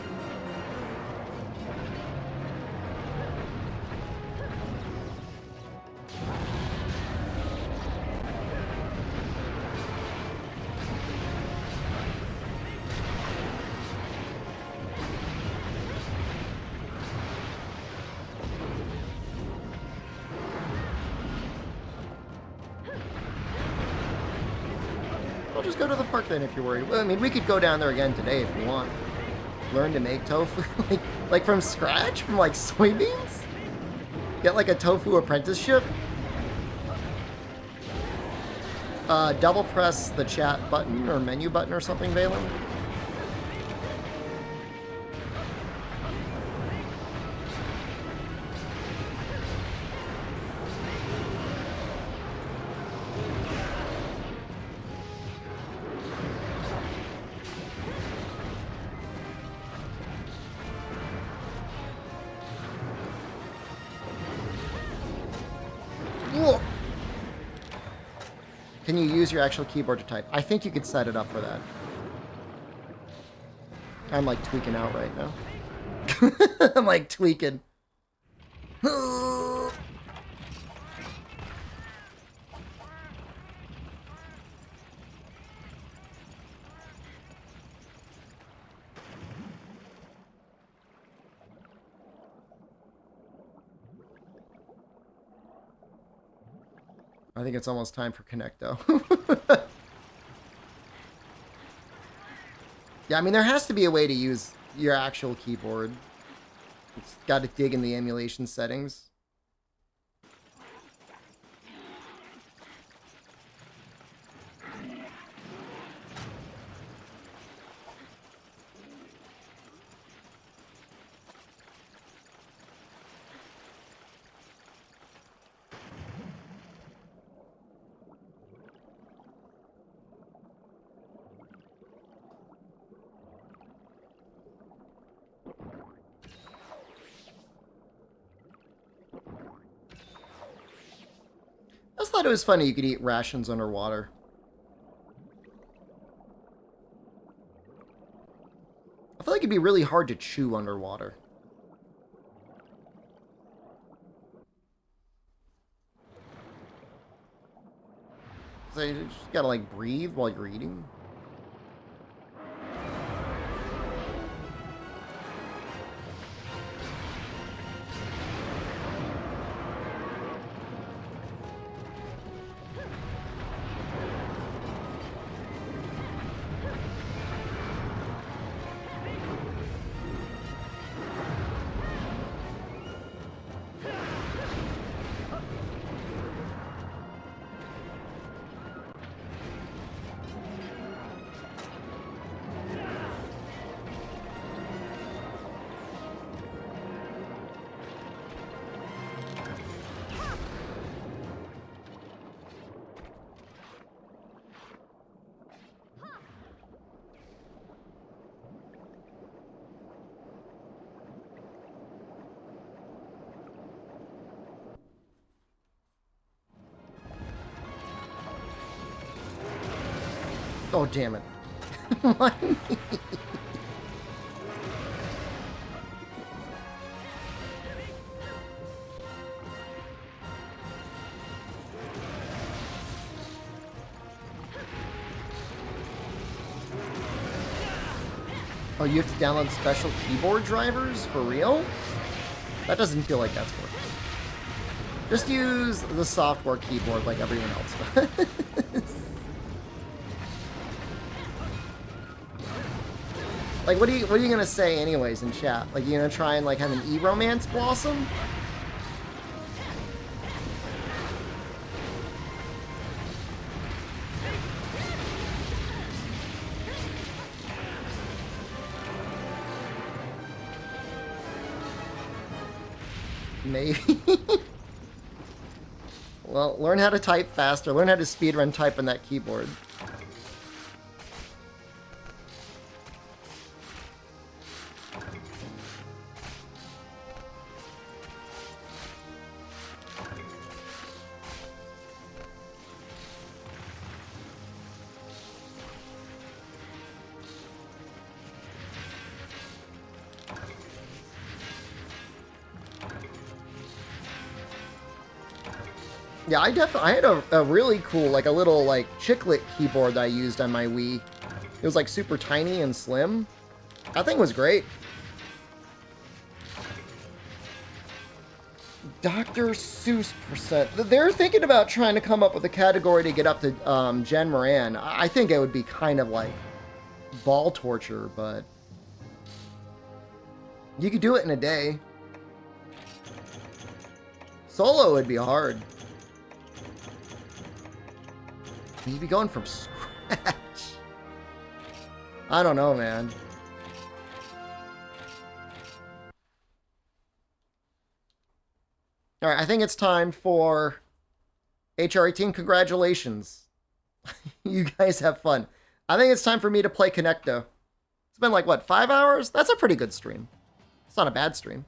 I'll just go to the park then if you're worried. Well, I mean, we could go down there again today if you want. Learn to make tofu, like from scratch, from like soybeans? Get like a tofu apprenticeship? Double press the chat button or menu button or something, Valen. Whoa. Can you use your actual keyboard to type? I think you could set it up for that. I'm like tweaking out right now. I'm like tweaking. I think it's almost time for Connecto. Yeah, I mean, there has to be a way to use your actual keyboard. It's got to dig in the emulation settings. I just thought it was funny you could eat rations underwater. I feel like it'd be really hard to chew underwater. So you just gotta like breathe while you're eating. Oh, damn it. Why me? Oh, you have to download special keyboard drivers? For real? That doesn't feel like that's working. Just use the software keyboard like everyone else does. Like, what are you gonna say anyways in chat? Like, you gonna try and like have an e-romance blossom? Maybe. Well, learn how to type faster. Learn how to speedrun type on that keyboard. Yeah, I had a really cool, like a little like chiclet keyboard that I used on my Wii. It was like super tiny and slim. That thing was great. Dr. Seuss percent. They're thinking about trying to come up with a category to get up to Jen Moran. I think it would be kind of like ball torture, but you could do it in a day. Solo would be hard. You'd be going from scratch. I don't know, man. Alright, I think it's time for HR18. Congratulations. You guys have fun. I think it's time for me to play Connecto. It's been like, what, 5 hours? That's a pretty good stream. It's not a bad stream.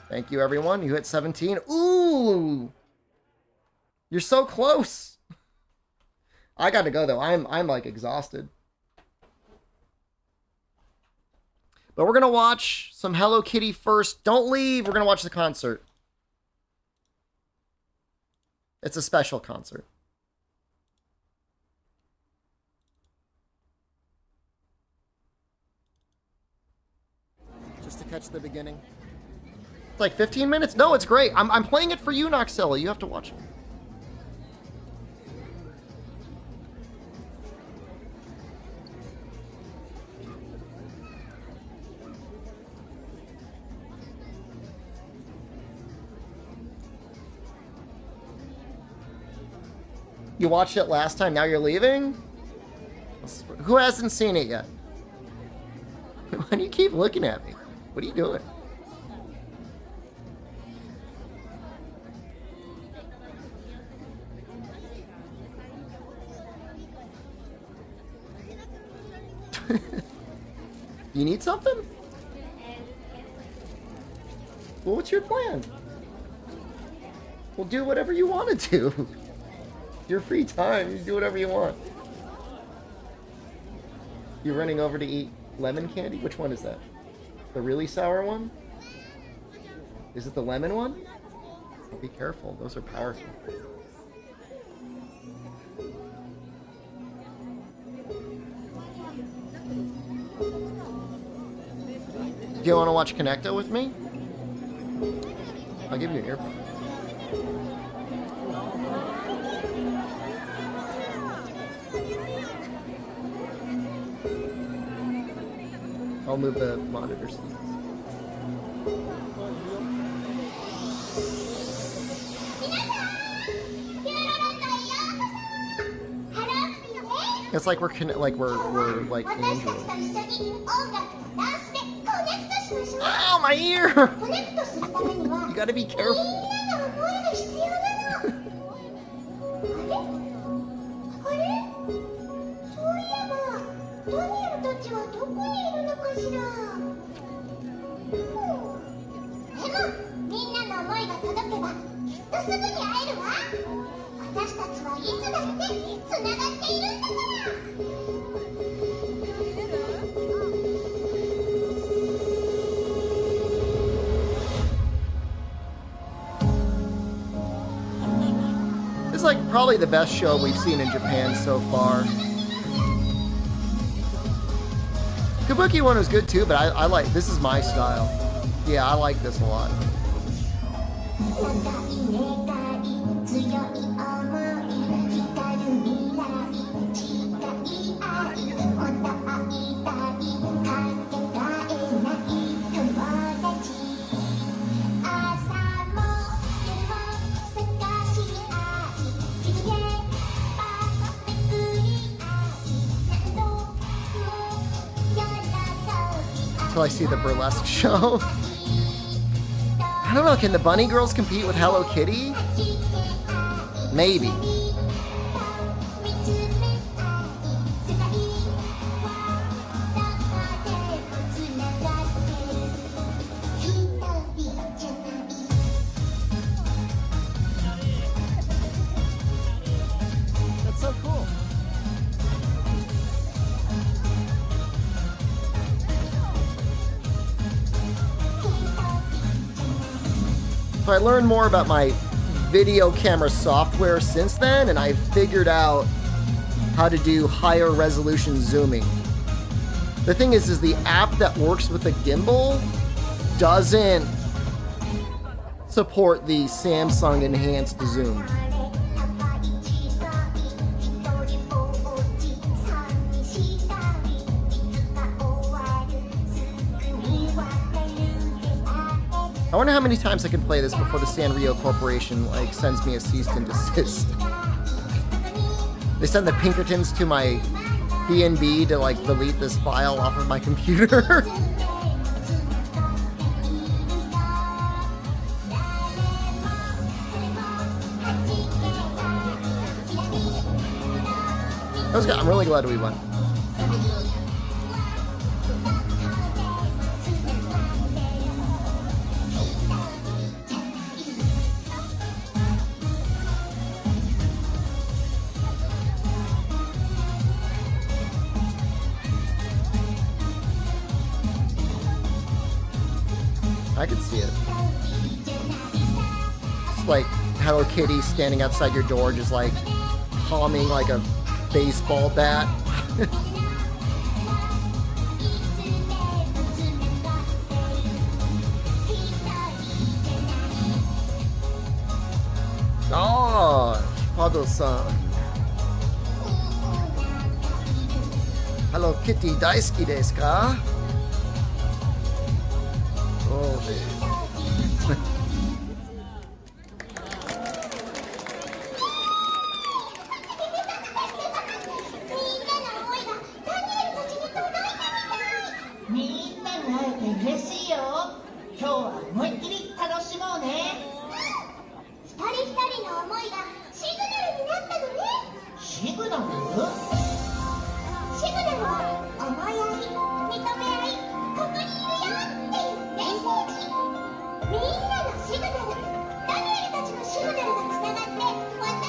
Thank you, everyone. You hit 17. Ooh! You're so close. I gotta go, though. I'm like, exhausted. But we're gonna watch some Hello Kitty first. Don't leave. We're gonna watch the concert. It's a special concert. Just to catch the beginning. It's like 15 minutes? No, it's great. I'm playing it for you, Noxella. You have to watch it. You watched it last time, now you're leaving? Who hasn't seen it yet? Why do you keep looking at me? What are you doing? You need something? Well, what's your plan? Well, do whatever you want to do. Your free time, you do whatever you want. You're running over to eat lemon candy? Which one is that? The really sour one? Is it the lemon one? Oh, be careful. Those are powerful. Do you want to watch Connecto with me? I'll give you an earphone. I'll move the monitor seats. It's like we're like angels. Ow, my ear! You gotta be careful. It's like probably the best show we've seen in Japan so far. Kabuki one was good too, but I like, this is my style. Yeah, I like this a lot. Till I see the burlesque show. I don't know, can the bunny girls compete with Hello Kitty? Maybe. That's so cool. So I learned more about my video camera software since then, and I figured out how to do higher resolution zooming. The thing is the app that works with the gimbal doesn't support the Samsung enhanced zoom. I wonder how many times I can play this before the Sanrio Corporation like sends me a cease and desist. They send the Pinkertons to my B&B to like delete this file off of my computer. That was good. I'm really glad we won. I could see it. It's like Hello Kitty standing outside your door just like palming like a baseball bat. Oh, Shepard-san. Hello Kitty daisuki desu ka? Oh,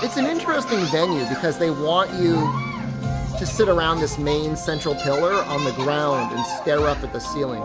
it's an interesting venue because they want you to sit around this main central pillar on the ground and stare up at the ceiling.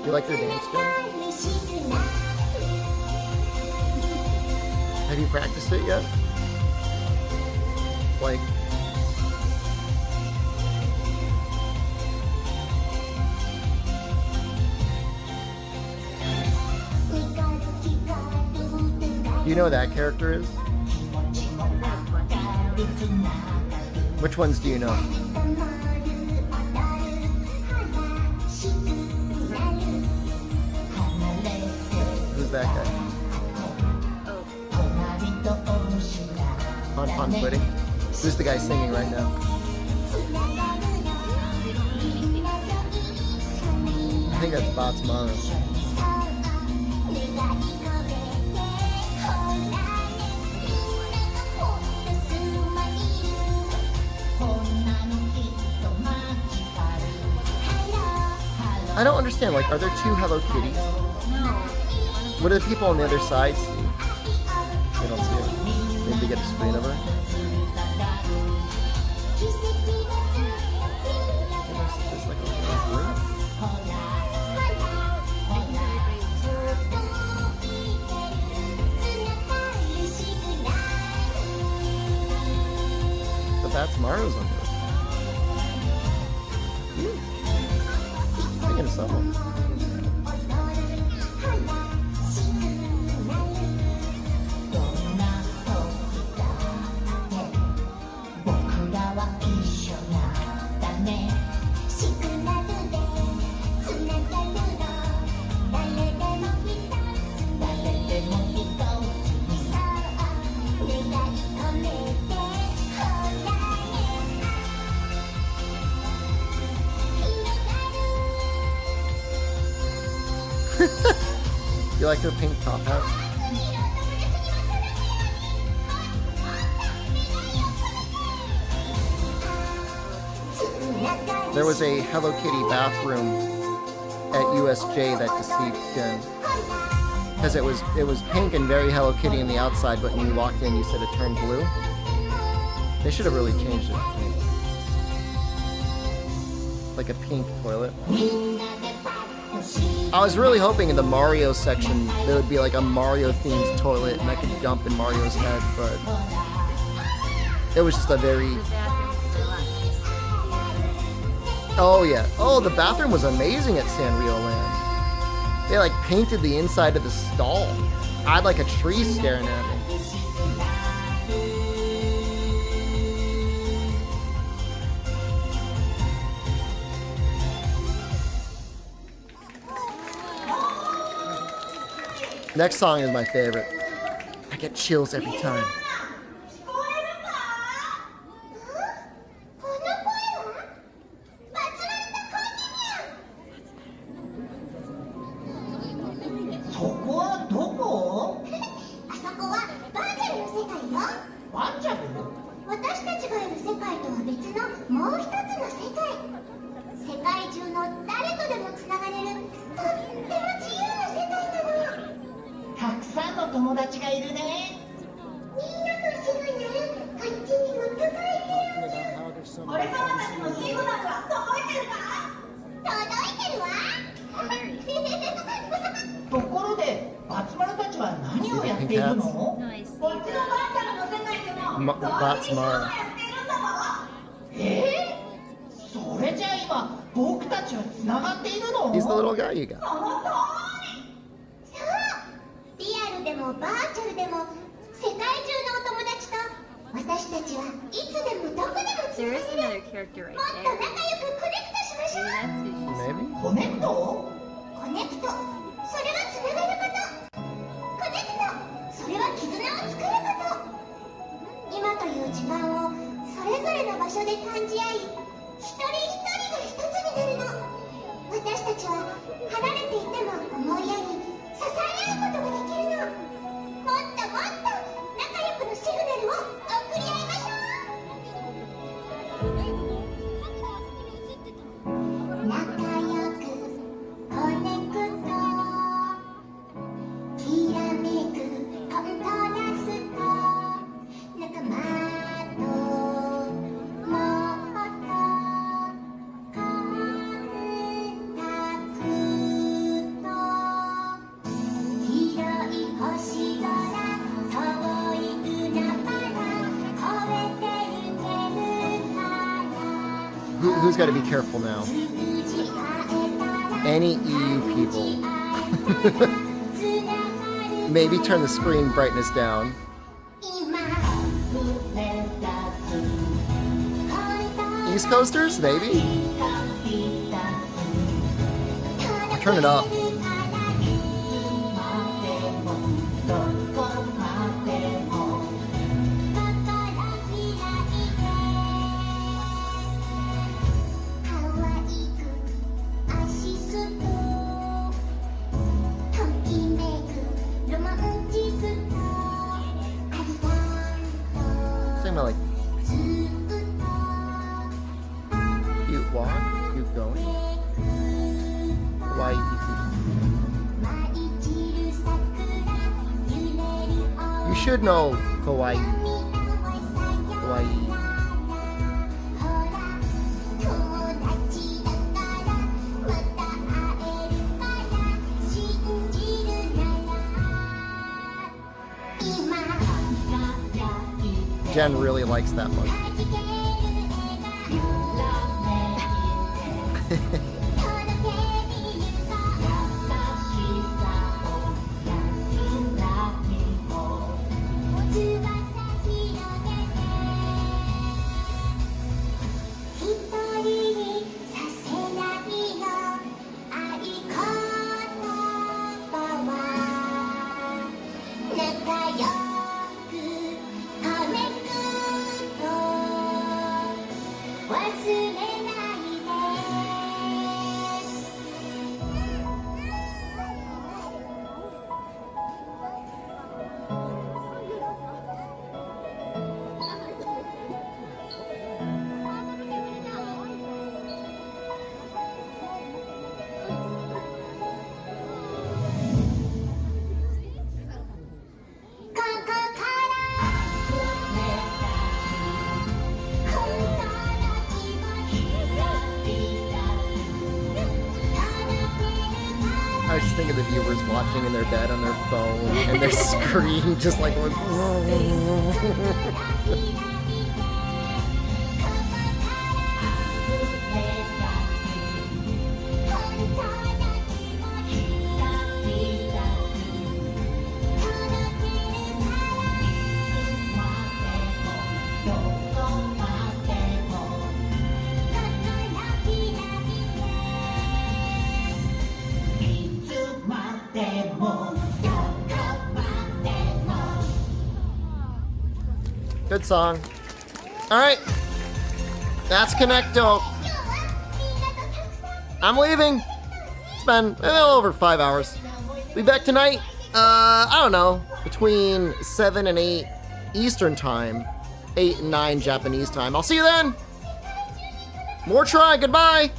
You like their dance, Jen? Have you practiced it yet? Like, do you know what that character is? Which ones do you know? Who's that guy? On Quitting? Who's the guy singing right now? I think that's Batsmara. I don't understand, like, are there two Hello Kitties? No. What do the people on the other side see? They don't see it. Maybe they get a screen of her. There's like a little room. But that's Maro's on this. Thinking of someone. You like her pink top hat? There was a Hello Kitty bathroom at USJ that deceived Jen. Because it was pink and very Hello Kitty on the outside, but when you walked in you said it turned blue. They should have really changed it to pink. Like a pink toilet. I was really hoping in the Mario section there would be like a Mario themed toilet and I could jump in Mario's head, but it was just a very... Oh yeah. Oh, the bathroom was amazing at Sanrio Land. They like painted the inside of the stall. I had like a tree staring at me. Next song is my favorite. I get chills every time. Batsmara. He's the little guy you got. There is another character right there. Maybe? 今という時間をそれぞれの場所で感じ合い、一人一人が一つになるの。私たちは離れていても思いやり、支え合うことができるの。もっともっと仲良くのシグナルを送り合いましょう。who's got to be careful now? Any EU people. Maybe turn the screen brightness down. East Coasters, maybe? I'll turn it up. Sing about like cute walk, cute going. Hawaii. You should know Hawaii. Hawaii. Jen really likes that one. I just think of the viewers watching in their bed on their phone and their screen just like going. Good song. All right, that's Connecto. I'm leaving. It's been a little over 5 hours. Be back tonight. I don't know, between 7 and 8 Eastern time, 8 and 9 Japanese time. I'll see you then. More try. Goodbye.